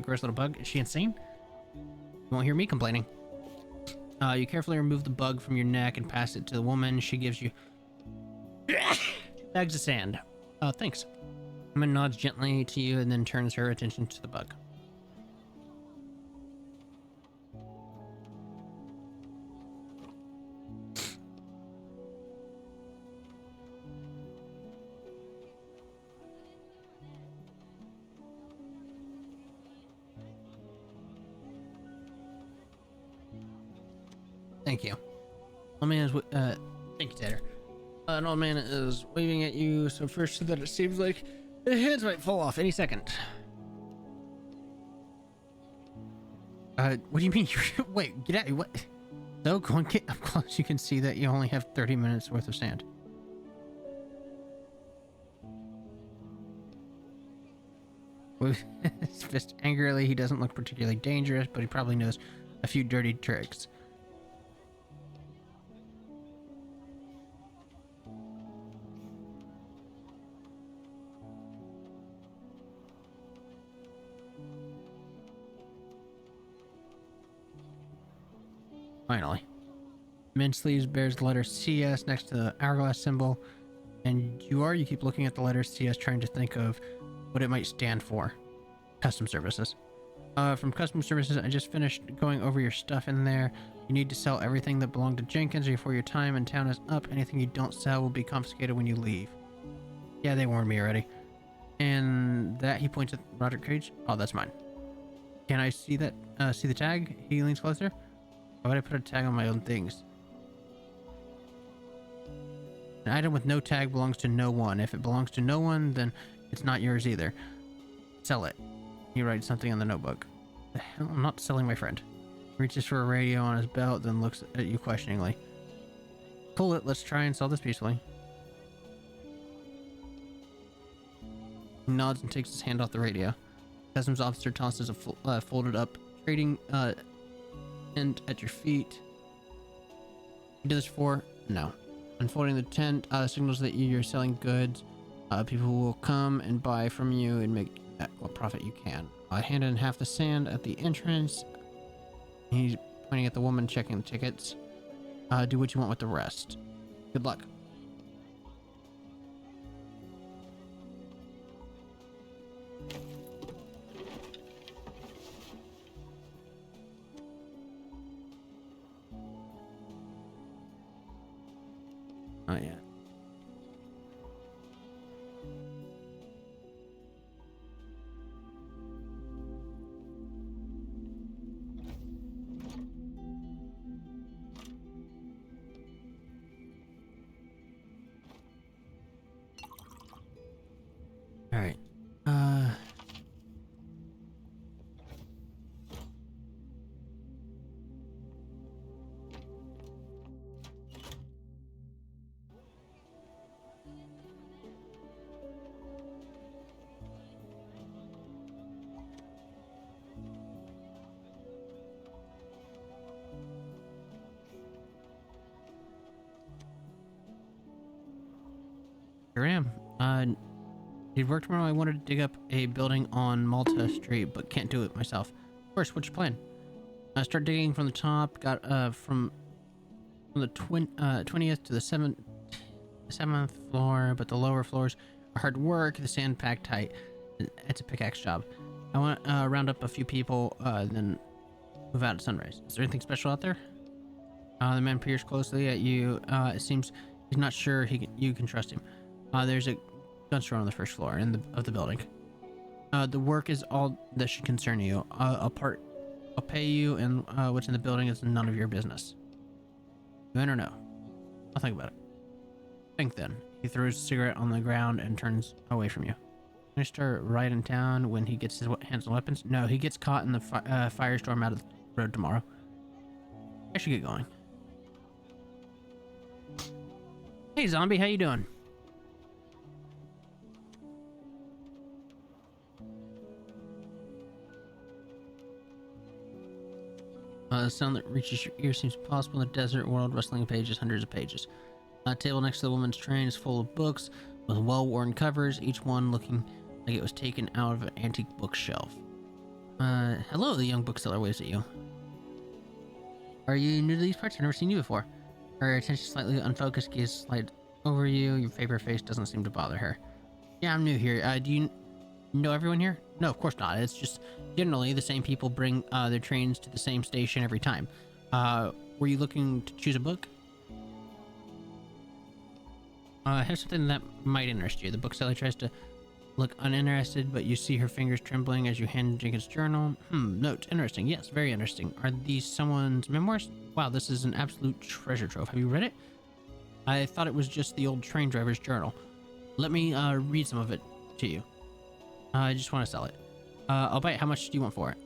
gross little bug. Is she insane? You won't hear me complaining. You carefully remove the bug from your neck and pass it to the woman. She gives you 2 bags of sand. Thanks. The woman nods gently to you and then turns her attention to the bug. Thank you. Old man is thank you, Tater. An old man is waving at you so first that it seems like the hands might fall off any second. What do you mean? Wait, get out! What? No, go and get up close. You can see that you only have 30 minutes worth of sand. With his fist angrily, he doesn't look particularly dangerous, but he probably knows a few dirty tricks. Finally. Men's sleeves bears the letter CS next to the hourglass symbol, and you keep looking at the letter CS trying to think of what it might stand for. Custom services. From custom services, I just finished going over your stuff in there. You need to sell everything that belonged to Jenkins before your time in town is up. Anything you don't sell will be confiscated when you leave. Yeah, they warned me already. And that, he points at Roderick Cage. Oh, that's mine. Can I see that? See the tag? He leans closer. Why would I put a tag on my own things? An item with no tag belongs to no one. If it belongs to no one, then it's not yours either. Sell it. He writes something on the notebook. The hell? I'm not selling my friend. He reaches for a radio on his belt, then looks at you questioningly. Pull it. Let's try and sell this peacefully. He nods and takes his hand off the radio. Customs officer tosses a folded up trading tent at your feet. You do this for? No. Unfolding the tent signals that you're selling goods. People will come and buy from you and make what profit you can. Hand in half the sand at the entrance. He's pointing at the woman checking the tickets. Do what you want with the rest. Good luck. Not yet. All right. Here I am. Need work tomorrow. I wanted to dig up a building on Malta Street, but can't do it myself. Of course, what's your plan? I start digging from the top. Got from the 20th to the 7th floor, but the lower floors are hard work. The sand packed tight. It's a pickaxe job. I want to round up a few people, then move out at sunrise. Is there anything special out there? The man peers closely at you. It seems he's not sure you can trust him. There's a gun store on the first floor of the building. The work is all that should concern you. I'll pay you, and what's in the building is none of your business. You in or no? I'll think about it. Think then. He throws a cigarette on the ground and turns away from you. Can I start right in town when he gets his hands on weapons? No, he gets caught in the firestorm out of the road tomorrow. I should get going. Hey, zombie, how you doing? The sound that reaches your ear seems possible in the desert world, rustling pages, hundreds of pages. A table next to the woman's train is full of books with well-worn covers, each one looking like it was taken out of an antique bookshelf. Hello, the young bookseller waves at you. Are you new to these parts? I've never seen you before. Her attention slightly unfocused, gaze slides over you. Your favorite face doesn't seem to bother her. Yeah, I'm new here. Do you know everyone here? No, of course not. It's just generally the same people bring their trains to the same station every time. Were you looking to choose a book? I have something that might interest you. The bookseller tries to look uninterested, but you see her fingers trembling as you hand Jenkins' journal. Note. Interesting. Yes, very interesting. Are these someone's memoirs? Wow, this is an absolute treasure trove. Have you read it? I thought it was just the old train driver's journal. Let me read some of it to you. I just want to sell it. I'll buy it. How much do you want for it?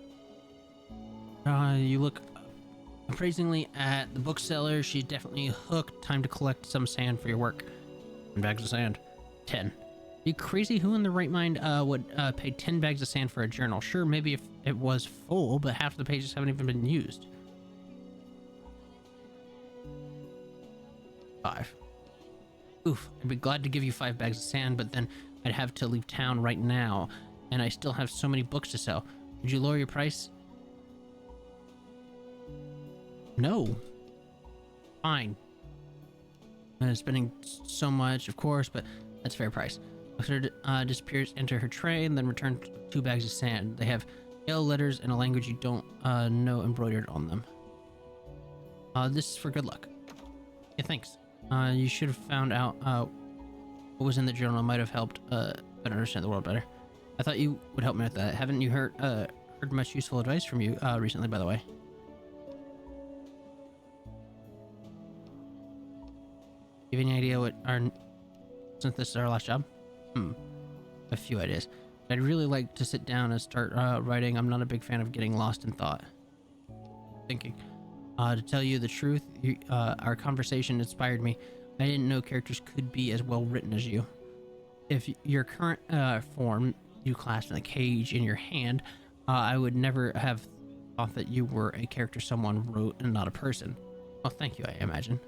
You look appraisingly at the bookseller. She's definitely hooked. Time to collect some sand for your work. 10 bags of sand. 10. You crazy? Who in the right mind would pay 10 bags of sand for a journal? Sure, maybe if it was full, but half the pages haven't even been used. 5. Oof, I'd be glad to give you 5 bags of sand, but then I'd have to leave town right now, and I still have so many books to sell. Would you lower your price? No. Fine. I'm spending so much, of course, but that's fair price. Bookseller disappears into her tray and then returns 2 bags of sand. They have yellow letters in a language you don't know embroidered on them. This is for good luck. Yeah, thanks. You should have found out what was in the journal. Might have helped better understand the world better. I thought you would help me with that. Haven't you heard much useful advice from you recently, by the way? You have any idea what since this is our last job? A few ideas. I'd really like to sit down and start writing. I'm not a big fan of getting lost in thought. Thinking. To tell you the truth, our conversation inspired me. I didn't know characters could be as well written as you. If your current form you clasped in a cage in your hand, I would never have thought that you were a character someone wrote and not a person. Well, thank you, I imagine.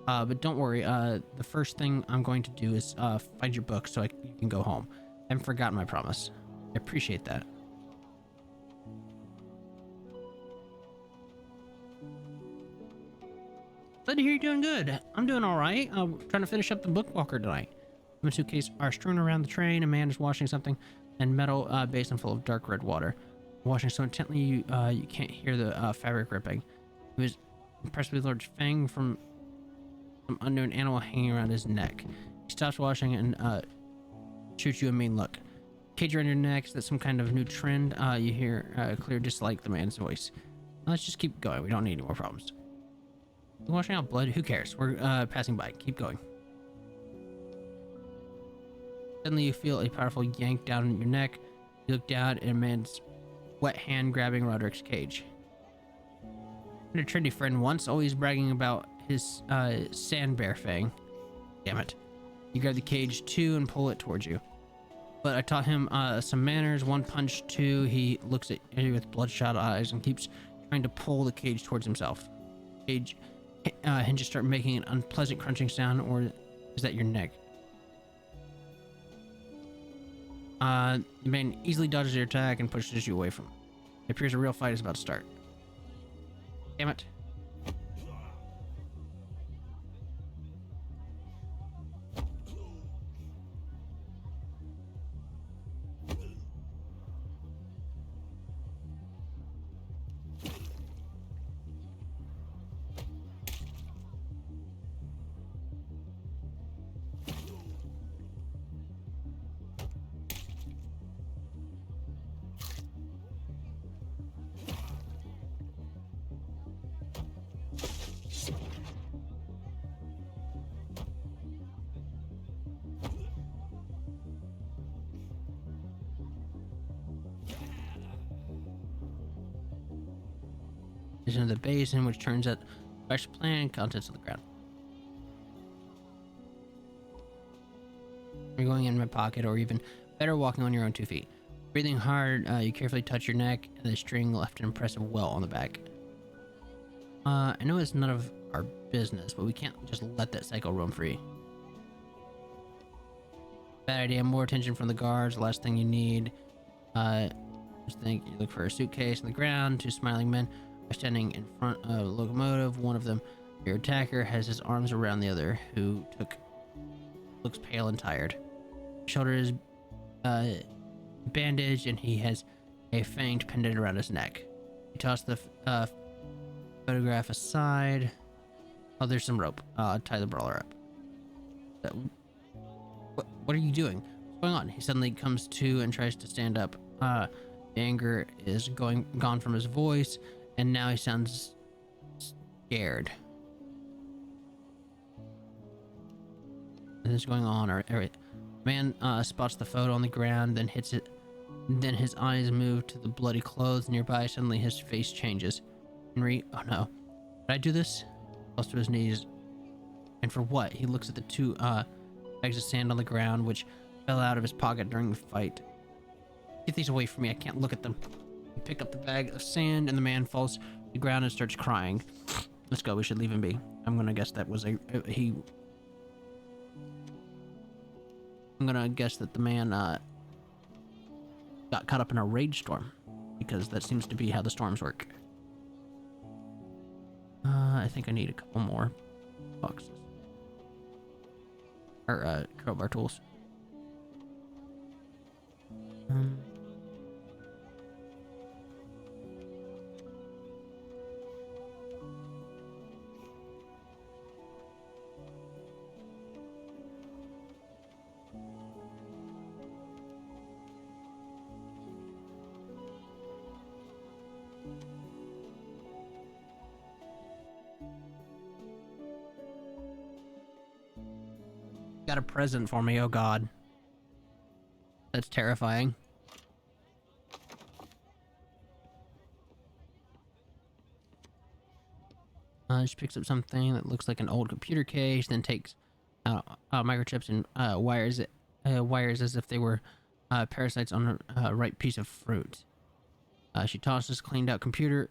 But don't worry, the first thing I'm going to do is find your book so you can go home. I haven't forgotten my promise. I appreciate that. Glad to hear you're doing good. I'm doing all right. I'm trying to finish up the Bookwalker tonight. My suitcase are strewn around the train. A man is washing something, and metal basin full of dark red water. Washing so intently you can't hear the fabric ripping. He was impressed with Lord Fang from some unknown animal hanging around his neck. He stops washing and shoots you a mean look. Cage around your neck, is that some kind of new trend? You hear a clear dislike the man's voice. Let's just keep going. We don't need any more problems. Washing out blood? Who cares? We're passing by. Keep going. Suddenly you feel a powerful yank down your neck. You look down and a man's wet hand grabbing Roderick's cage. I had a trendy friend once, always bragging about his sand bear fang. Damn it. You grab the cage too and pull it towards you. But I taught him some manners. One punch, two. He looks at you with bloodshot eyes and keeps trying to pull the cage towards himself. Cage hinges start making an unpleasant crunching sound, or is that your neck? The man easily dodges your attack and pushes you away from him. It appears a real fight is about to start. Damn it. Is into the basin, which turns out fresh plant contents of the ground. You're going in my pocket, or even better, walking on your own 2 feet. Breathing hard, you carefully touch your neck, and the string left an impressive well on the back. I know it's none of our business, but we can't just let that cycle roam free. Bad idea. More attention from the guards. The last thing you need. Just think. You look for a suitcase on the ground. 2 smiling men are standing in front of a locomotive. One of them, your attacker, has his arms around the other, who looks pale and tired. His shoulder is bandaged, and he has a fanged pendant around his neck. You toss the photograph aside. Oh, there's some rope. Tie the brawler up. What are you doing? What's going on? He suddenly comes to and tries to stand up. The anger is gone from his voice, and now he sounds scared. What is going on? All right. Man spots the photo on the ground, then hits it. Then his eyes move to the bloody clothes nearby. Suddenly his face changes. Henry, oh no. Did I do this? Falls to his knees. And for what? He looks at the 2 bags of sand on the ground, which fell out of his pocket during the fight. Get these away from me. I can't look at them. You pick up the bag of sand, and the man falls to the ground and starts crying. Let's go. We should leave him be. I'm gonna guess that was I'm gonna guess that the man got caught up in a rage storm, because that seems to be how the storms work. I think I need a couple more boxes. Or crowbar tools. Got a present for me, oh god. That's terrifying. She picks up something that looks like an old computer case, then takes out microchips and wires as if they were parasites on a ripe piece of fruit. She tosses cleaned out computer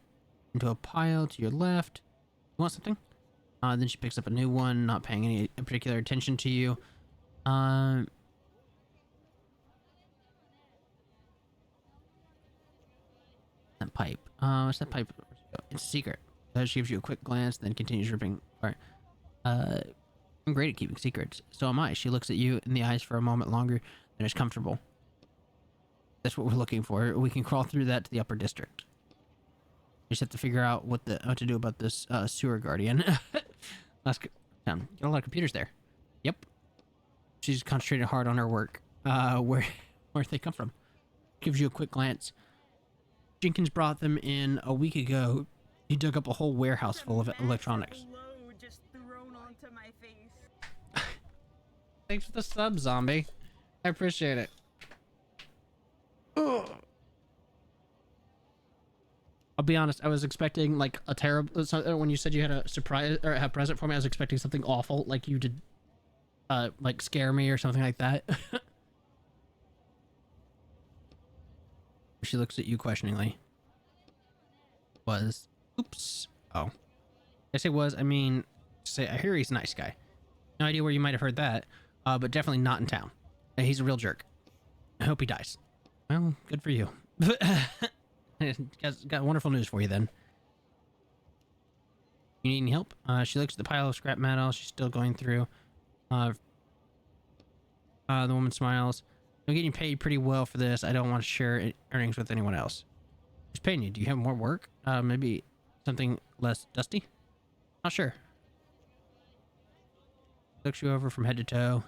into a pile to your left. You want something? Then she picks up a new one, not paying any particular attention to you. That pipe. What's that pipe? It's a secret. She gives you a quick glance, then continues ripping apart. I'm great at keeping secrets. So am I. She looks at you in the eyes for a moment longer than is comfortable. That's what we're looking for. We can crawl through that to the upper district. You just have to figure out what to do about this sewer guardian. Got a lot of computers there. Yep. She's concentrated hard on her work. Where'd they come from? Gives you a quick glance. Jenkins brought them in a week ago. He dug up a whole warehouse full of electronics. Load just thrown onto my face. Thanks for the sub, zombie. I appreciate it. Ugh. I'll be honest, I was expecting like a terrible, when you said you had a surprise or a present for me, I was expecting something awful, like you did like scare me or something like that. She looks at you questioningly. Oops. Oh. I say was, I mean, I hear he's a nice guy. No idea where you might have heard that, but definitely not in town. He's a real jerk. I hope he dies. Well, good for you. Got wonderful news for you then. You need any help? She looks at the pile of scrap metal she's still going through. The woman smiles. I'm getting paid pretty well for this. I don't want to share earnings with anyone else. Who's paying you? Do you have more work? Maybe something less dusty? Not sure. Looks you over from head to toe.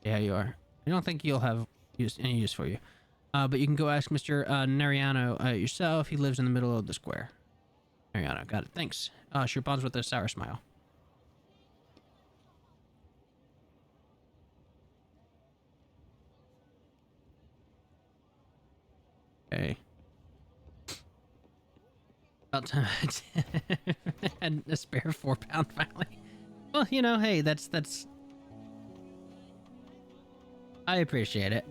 Yeah, you are. I don't think you'll have any use for you. But you can go ask Mr. Nariano yourself. He lives in the middle of the square. Nariano, got it. Thanks. She responds with a sour smile. Okay. About time. And a spare 4 pound finally. Well, you know, hey, that's. I appreciate it.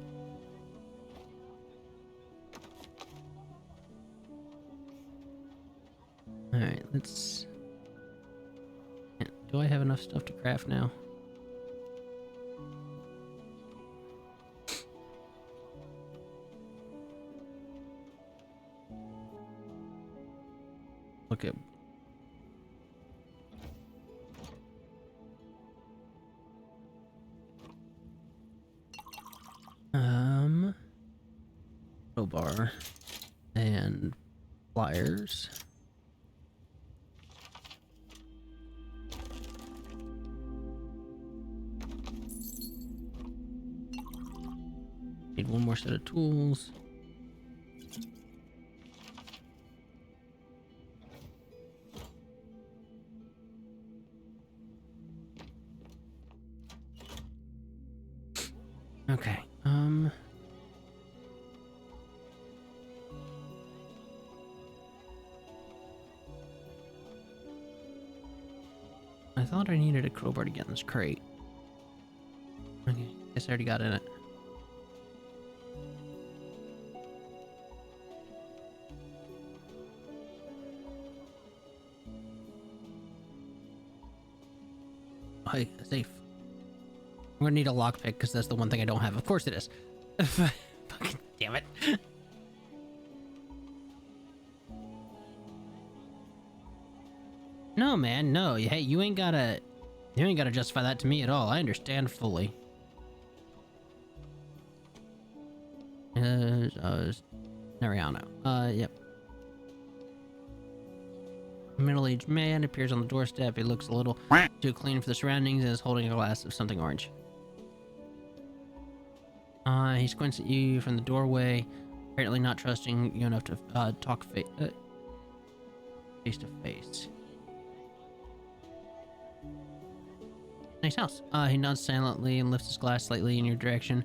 All right, let's. Do I have enough stuff to craft now? Look at. Crowbar and pliers. Need one more set of tools. Okay. I thought I needed a crowbar to get in this crate. Okay, guess I already got in it. Hey, safe. I'm gonna need a lockpick because that's the one thing I don't have. Of course it is. Fucking damn it. No, man, no. Hey, you ain't gotta justify that to me at all. I understand fully. Nariano. Yep. Middle-aged man appears on the doorstep. He looks a little too clean for the surroundings and is holding a glass of something orange. He squints at you from the doorway, apparently not trusting you enough to talk face to face. Nice house. He nods silently and lifts his glass slightly in your direction.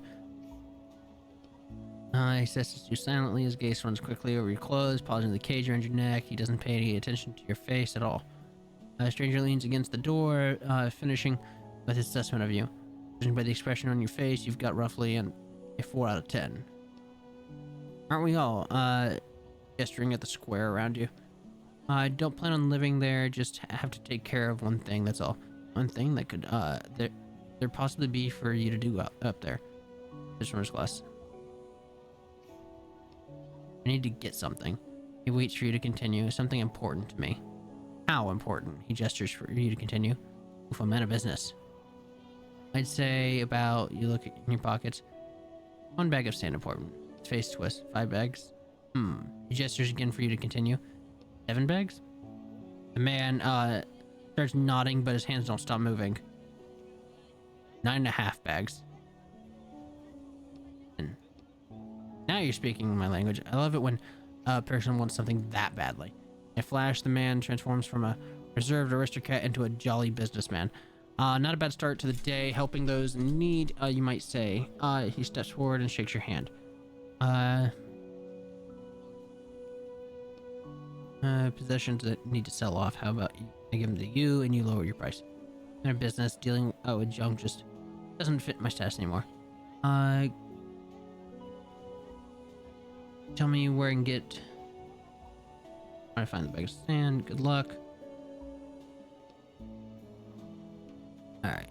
He says to you silently. His gaze runs quickly over your clothes, pausing the cage around your neck. He doesn't pay any attention to your face at all. A stranger leans against the door, finishing with his assessment of you. Judging by the expression on your face, you've got roughly a 4 out of 10. Aren't we all? Gesturing at the square around you. I don't plan on living there, just have to take care of one thing, that's all. One thing that could, there possibly be for you to do up there. Just from his glass. I need to get something. He waits for you to continue. Something important to me. How important? He gestures for you to continue. Oof, I'm out of business. I'd say about, you look in your pockets. 1 bag of sand important. His face twists. 5 bags? He gestures again for you to continue. 7 bags? The man, Starts nodding, but his hands don't stop moving. 9.5 bags. And now you're speaking my language. I love it when a person wants something that badly. In a flash, the man transforms from a reserved aristocrat into a jolly businessman. Not a bad start to the day, helping those in need, you might say. He steps forward and shakes your hand. Possessions that need to sell off. How about I give them to you and you lower your price? Their business dealing with junk just doesn't fit my status anymore. Tell me where I can get. Try to find the bag of sand. Good luck. All right.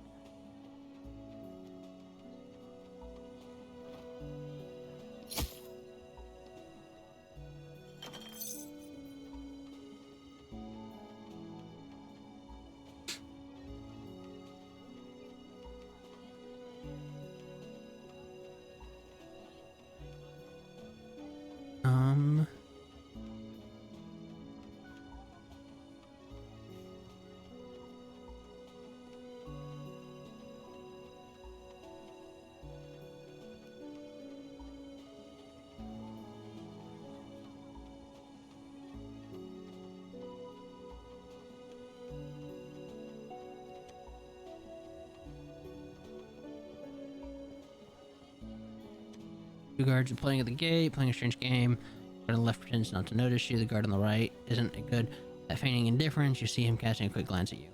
Two guards are playing at the gate, playing a strange game. The guard on the left pretends not to notice you. The guard on the right isn't good at feigning indifference. You see him casting a quick glance at you.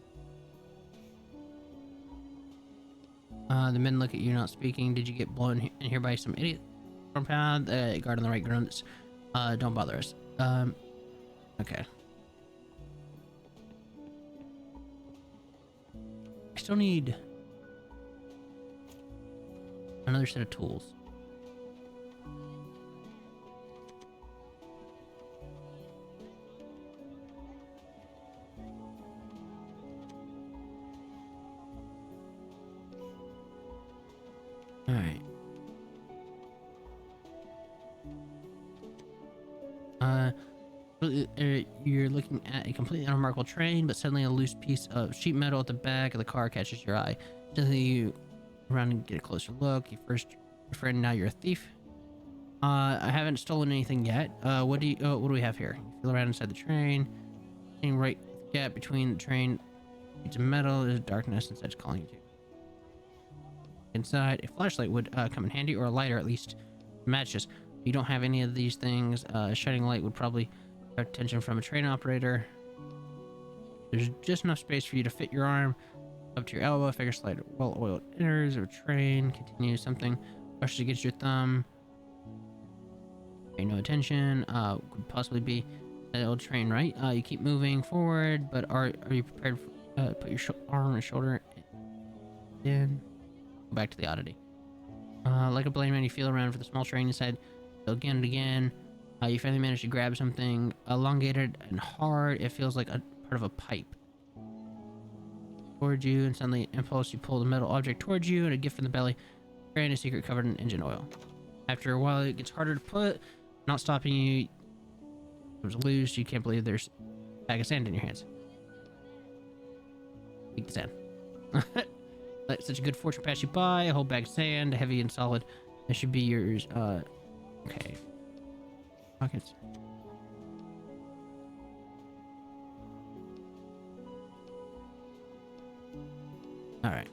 The men look at you, not speaking. Did you get blown in here by some idiot? Compound. The guard on the right grunts. Don't bother us. Okay. I still need another set of tools. Alright. You're looking at a completely unremarkable train, but suddenly a loose piece of sheet metal at the back of the car catches your eye. Suddenly you around and get a closer look. You first your friend, now you're a thief. I haven't stolen anything yet. What do we have here? You feel around inside the train. Sitting right gap between the train, it's metal, there's darkness inside, it's calling you to. Inside, a flashlight would come in handy, or a lighter at least matches. If you don't have any of these things, a shining light would probably attract attention from a train operator. There's just enough space for you to fit your arm up to your elbow. Figure slide well-oiled innards of a train. Continue something brushes against your thumb. Pay no attention. Could possibly be an old train, right? You keep moving forward, but are you prepared to put your arm and shoulder in? Go back to the oddity. Like a blind man, you feel around for the small train inside. Again and again. You finally manage to grab something elongated and hard. It feels like a part of a pipe towards you, and suddenly, impulse, you pull the metal object towards you, and a gift from the belly, carrying a secret covered in engine oil. After a while, it gets harder to put, not stopping you. It was loose. You can't believe there's a bag of sand in your hands. Eat the sand. Let such a good fortune pass you by. A whole bag of sand, heavy and solid. That should be yours. Okay. Pockets. Alright.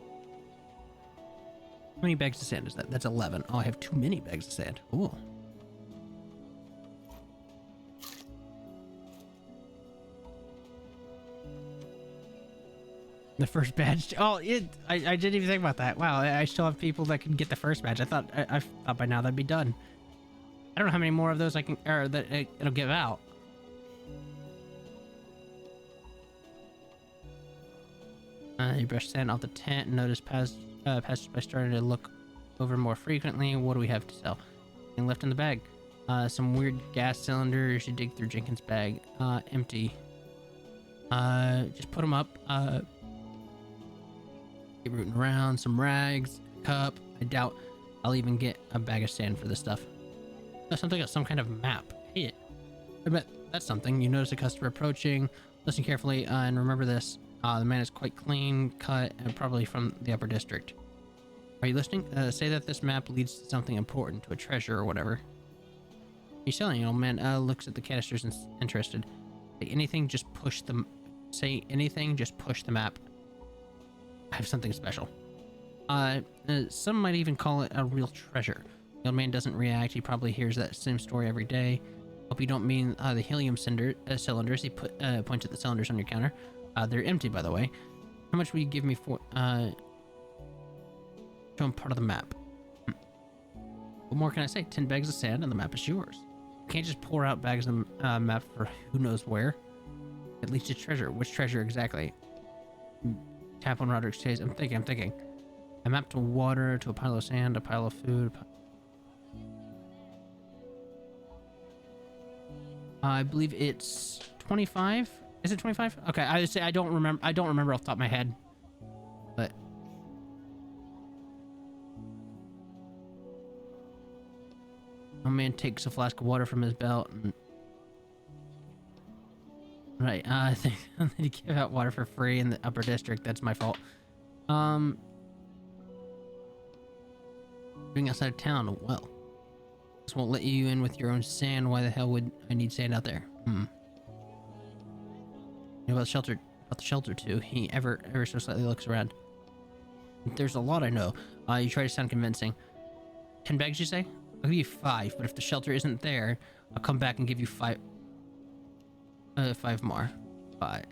How many bags of sand is that? That's 11. Oh, I have too many bags of sand. Ooh. The first badge. Oh, I didn't even think about that. Wow, I still have people that can get the first badge. I thought by now that'd be done. I don't know how many more of those I can, or that it'll give out. You brush sand off the tent and notice passers by starting to look over more frequently. What do we have to sell? Anything left in the bag? Some weird gas cylinders. You dig through Jenkins' bag. Empty. Just put them up. Keep rooting around. Some rags. Cup. I doubt I'll even get a bag of sand for this stuff. Something got some kind of map. Hey, I bet that's something. You notice a customer approaching. Listen carefully and remember this. The man is quite clean cut and probably from the upper district. Are you listening? Say that this map leads to something important, to a treasure or whatever. You're selling it, old man. Looks at the canisters and interested. Say anything, just push the... Say anything, just push the map. I have something special. Some might even call it a real treasure. The old man doesn't react. He probably hears that same story every day. Hope you don't mean the helium cylinders. He points at the cylinders on your counter. They're empty, by the way. How much will you give me for show him part of the map? What more can I say? 10 bags of sand and the map is yours. You can't just pour out bags of map for who knows where. It leads to treasure. Which treasure exactly? Tap on Roderick's chase. I'm thinking. A map to water, to a pile of sand, a pile of food. I believe it's 25. Is it 25? Okay, I would say I don't remember off the top of my head. But a man takes a flask of water from his belt and right, I think they give out water for free in the upper district. That's my fault. Being outside of town, well. This won't let you in with your own sand. Why the hell would I need sand out there? You know about the shelter too. He ever so slightly looks around. There's a lot I know. You try to sound convincing. 10 bags, you say? I'll give you 5, but if the shelter isn't there, I'll come back and give you 5. 5 more. 5.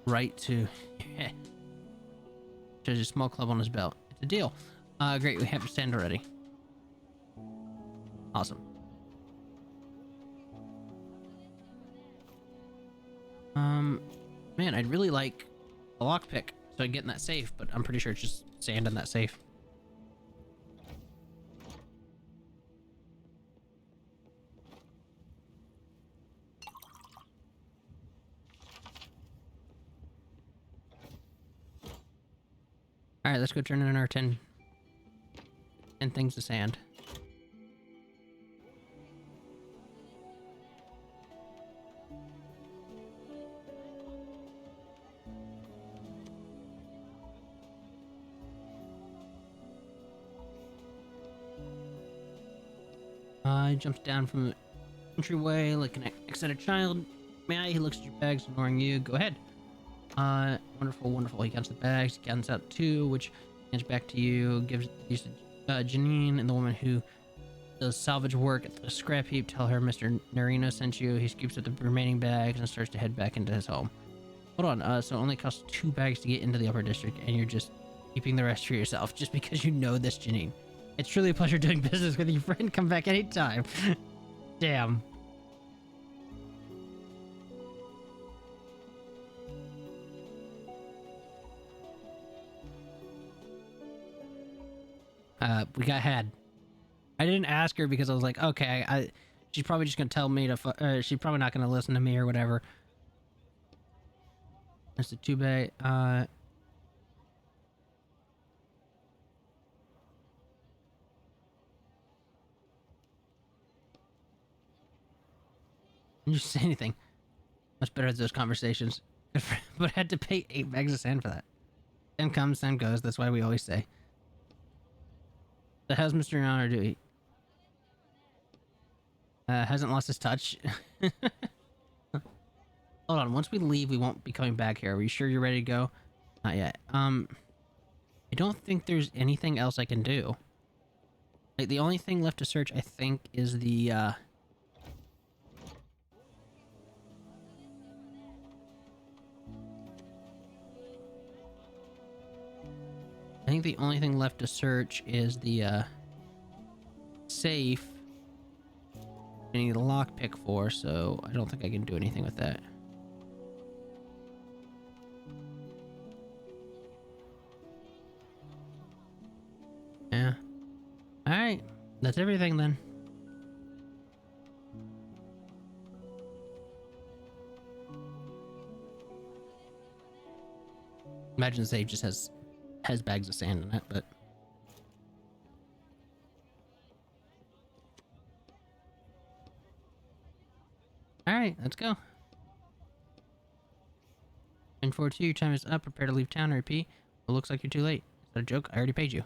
Right to... There's a small club on his belt. It's a deal. Great, we have your sand already. Awesome. Man, I'd really like a lockpick so I can get in that safe, but I'm pretty sure it's just sand in that safe. Alright, let's go turn in our 10 things of sand. He jumps down from the entryway like an excited child. May I? He looks at your bags, ignoring you. Go ahead. Wonderful. He counts the bags. He counts out 2, which hands back to you. Gives these to Janine, and the woman who does salvage work at the scrap heap. Tell her Mr. Narino sent you. He scoops up the remaining bags and starts to head back into his home. Hold on. So it only costs 2 bags to get into the upper district, and you're just keeping the rest for yourself just because you know this, Janine. It's truly a pleasure doing business with you, friend. Come back anytime. Damn. We got had. I didn't ask her because I was like, okay, she's probably just gonna tell me to. She's probably not gonna listen to me or whatever. That's the 2 bag. Didn't you say anything? Much better at those conversations. But I had to pay 8 bags of sand for that. Sand comes, sand goes. That's why we always say. So how's Mr. Honor doing? Hasn't lost his touch. Hold on. Once we leave, we won't be coming back here. Are you sure you're ready to go? Not yet. I don't think there's anything else I can do. Like, the only thing left to search, I think, is the, I think the only thing left to search is the, safe. I need a lockpick for, so I don't think I can do anything with that. Yeah. Alright. That's everything then. Imagine the safe just has bags of sand in it, but... Alright, let's go. 10:42, your time is up. Prepare to leave town. I repeat. It looks like you're too late. Is that a joke? I already paid you.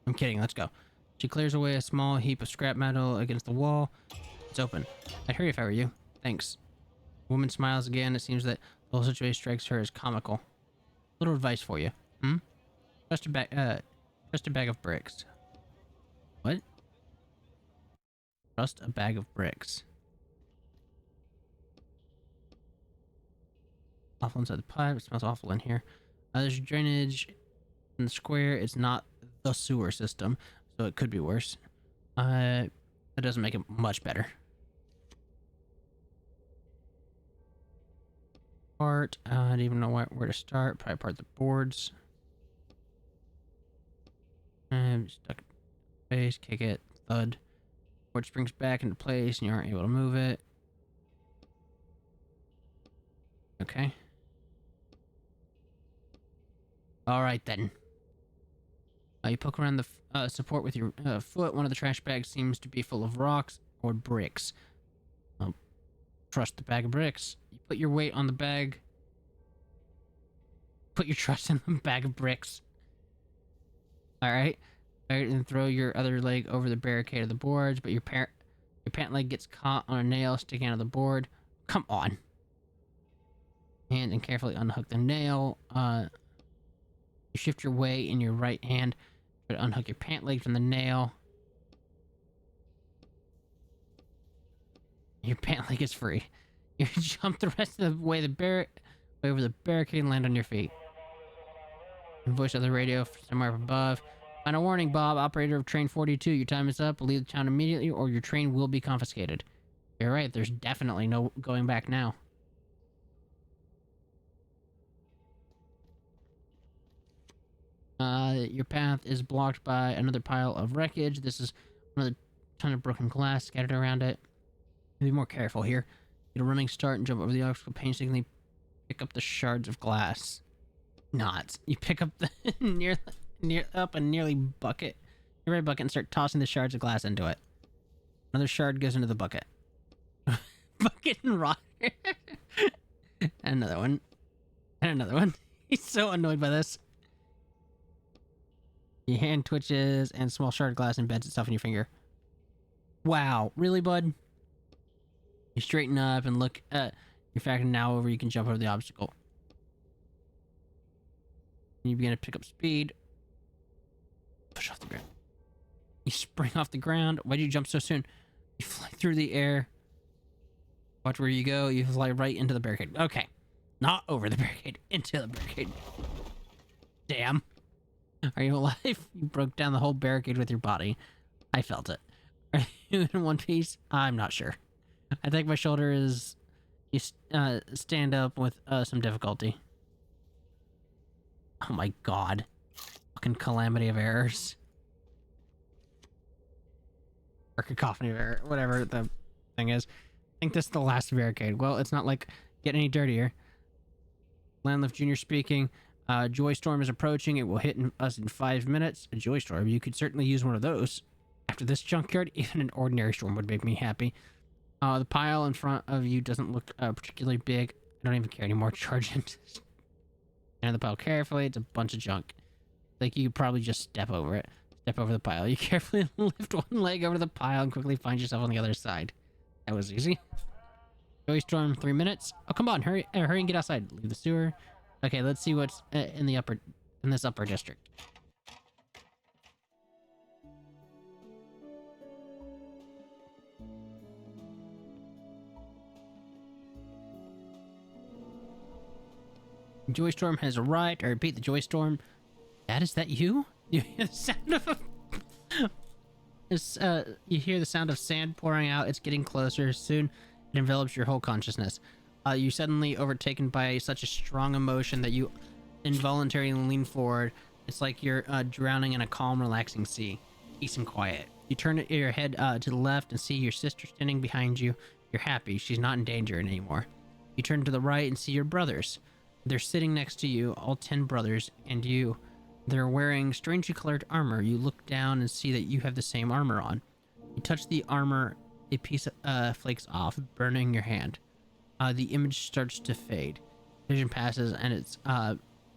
I'm kidding. Let's go. She clears away a small heap of scrap metal against the wall. It's open. I'd hurry if I were you. Thanks. The woman smiles again. It seems that the whole situation strikes her as comical. Little advice for you. Trust a bag of bricks. What? Trust a bag of bricks. Awful inside the pipe. It smells awful in here. There's drainage in the square. It's not the sewer system, so it could be worse. That doesn't make it much better. Part. I don't even know where to start. Probably part the boards. Stuck in face. Kick it. Thud. Board springs back into place, and you aren't able to move it. Okay. Alright then. You poke around the support with your foot. One of the trash bags seems to be full of rocks or bricks. Trust the bag of bricks. You put your weight on the bag. Put your trust in the bag of bricks. Alright. Alright, and throw your other leg over the barricade of the boards, but your pant leg gets caught on a nail sticking out of the board. Come on. And carefully unhook the nail. You shift your weight in your right hand. Try to unhook your pant leg from the nail. Your pant leg is free. You jump the rest of the way over the barricade and land on your feet. Voice of the radio somewhere up above. Final warning, Bob, operator of train 42. Your time is up. Leave the town immediately or your train will be confiscated. You're right. There's definitely no going back now. Your path is blocked by another pile of wreckage. This is another ton of broken glass scattered around it. Be more careful here. Get a running start and jump over the obstacle, painstakingly pick up the shards of glass. Not. You pick up the nearly bucket, nearby bucket, and start tossing the shards of glass into it. Another shard goes into the bucket. Bucket and rock. Another one. And another one. He's so annoyed by this. Your hand twitches and a small shard of glass embeds itself in your finger. Wow. Really, bud? You straighten up and look at your factor now over. You can jump over the obstacle. You begin to pick up speed. Push off the ground. You spring off the ground. Why did you jump so soon? You fly through the air. Watch where you go. You fly right into the barricade. Okay. Not over the barricade. Into the barricade. Damn. Are you alive? You broke down the whole barricade with your body. I felt it. Are you in one piece? I'm not sure. I think my shoulder is... You stand up with some difficulty. Oh my god. Fucking calamity of errors. Or cacophony of error. Whatever the thing is. I think this is the last barricade. Well, it's not like getting any dirtier. Landlift Jr. speaking. Joy Storm is approaching. It will hit us in 5 minutes. A Joy Storm. You could certainly use one of those. After this junkyard, even an ordinary storm would make me happy. The pile in front of you doesn't look particularly big. I don't even care anymore. Charge into the pile carefully. It's a bunch of junk. Like, you could probably just step over it. Step over the pile. You carefully lift one leg over the pile and quickly find yourself on the other side. That was easy. Joy Storm, 3 minutes. Oh, come on. Hurry and get outside. Leave the sewer. Okay, let's see what's in this upper district. Joy Storm has arrived. I repeat, the Joy Storm. Dad, is that you? You hear the sound of you hear the sound of sand pouring out. It's getting closer. Soon it envelops your whole consciousness. You're suddenly overtaken by such a strong emotion that you involuntarily lean forward. It's like you're drowning in a calm, relaxing sea. Peace and quiet. You turn your head to the left and see your sister standing behind you. You're happy. She's not in danger anymore. You turn to the right and see your brothers. They're sitting next to you, all 10 brothers, and you. They're wearing strangely colored armor. You look down and see that you have the same armor on. You touch the armor a piece flakes off, burning your hand. The image starts to fade. Vision passes, and it's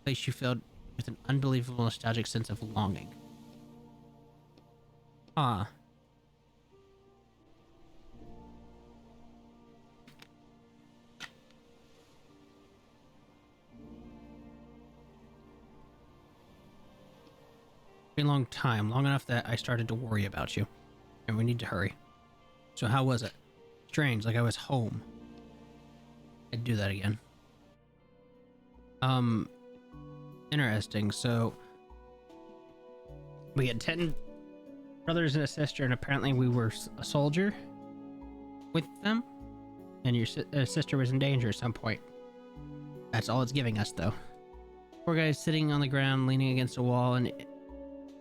place you filled with an unbelievable nostalgic sense of longing. Ah. Been a long time, long enough that I started to worry about you, and we need to hurry. So how was it? Strange, like I was home. I'd do that again. Interesting. So we had 10 brothers and a sister, and apparently we were a soldier with them, and your sister was in danger at some point. That's all it's giving us, though. Poor guy's sitting on the ground, leaning against a wall, and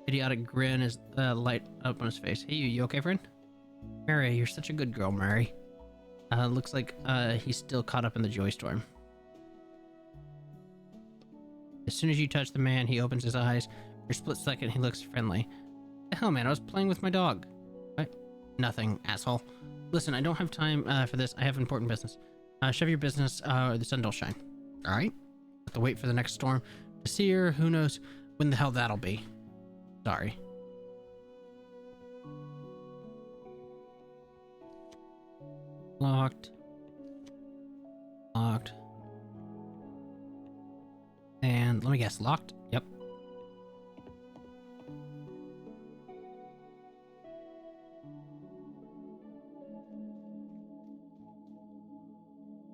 idiotic grin is light up on his face. Hey, you okay, friend? Mary, you're such a good girl, Mary. Looks like he's still caught up in the joy storm. As soon as you touch the man, he opens his eyes. For a split second, he looks friendly. The hell, man, I was playing with my dog. What? Nothing, asshole. Listen, I don't have time for this. I have important business. Shove your business or the sun don't shine. Alright? Have to wait for the next storm to see her. Who knows when the hell that'll be. Sorry. Locked. Locked. And let me guess, locked? Yep.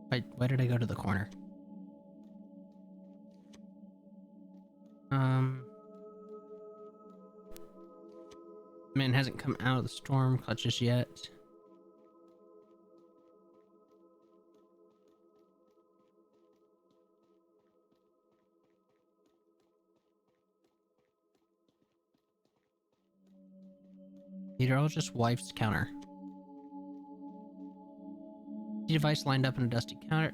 Wait, why did I go to the corner? Man hasn't come out of the storm clutches yet. Meteorologist wife's counter. The device lined up in a dusty counter.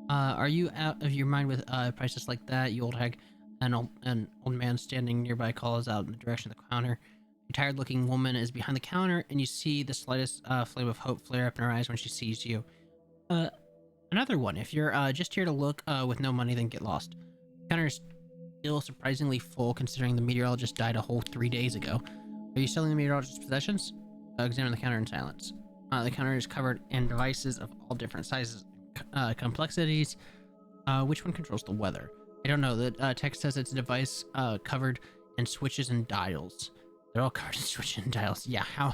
Are you out of your mind with prices like that, you old hag? An old man standing nearby calls out in the direction of the counter. A tired-looking woman is behind the counter, and you see the slightest flame of hope flare up in her eyes when she sees you. Another one. If you're just here to look with no money, then get lost. The counter is still surprisingly full, considering the meteorologist died a whole 3 days ago. Are you selling the meteorologist's possessions? Examine the counter in silence. The counter is covered in devices of all different sizes, complexities. Which one controls the weather? I don't know. The text says it's a device covered in switches and dials. They're all covered in switches and dials. Yeah, how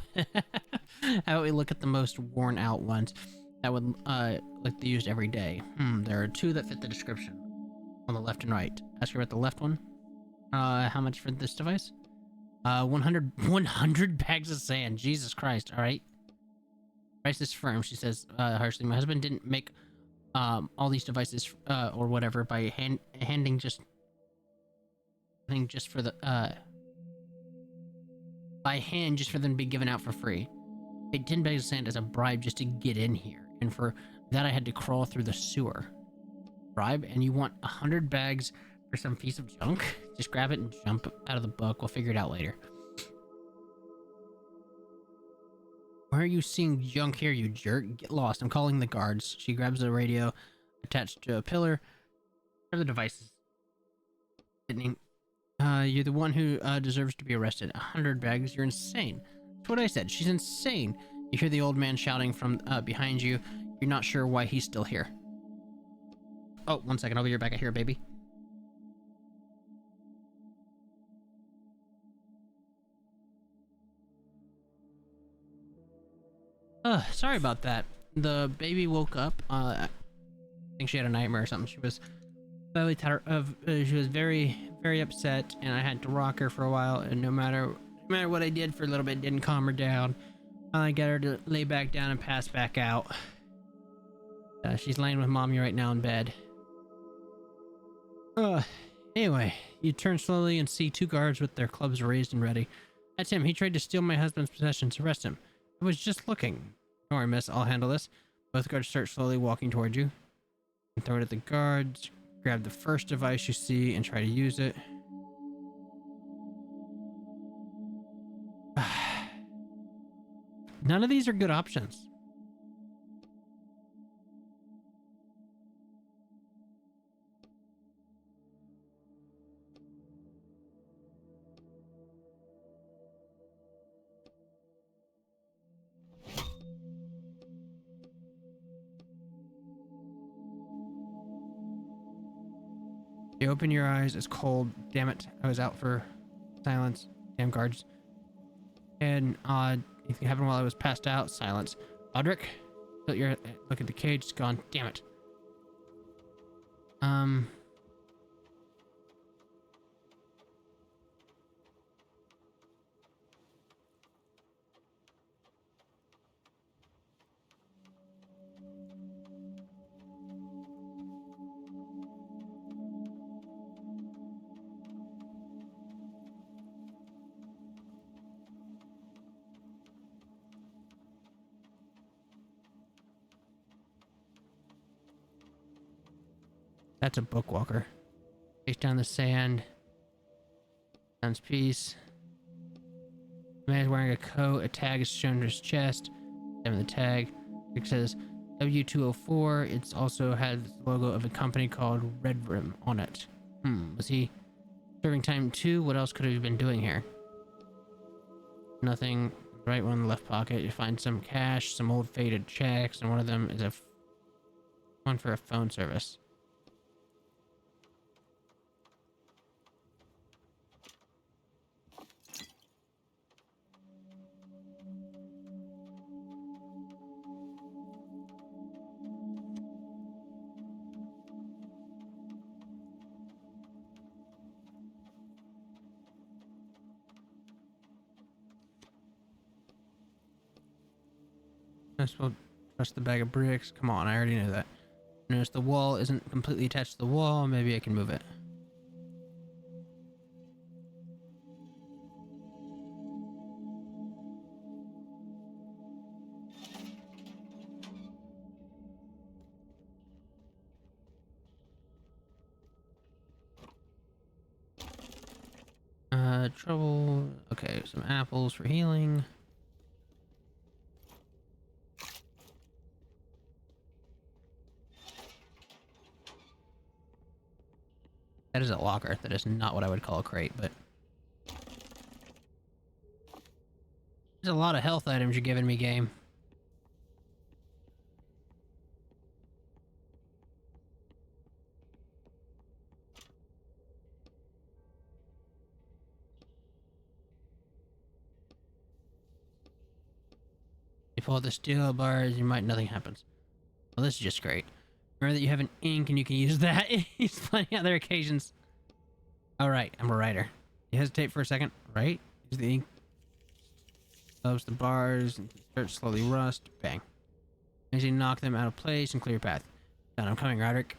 about we look at the most worn out ones that would like they used every day? There are 2 that fit the description on the left and right. Ask her about the left one. How much for this device? 100 bags of sand. Jesus Christ. All right. Price is firm, she says harshly. My husband didn't make all these devices or whatever by handing just for the by hand just for them to be given out for free. Paid 10 bags of sand as a bribe just to get in here, and for that I had to crawl through the sewer. Bribe? And you want 100 bags for some piece of junk? Just grab it and jump out of the book. We'll figure it out later. Why are you seeing junk here, you jerk? Get lost. I'm calling the guards. She grabs the radio attached to a pillar. Where are the devices? You're the one who deserves to be arrested. 100 bags? You're insane. That's what I said. She's insane. You hear the old man shouting from behind you. You're not sure why he's still here. Oh, 1 second. I'll be right back. I hear a baby. Sorry about that. The baby woke up. I think she had a nightmare or something. She was she was very, very upset, and I had to rock her for a while. And no matter what I did for a little bit, didn't calm her down. I got her to lay back down and pass back out. She's laying with mommy right now in bed. Anyway, you turn slowly and see 2 guards with their clubs raised and ready. That's him. He tried to steal my husband's possessions. Arrest him. I was just looking. Don't worry, miss. I'll handle this. Both guards start slowly walking toward you. You throw it at the guards. Grab the first device you see and try to use it. None of these are good options. You open your eyes. It's cold. Damn it. I was out for silence. Damn guards. And anything happened while I was passed out? Silence. Roderick? Look at the cage. It's gone. Damn it. That's a Bookwalker. Face down the sand. Sounds peace. The man is wearing a coat. A tag is shown to his chest. Having the tag. It says W204. It's also had the logo of a company called Red Rim on it. Was he serving time too? What else could he have been doing here? Nothing. Right one in the left pocket. You find some cash, some old faded checks, and one of them is one for a phone service. I suppose trust the bag of bricks. Come on, I already knew that. Notice the wall isn't completely attached to the wall. Maybe I can move it. Trouble. Okay, some apples for healing. That is a locker. That is not what I would call a crate, but there's a lot of health items you're giving me, game. You pull out the steel bars, nothing happens. Well, this is just great. Remember that you have an ink and you can use that. Use plenty other occasions. Alright, I'm a writer. You hesitate for a second, right? Use the ink. Close the bars and start to slowly rust. Bang. As you knock them out of place and clear your path. Done, I'm coming, Roderick.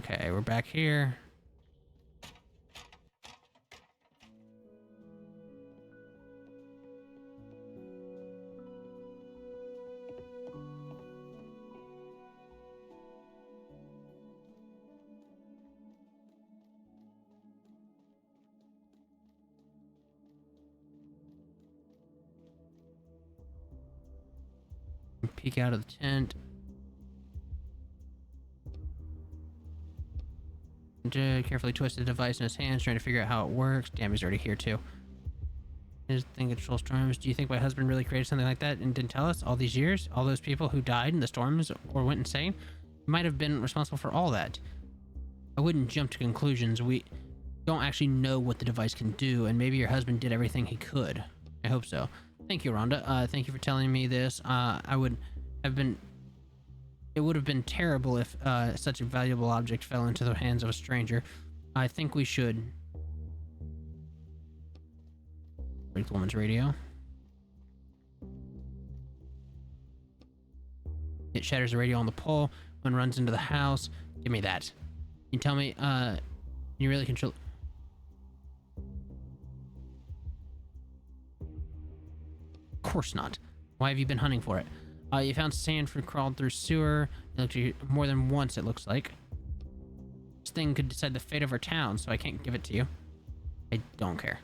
Okay, we're back here. Peek out of the tent. Jed carefully twists the device in his hands, trying to figure out how it works. Damn, he's already here too. His thing controls storms. Do you think my husband really created something like that and didn't tell us all these years? All those people who died in the storms or went insane might have been responsible for all that. I wouldn't jump to conclusions. We don't actually know what the device can do, and maybe your husband did everything he could. I hope so. Thank you, Rhonda. Thank you for telling me this. It would have been terrible if such a valuable object fell into the hands of a stranger. I think we should break the woman's radio. It shatters the radio on the pole. One runs into the house. Give me that. You tell me, you really control... Of course not. Why have you been hunting for it? You found Sanford crawled through sewer. It looked at you more than once, it looks like. This thing could decide the fate of our town, so I can't give it to you. I don't care.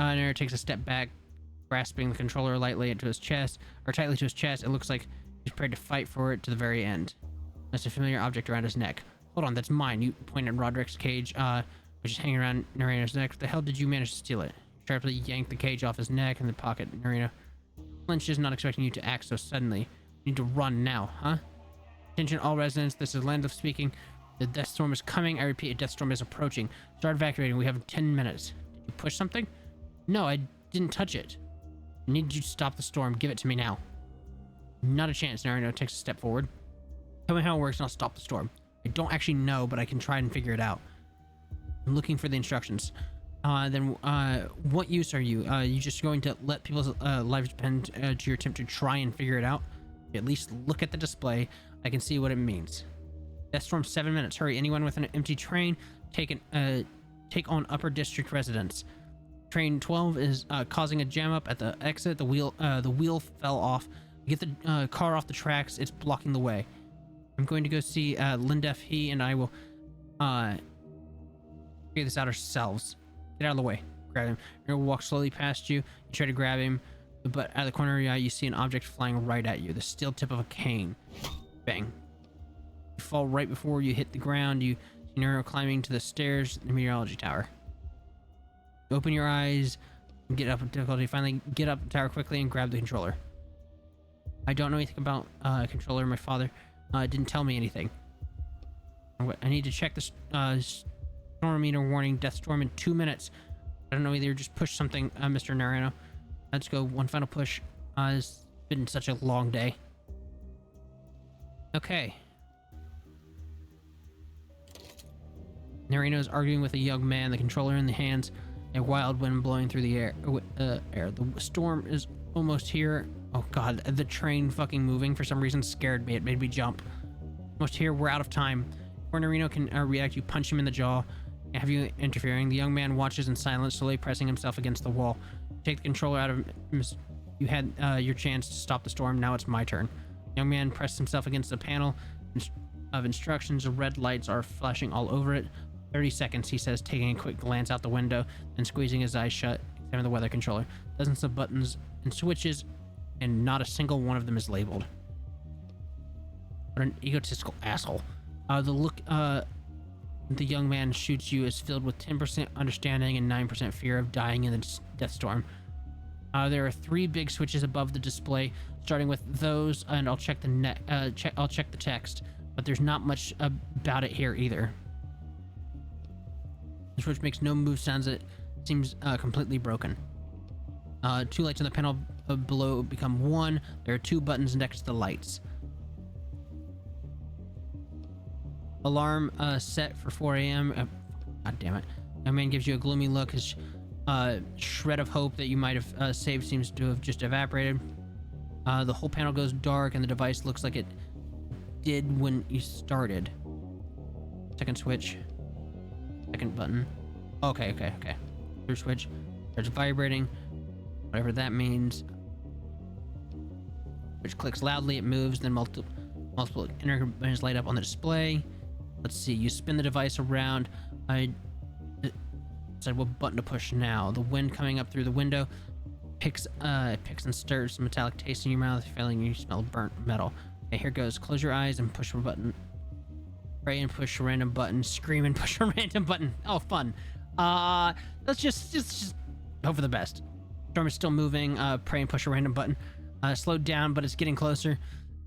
Nero takes a step back, grasping the controller lightly to his chest, or tightly to his chest. It looks like he's prepared to fight for it to the very end. That's a familiar object around his neck. Hold on, that's mine. You point at Roderick's cage, which is hanging around Narino's neck. What the hell did you manage to steal it? Sharply yanked the cage off his neck and the pocket. Narino flinches, not expecting you to act so suddenly. You need to run now, huh? Attention all residents, this is Land of speaking. The death storm is coming. I repeat, a death storm is approaching. Start evacuating. We have 10 minutes. Did you push something? No, I didn't touch it. I need you to stop the storm. Give it to me now. Not a chance. Narino takes a step forward. Tell me how it works and I'll stop the storm. I don't actually know, but I can try and figure it out. I'm looking for the instructions. What use are you? You just going to let people's lives depend to your attempt to try and figure it out? At least look at the display. I can see what it means. Death storm 7 minutes. Hurry! Anyone with an empty train, take on Upper District residents. Train 12 is causing a jam up at the exit. The wheel fell off. Get the car off the tracks. It's blocking the way. I'm going to go see Lindef. He and I will figure this out ourselves. Get out of the way. Grab him. He'll walk slowly past you. You try to grab him, but out of the corner of your eye, you see an object flying right at you. The steel tip of a cane. Bang. You fall right before you hit the ground. You see Nero climbing to the stairs in the meteorology tower. You open your eyes and get up with difficulty. Finally, get up the tower quickly and grab the controller. I don't know anything about controller. My father didn't tell me anything. I need to check the storm meter warning. Death storm in 2 minutes. I don't know either. Just push something, Mr. Narino. Let's go. One final push. It's been such a long day. Okay. Narino is arguing with a young man, the controller in the hands, a wild wind blowing through the air. The storm is almost here. Oh god, the train fucking moving for some reason scared me. It made me jump. Almost here. We're out of time. Before Narino can react, you punch him in the jaw. Have you interfering? The young man watches in silence, slowly pressing himself against the wall. Take the controller out of him. You had your chance to stop the storm. Now it's my turn. The young man pressed himself against the panel of instructions. Red lights are flashing all over it. 30 seconds, he says, taking a quick glance out the window and squeezing his eyes shut. Examine the weather controller. Dozens of buttons and switches, and not a single one of them is labeled. What an egotistical asshole. The look the young man shoots you is filled with 10% understanding and 9% fear of dying in the death storm. There are 3 big switches above the display, starting with those, and I'll check I'll check the text, but there's not much about it here either. The switch makes no move sounds. It seems completely broken. 2 lights on the panel below become 1. There are 2 buttons next to the lights. Alarm set for 4 a.m. God damn it. Young man gives you a gloomy look. His shred of hope that you might have saved seems to have just evaporated. The whole panel goes dark and the device looks like it did when you started. Second switch. Second button. Okay. Third switch. Starts vibrating. Whatever that means. Switch clicks loudly. It moves. Then multiple inner buttons light up on the display. Let's see. You spin the device around. I decide what button to push now. The wind coming up through the window picks and stirs some metallic taste in your mouth, feeling you smell burnt metal. Okay, here goes. Close your eyes and push a button. Pray and push a random button. Scream and push a random button. Oh, fun. Let's just hope for the best. Storm is still moving. Pray and push a random button. Slowed down, but it's getting closer.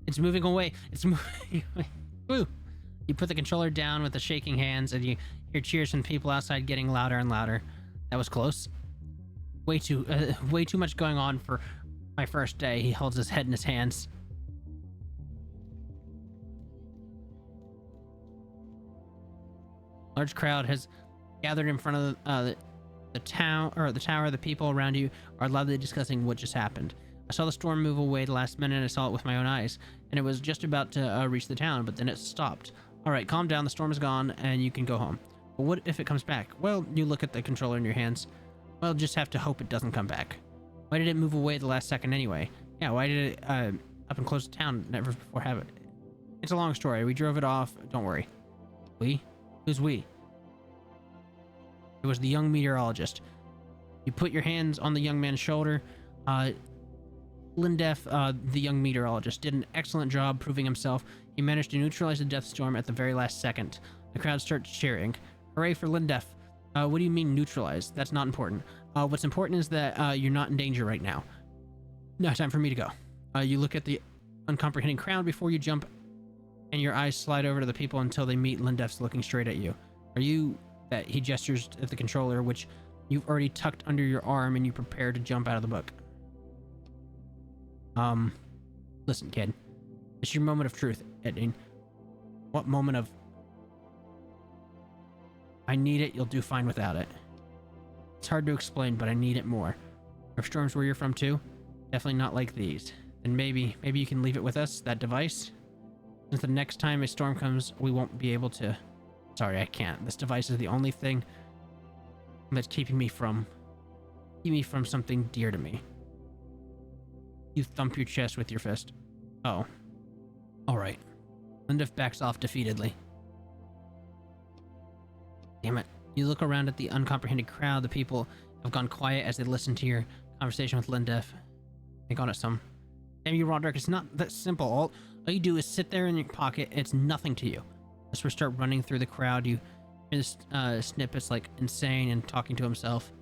It's moving away. It's moving. Woo. You put the controller down with the shaking hands, and you hear cheers from people outside getting louder and louder. That was close. Way too much going on for my first day. He holds his head in his hands. Large crowd has gathered in front of the tower. The people around you are loudly discussing what just happened. I saw the storm move away the last minute. I saw it with my own eyes, and it was just about to reach the town, but then it stopped. All right, calm down. The storm is gone, and you can go home. But what if it comes back? Well, you look at the controller in your hands. Well, just have to hope it doesn't come back. Why did it move away the last second anyway? Yeah, why did it up and close the town? Never before have it. It's a long story. We drove it off. Don't worry. We? Who's we? It was the young meteorologist. You put your hands on the young man's shoulder. Lindef, the young meteorologist, did an excellent job proving himself. He managed to neutralize the death storm at the very last second. The crowd starts cheering. Hooray for Lindef. What do you mean neutralize? That's not important. What's important is that you're not in danger right now. Now time for me to go. You look at the uncomprehending crowd before you jump and your eyes slide over to the people until they meet Lindef's looking straight at you. Are you... That he gestures at the controller, which you've already tucked under your arm, and you prepare to jump out of the book. Listen, kid. It's your moment of truth, Edwin. What moment of... I need it, you'll do fine without it. It's hard to explain, but I need it more. Are storms where you're from too? Definitely not like these. Then maybe you can leave it with us, that device? Since the next time a storm comes, we won't be able to... Sorry, I can't. This device is the only thing that's keeping me from something dear to me. You thump your chest with your fist. Oh. Alright. Lindef backs off defeatedly. Damn it. You look around at the uncomprehending crowd. The people have gone quiet as they listen to your conversation with Lindef. They got it some. Damn you, Roderick, it's not that simple. All you do is sit there in your pocket. It's nothing to you. As we start running through the crowd, you hear this snippets like insane and talking to himself.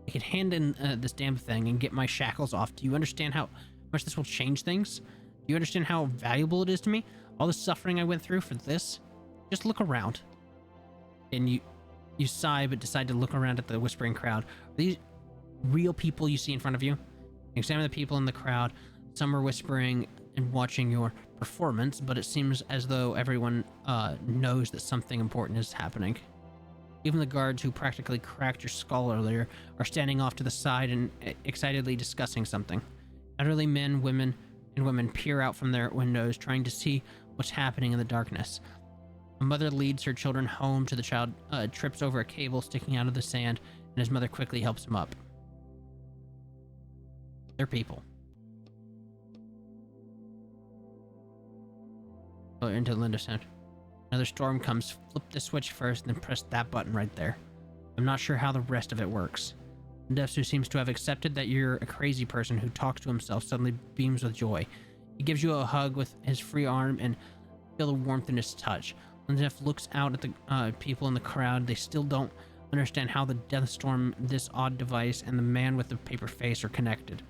I can hand in this damn thing and get my shackles off. Do you understand how much this will change things? Do you understand how valuable it is to me? All the suffering I went through for this? Just look around. And you sigh, but decide to look around at the whispering crowd. Are these real people you see in front of you? Examine the people in the crowd. Some are whispering and watching your performance, but it seems as though everyone knows that something important is happening. Even the guards who practically cracked your skull earlier are standing off to the side and excitedly discussing something. Elderly men, women peer out from their windows, trying to see what's happening in the darkness. A mother leads her children home to the child, trips over a cable sticking out of the sand, and his mother quickly helps him up. They're people. Into Linda's hand. Another storm comes. Flip the switch first, then press that button right there. I'm not sure how the rest of it works. Lindef, who seems to have accepted that you're a crazy person who talks to himself, suddenly beams with joy. He gives you a hug with his free arm and feel the warmth in his touch. Lindef looks out at the people in the crowd. They still don't understand how the death storm, this odd device, and the man with the paper face are connected.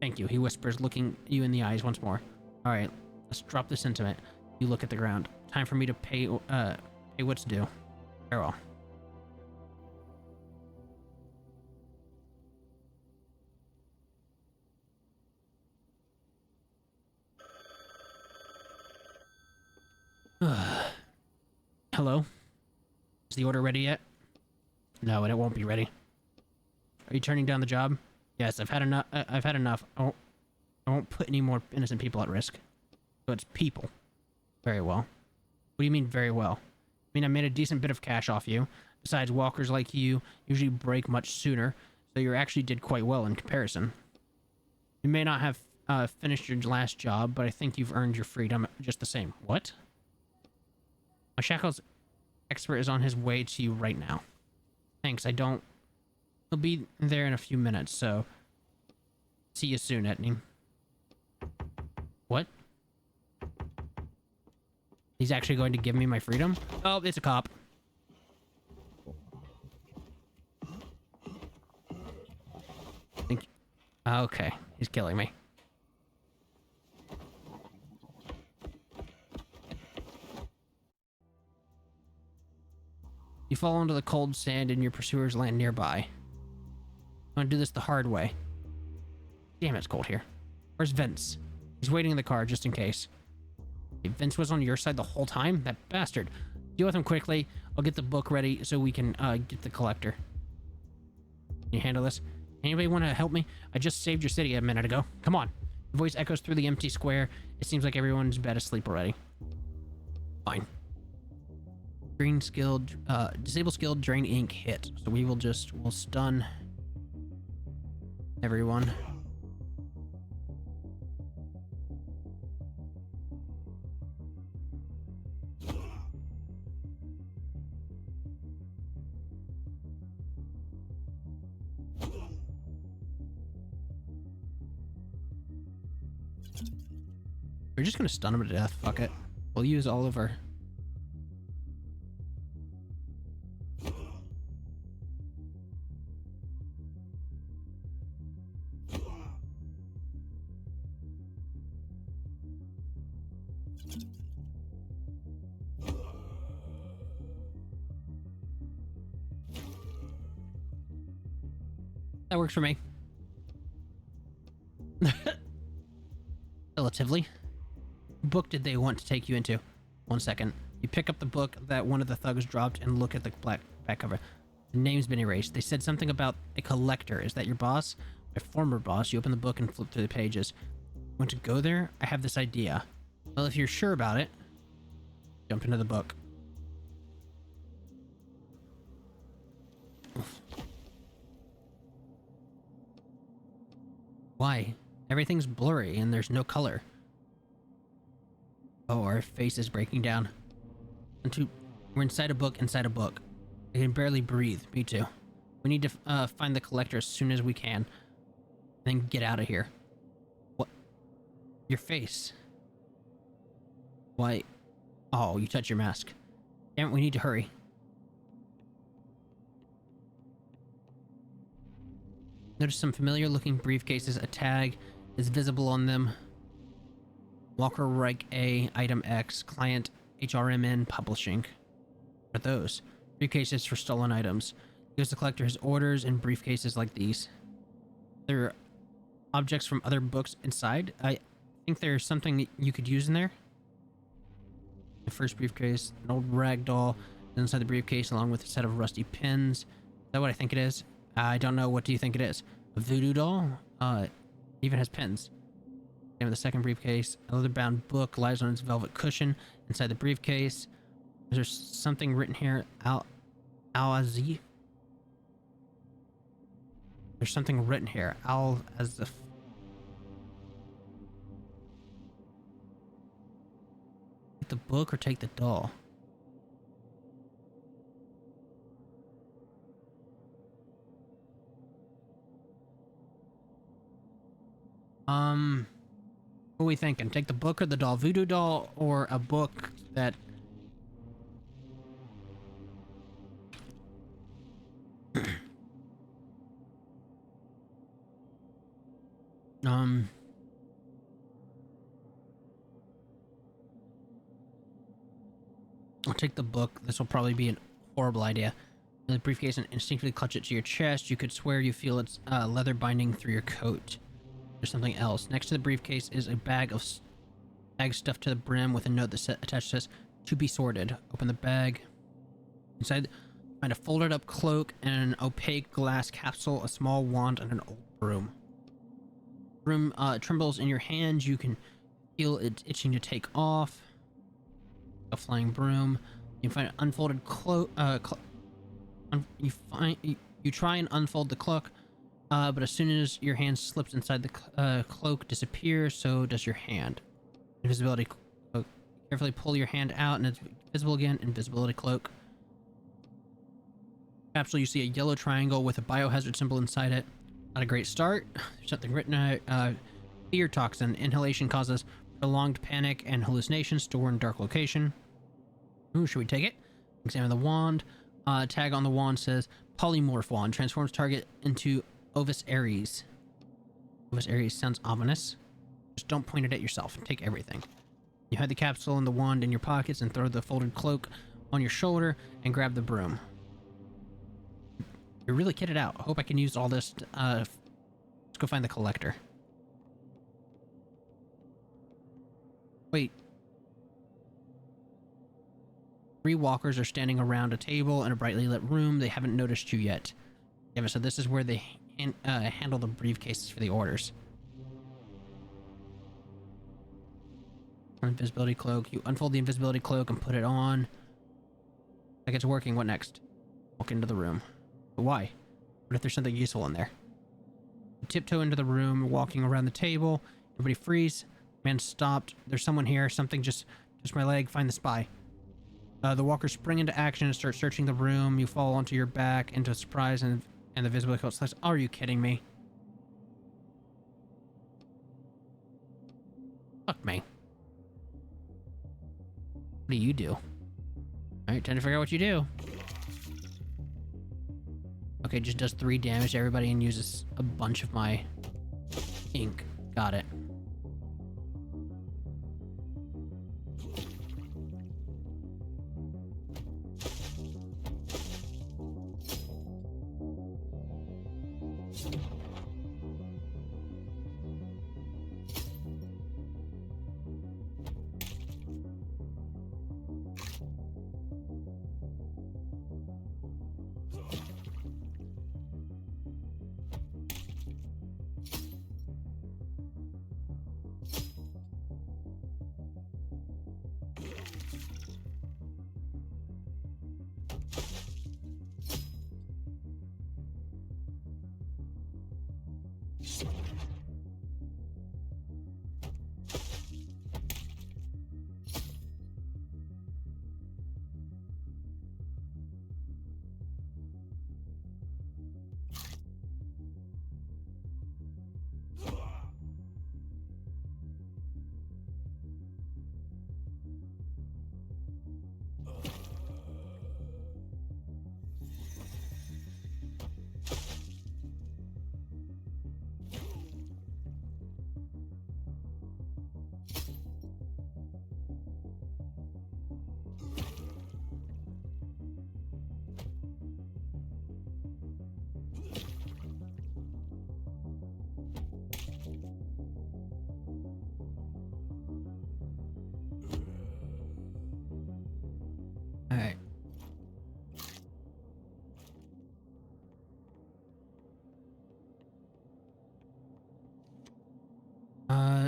Thank you, he whispers, looking you in the eyes once more. Alright, let's drop this sentiment. You look at the ground. Time for me to pay what's due. Farewell. Hello? Is the order ready yet? No, and it won't be ready. Are you turning down the job? Yes, I've had enough. I won't put any more innocent people at risk. So it's people. Very well. What do you mean, very well? I mean, I made a decent bit of cash off you. Besides, walkers like you usually break much sooner, so you actually did quite well in comparison. You may not have finished your last job, but I think you've earned your freedom just the same. What? My shackles expert is on his way to you right now. Thanks, I don't... He'll be there in a few minutes, so... See you soon, Etney. What? He's actually going to give me my freedom? Oh, it's a cop. Okay, he's killing me. You fall into the cold sand and your pursuers land nearby. I'm gonna do this the hard way. Damn, it's cold here. Where's Vince? He's waiting in the car just in case. Hey, Vince was on your side the whole time? That bastard. Deal with him quickly. I'll get the book ready so we can get the collector. Can you handle this? Anybody want to help me? I just saved your city a minute ago. Come on. The voice echoes through the empty square. It seems like everyone's bed asleep already. Fine. Green skill, disable skill, drain ink, hit. So we'll stun everyone. We're just gonna stun him to death. Fuck it. We'll use all of our... That works for me. Relatively. What book did they want to take you into? 1 second. You pick up the book that one of the thugs dropped and look at the black back cover. The name's been erased. They said something about a collector. Is that your boss? My former boss. You open the book and flip through the pages. Want to go there? I have this idea. Well, if you're sure about it, jump into the book. Why? Everything's blurry and there's no color. Oh, our face is breaking down. We're inside a book inside a book. I can barely breathe. Me too. We need to find the collector as soon as we can. Then get out of here. What? Your face. Why? Oh, you touch your mask. Damn it, we need to hurry. Notice some familiar looking briefcases. A tag is visible on them. Walker Reich A, Item X, Client HRMN Publishing. What are those? Briefcases for stolen items. Gives the collector his orders in briefcases like these. There are objects from other books inside. I think there's something that you could use in there. The first briefcase, an old rag doll inside the briefcase along with a set of rusty pins. Is that what I think it is? I don't know. What do you think it is? A voodoo doll? Even has pins. And the second briefcase, a leather-bound book lies on its velvet cushion inside the briefcase. Is there something written here? Al-Azif? There's something written here. Al-Azif. Take the book or take the doll? What are we thinking? Take the book or the doll? Voodoo doll or a book that... I'll take the book. This will probably be a horrible idea. The briefcase and instinctively clutch it to your chest. You could swear you feel its leather binding through your coat. There's something else. Next to the briefcase is a bag stuffed to the brim with a note that attached says, "To be sorted." Open the bag. Inside, find a folded up cloak and an opaque glass capsule, a small wand, and an old broom. Broom trembles in your hands. You can feel it itching to take off. A flying broom. You find an unfolded cloak. You try and unfold the cloak. But as soon as your hand slips inside the cloak, disappears, so does your hand. Invisibility cloak. Carefully pull your hand out and it's visible again. Invisibility cloak. Capsule, you see a yellow triangle with a biohazard symbol inside it. Not a great start. There's something written, fear toxin. Inhalation causes prolonged panic and hallucinations. Store in dark location. Ooh, should we take it? Examine the wand. Tag on the wand says, polymorph wand. Transforms target into Ovis Ares. Ovis Ares sounds ominous. Just don't point it at yourself. Take everything. You hide the capsule and the wand in your pockets and throw the folded cloak on your shoulder and grab the broom. You're really kitted out. I hope I can use all this. Let's go find the collector. Wait. 3 walkers are standing around a table in a brightly lit room. They haven't noticed you yet. Yeah, so this is where they handle the briefcases for the orders. Invisibility cloak. You unfold the invisibility cloak and put it on. Like it's working. What next? Walk into the room. But why? What if there's something useful in there? You tiptoe into the room, walking around the table. Everybody freeze. Man stopped. There's someone here. Something just my leg. Find the spy. The walkers spring into action and start searching the room. You fall onto your back into surprise and the visibility cloak says, "Are you kidding me?" Fuck me. What do you do? Alright, time to figure out what you do. Okay, just does 3 damage to everybody and uses a bunch of my ink. Got it.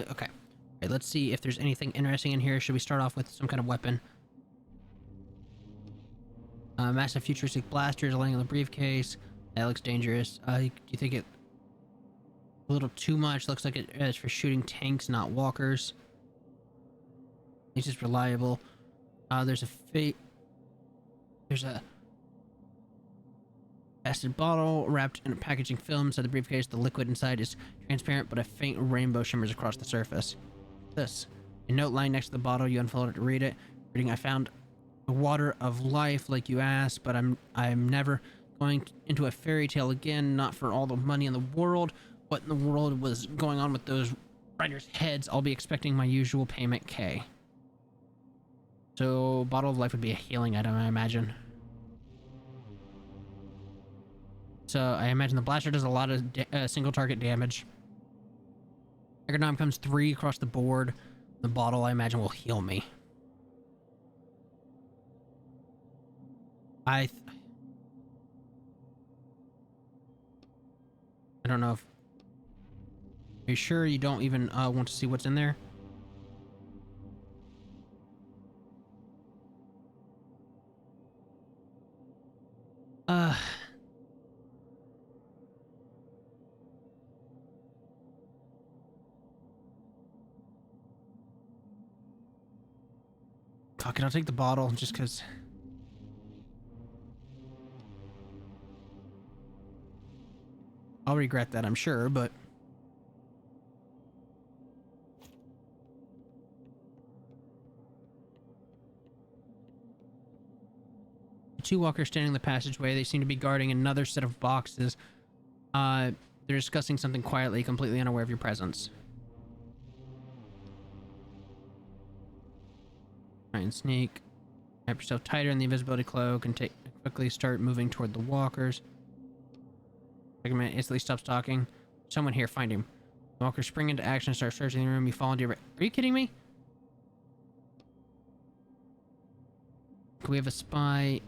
Okay. Okay, let's see if there's anything interesting in here. Should we start off with some kind of weapon? Massive futuristic blasters laying in the briefcase. That looks dangerous. Do you think it a little too much? Looks like it's for shooting tanks, not walkers. It's just reliable. There's a acid bottle wrapped in a packaging film inside the briefcase. The liquid inside is transparent, but a faint rainbow shimmers across the surface. This. A note lying next to the bottle. You unfold it to read it. Reading, I found the water of life like you asked, but I'm never going into a fairy tale again, not for all the money in the world. What in the world was going on with those writers' heads? I'll be expecting my usual payment K. So, bottle of life would be a healing item, I imagine. So, I imagine the blaster does a lot of single target damage. Ergonom comes 3 across the board. The bottle, I imagine, will heal me. I don't know if... Are you sure you don't even want to see what's in there? Fuck it, I'll take the bottle just because... I'll regret that, I'm sure, but... Two walkers standing in the passageway. They seem to be guarding another set of boxes. They're discussing something quietly, completely unaware of your presence. Try and sneak. Wrap yourself tighter in the invisibility cloak and quickly start moving toward the walkers. Take a minute, instantly stops talking. Someone here, find him. The walkers spring into action and start searching the room. You fall into your... Are you kidding me? Can we have a spy?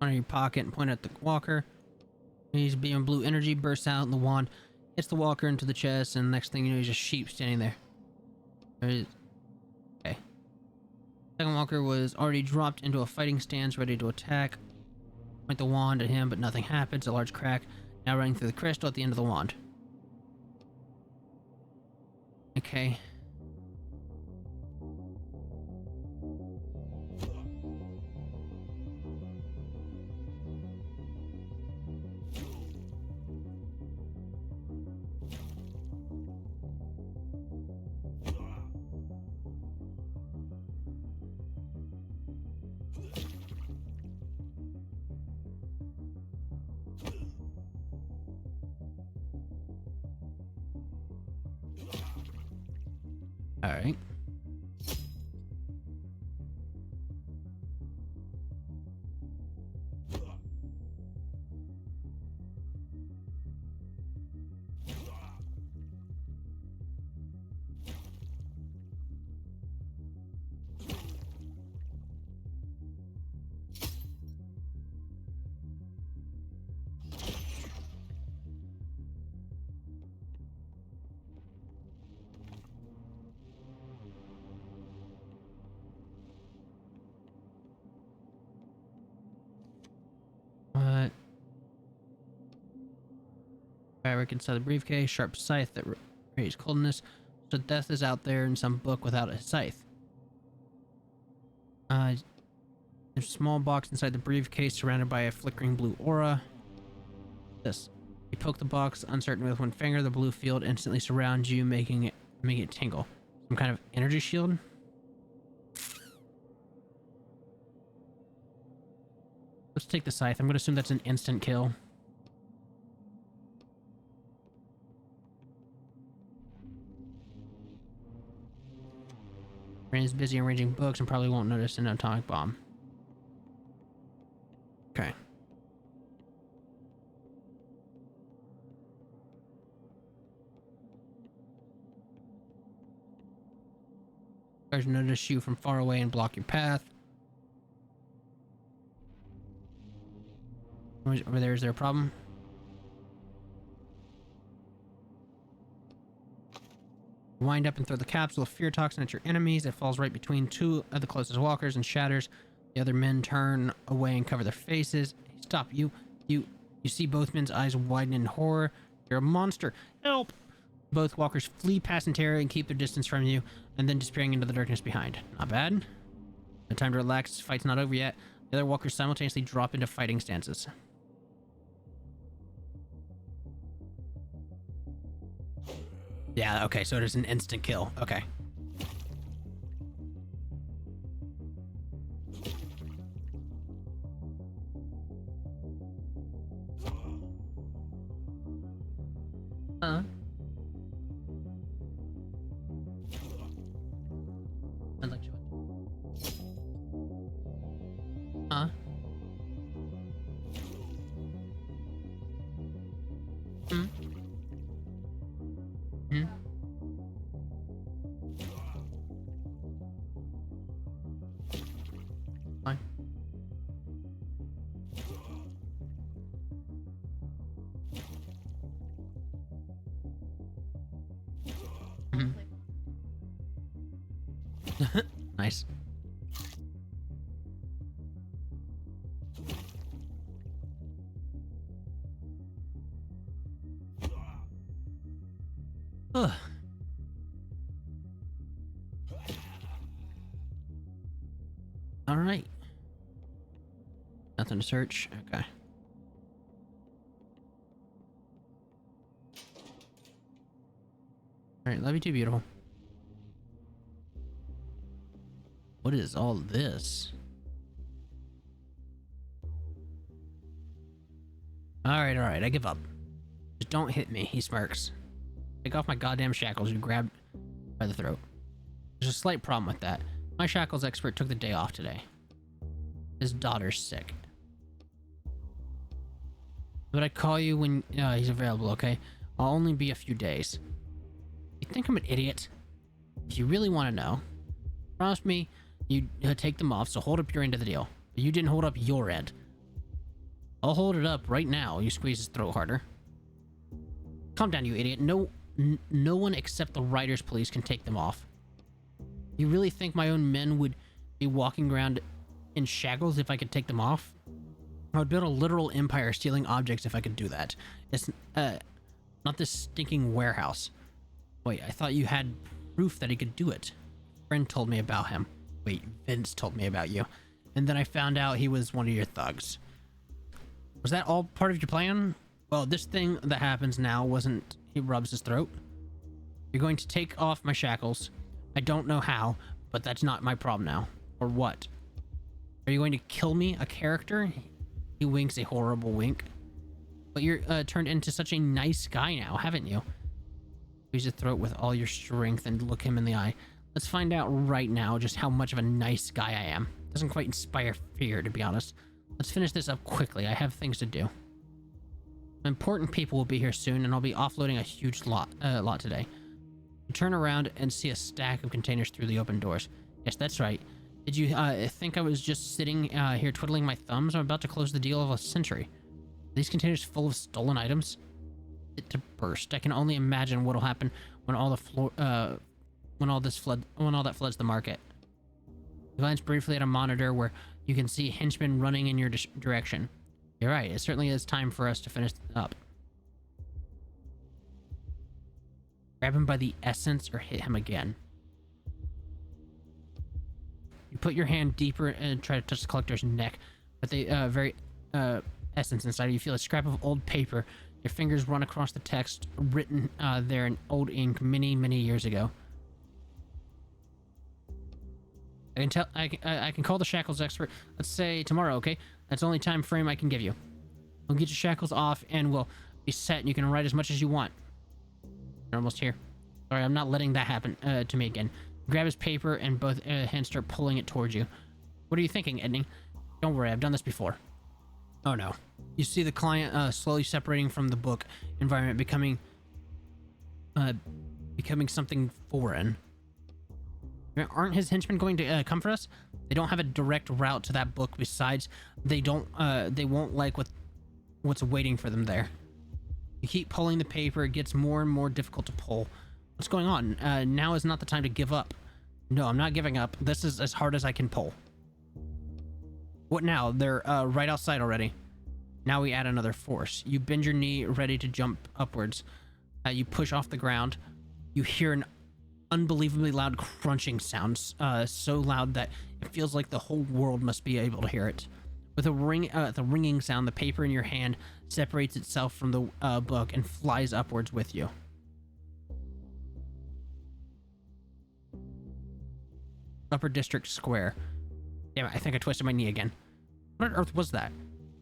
On your pocket and point at the walker. He's being blue energy bursts out and the wand hits the walker into the chest, and the next thing you know, he's just sheep standing there. Okay. Second walker was already dropped into a fighting stance, ready to attack. Point the wand at him, but nothing happens. A large crack now running through the crystal at the end of the wand. Okay. All right. What? Fabric inside the briefcase, sharp scythe that radiates coldness. So death is out there in some book without a scythe. There's a small box inside the briefcase surrounded by a flickering blue aura. This. You poke the box, uncertain with one finger, the blue field instantly surrounds you, making it tingle. Some kind of energy shield? Let's take the scythe. I'm going to assume that's an instant kill. Rain is busy arranging books and probably won't notice an atomic bomb. Okay. Guards notice you from far away and block your path. Over there, is there a problem? Wind up and throw the capsule of fear toxin at your enemies. It falls right between two of the closest walkers and shatters. The other men turn away and cover their faces. Stop, you see both men's eyes widen in horror. You're a monster. Help! Both walkers flee past in terror and keep their distance from you, and then disappearing into the darkness behind. Not bad. No time to relax. This fight's not over yet. The other walkers simultaneously drop into fighting stances. Yeah, okay, so it is an instant kill. Okay. I'd like to. Hmm? Hmm? Fine. Mhm. Nice. Ugh. All right. Nothing to search. Okay. All right, love you too, beautiful. What is all this? All right, I give up. Just don't hit me, he smirks. Take off my goddamn shackles, you grab by the throat. There's a slight problem with that. My shackles expert took the day off today. His daughter's sick. But I call you when he's available, okay? I'll only be a few days. You think I'm an idiot? If you really want to know, promise me you take them off, so hold up your end of the deal. But you didn't hold up your end. I'll hold it up right now. You squeeze his throat harder. Calm down, you idiot. No one except the Riders Police can take them off. You really think my own men would be walking around in shackles if I could take them off? I would build a literal empire stealing objects if I could do that. It's not this stinking warehouse. Wait, I thought you had proof that he could do it. A friend told me about him. Wait, Vince told me about you. And then I found out he was one of your thugs. Was that all part of your plan? Well, this thing that happens now wasn't... He rubs his throat. You're going to take off my shackles. I don't know how, but that's not my problem now. Or what? Are you going to kill me, a character? He winks a horrible wink. But you're turned into such a nice guy now, haven't you? Squeeze his throat with all your strength and look him in the eye. Let's find out right now just how much of a nice guy I am. Doesn't quite inspire fear, to be honest. Let's finish this up quickly. I have things to do. Important people will be here soon, and I'll be offloading a huge lot today. You turn around and see a stack of containers through the open doors. Yes, that's right. Did you think I was just sitting here twiddling my thumbs? I'm about to close the deal of a century. Are these containers full of stolen items? It to burst. I can only imagine what'll happen when all the when all that floods the market. You glance briefly at a monitor where you can see henchmen running in your direction. You're right. It certainly is time for us to finish up. Grab him by the essence or hit him again. You put your hand deeper and try to touch the collector's neck, but the very essence inside. You feel a scrap of old paper. Your fingers run across the text written there in old ink many years ago. I can call the shackles expert. Let's say tomorrow, okay? That's the only time frame I can give you. We'll get your shackles off and we'll be set and you can write as much as you want. You're almost here. Sorry, I'm not letting that happen to me again. Grab his paper and both hands start pulling it towards you. What are you thinking, Edney? Don't worry, I've done this before. Oh no. You see the client slowly separating from the book environment, becoming something foreign. Aren't his henchmen going to come for us? They don't have a direct route to that book. Besides, they won't like what what's waiting for them there. You keep pulling the paper. It gets more and more difficult to pull. What's going on? Now is not the time to give up. No, I'm not giving up. This is as hard as I can pull. What now? They're right outside already. Now we add another force. You bend your knee, ready to jump upwards. You push off the ground. You hear an unbelievably loud crunching sound, so loud that it feels like the whole world must be able to hear it. With a ringing sound, the paper in your hand separates itself from the book and flies upwards with you. Upper District Square. Damn it, I think I twisted my knee again. What on earth was that?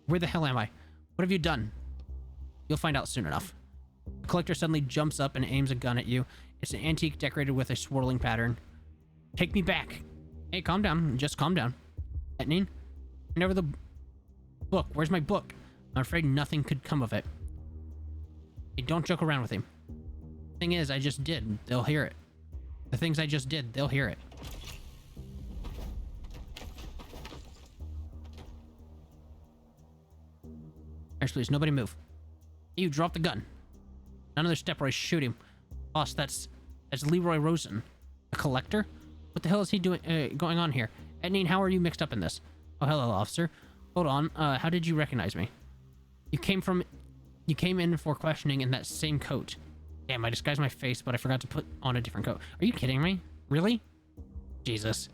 Where the hell am I? What have you done? You'll find out soon enough. The collector suddenly jumps up and aims a gun at you. It's an antique decorated with a swirling pattern. Take me back. Hey, calm down. Just calm down. Etnine? Hand over the book. Where's my book? I'm afraid nothing could come of it. Hey, don't joke around with him. Thing is, I just did. They'll hear it. The things I just did, they'll hear it. Actually, please, nobody move. You drop the gun. Another step or I shoot him. Boss, that's Leroy Rosen. A collector? What the hell is he doing, going on here? Etnine, how are you mixed up in this? Oh, hello, officer. Hold on, how did you recognize me? You came in for questioning in that same coat. Damn, I disguised my face, but I forgot to put on a different coat. Are you kidding me? Really? Jesus.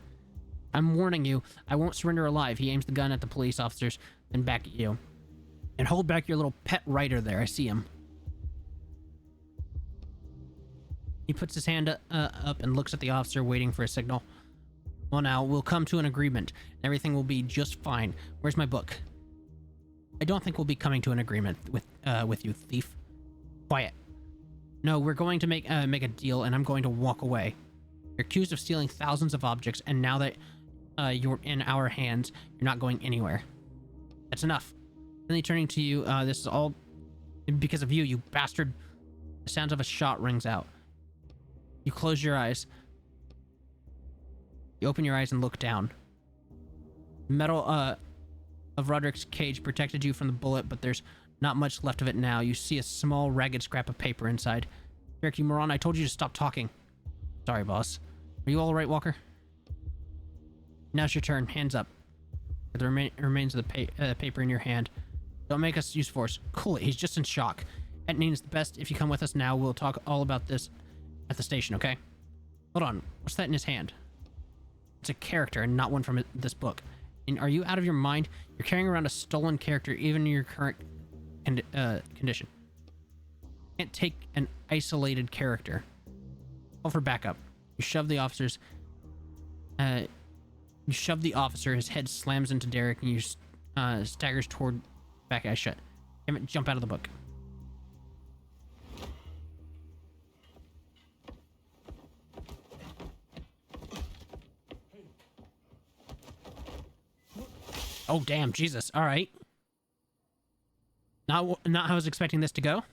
I'm warning you, I won't surrender alive. He aims the gun at the police officers, then back at you. And hold back your little pet writer there, I see him. He puts his hand up and looks at the officer, waiting for a signal. Well, now, we'll come to an agreement. Everything will be just fine. Where's my book? I don't think we'll be coming to an agreement with you, thief. Quiet. No, we're going to make a deal, and I'm going to walk away. You're accused of stealing thousands of objects, and now that you're in our hands, you're not going anywhere. That's enough. Suddenly turning to you, this is all because of you, you bastard. The sound of a shot rings out. You close your eyes. You open your eyes and look down. Metal of Roderick's cage protected you from the bullet, but there's not much left of it now. You see a small, ragged scrap of paper inside. Derek, you moron, I told you to stop talking. Sorry, boss. Are you all right, Walker? Now's your turn. Hands up. With the remains of the paper in your hand. Don't make us use force. Cool it. He's just in shock. Etnine's the best. If you come with us now, we'll talk all about this at the station, okay? Hold on. What's that in his hand? It's a character and not one from this book. And are you out of your mind? You're carrying around a stolen character even in your current condition. You can't take an isolated character. Call for backup. You shove the officer's... you shove the officer, his head slams into Derek, and you staggers toward back eye shut. Damn it, jump out of the book. Oh, damn, Jesus. All right. Not how I was expecting this to go.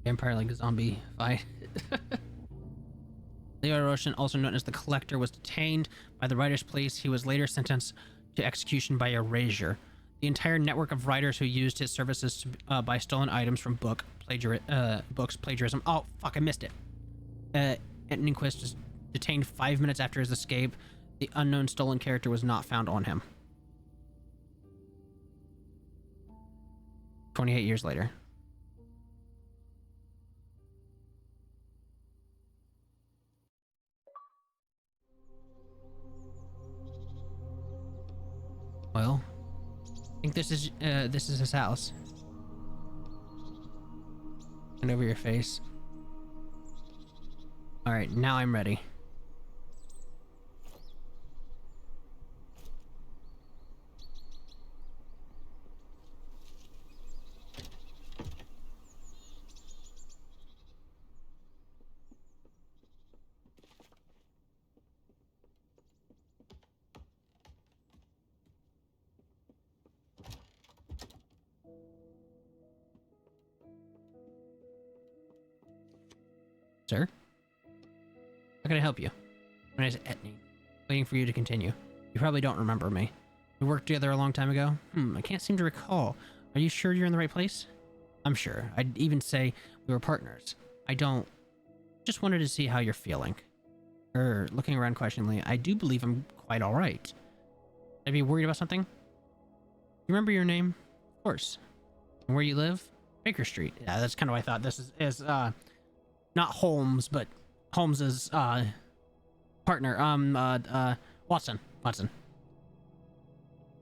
Vampire like a zombie fight. Leo Roshan, also known as the Collector, was detained by the writer's police. He was later sentenced to execution by erasure. The entire network of writers who used his services to buy stolen items from books plagiarism. Oh, fuck, I missed it. Entenquist was detained 5 minutes after his escape. The unknown stolen character was not found on him. 28 years later. Well, I think this is his house. And over your face. All right, now I'm ready. Sir? How can I help you? My name is Etney. Waiting for you to continue. You probably don't remember me. We worked together a long time ago. I can't seem to recall. Are you sure you're in the right place? I'm sure. I'd even say we were partners. I don't... Just wanted to see how you're feeling. Looking around questioningly, I do believe I'm quite alright. I'd be worried about something? You remember your name? Of course. And where you live? Baker Street. Yeah, that's kind of what I thought. This is not Holmes, but Holmes's partner. Watson.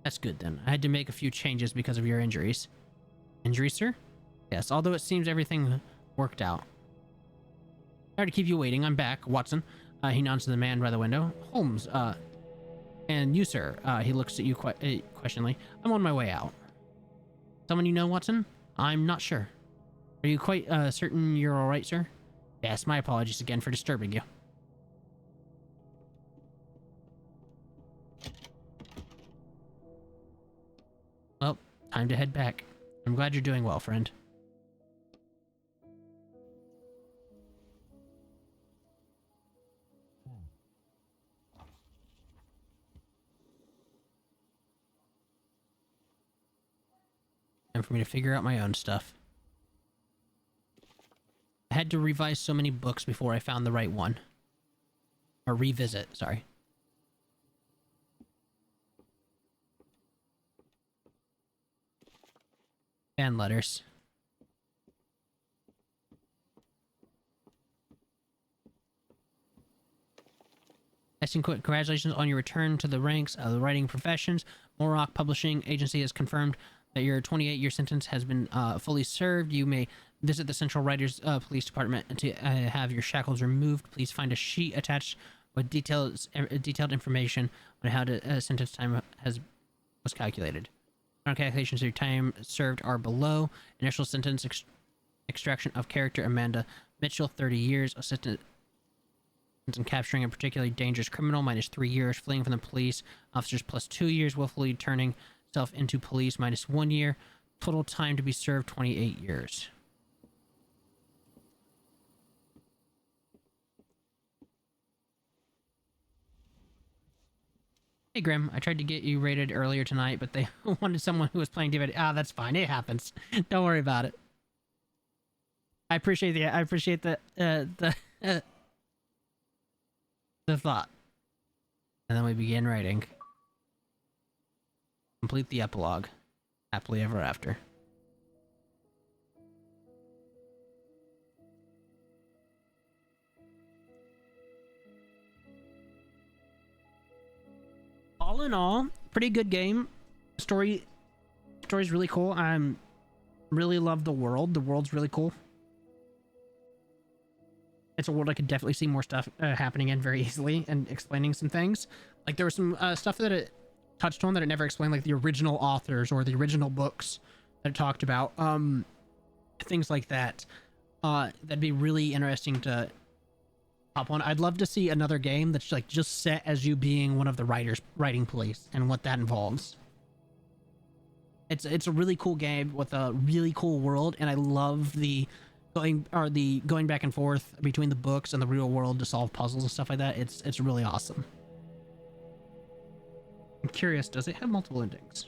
That's good then. I had to make a few changes because of your injuries. Injuries, sir? Yes, although it seems everything worked out. Sorry to keep you waiting. I'm back, Watson. He nods to the man by the window. Holmes, and you, sir. He looks at you questioningly. I'm on my way out. Someone you know, Watson? I'm not sure. Are you quite certain you're all right, sir? Yes, my apologies again for disturbing you. Well, time to head back. I'm glad you're doing well, friend. Time for me to figure out my own stuff. I had to revise so many books before I found the right one. Or revisit, sorry. Fan letters. Congratulations on your return to the ranks of the writing professions. Morrock Publishing Agency has confirmed that your 28-year sentence has been fully served. You may visit the Central Writers Police Department to have your shackles removed. Please find a sheet attached with detailed information on how the sentence time was calculated. Calculations of your time served are below. Initial sentence extraction of character Amanda Mitchell, 30 years. Assistant in capturing a particularly dangerous criminal, -3 years. Fleeing from the police officers, +2 years. Willfully turning self into police, -1 year. Total time to be served, 28 years. Hey Grim, I tried to get you rated earlier tonight, but they wanted someone who was playing DVD. Ah, that's fine. It happens. Don't worry about it. I appreciate the the thought. And then we begin writing. Complete the epilogue. Happily ever after. All in all, pretty good game. Story's really cool. Really love the world. The world's really cool. It's a world I could definitely see more stuff happening in very easily and explaining some things. Like there was some stuff that it touched on that it never explained, like the original authors or the original books that it talked about. Things like that. That'd be really interesting to hop on. I'd love to see another game that's like just set as you being one of the writing police and what that involves. It's a really cool game with a really cool world, and I love the going back and forth between the books and the real world to solve puzzles and stuff like that. It's really awesome. I'm curious, does it have multiple endings?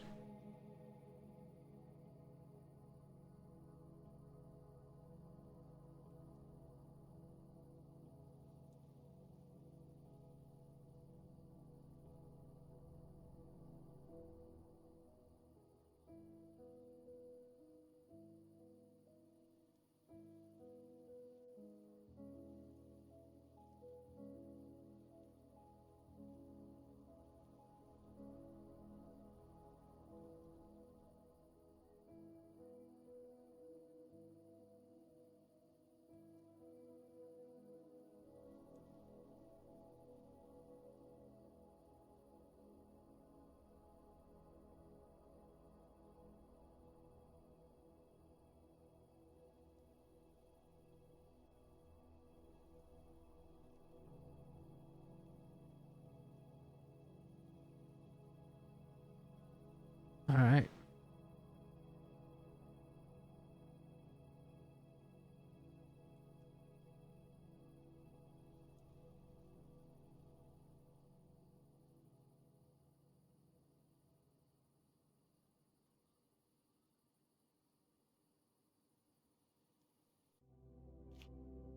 All right.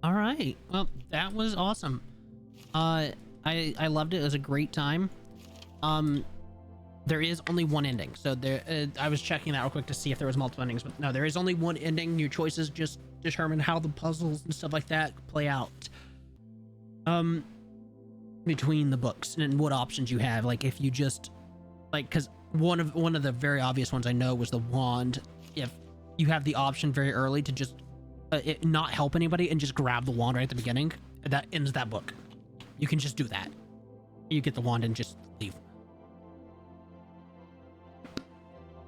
All right. Well, that was awesome. I loved it. It was a great time. There is only one ending, so there. I was checking that real quick to see if there was multiple endings, but no, there is only one ending. Your choices just determine how the puzzles and stuff like that play out. Between the books and what options you have. Like if you just because one of the very obvious ones I know was the wand. If you have the option very early to just not help anybody and just grab the wand right at the beginning, that ends that book. You can just do that. You get the wand and just leave.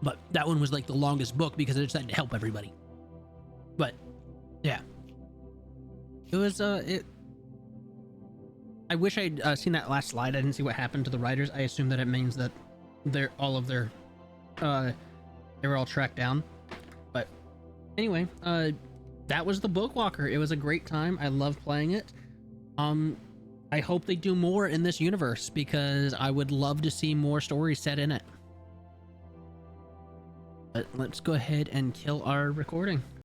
But that one was like the longest book because it decided to help everybody. But yeah, it was I wish I'd seen that last slide. I didn't see what happened to the writers. I assume that it means that they were all tracked down. But anyway, that was the Bookwalker. It was a great time. I loved playing it. I hope they do more in this universe because I would love to see more stories set in it. But let's go ahead and kill our recording.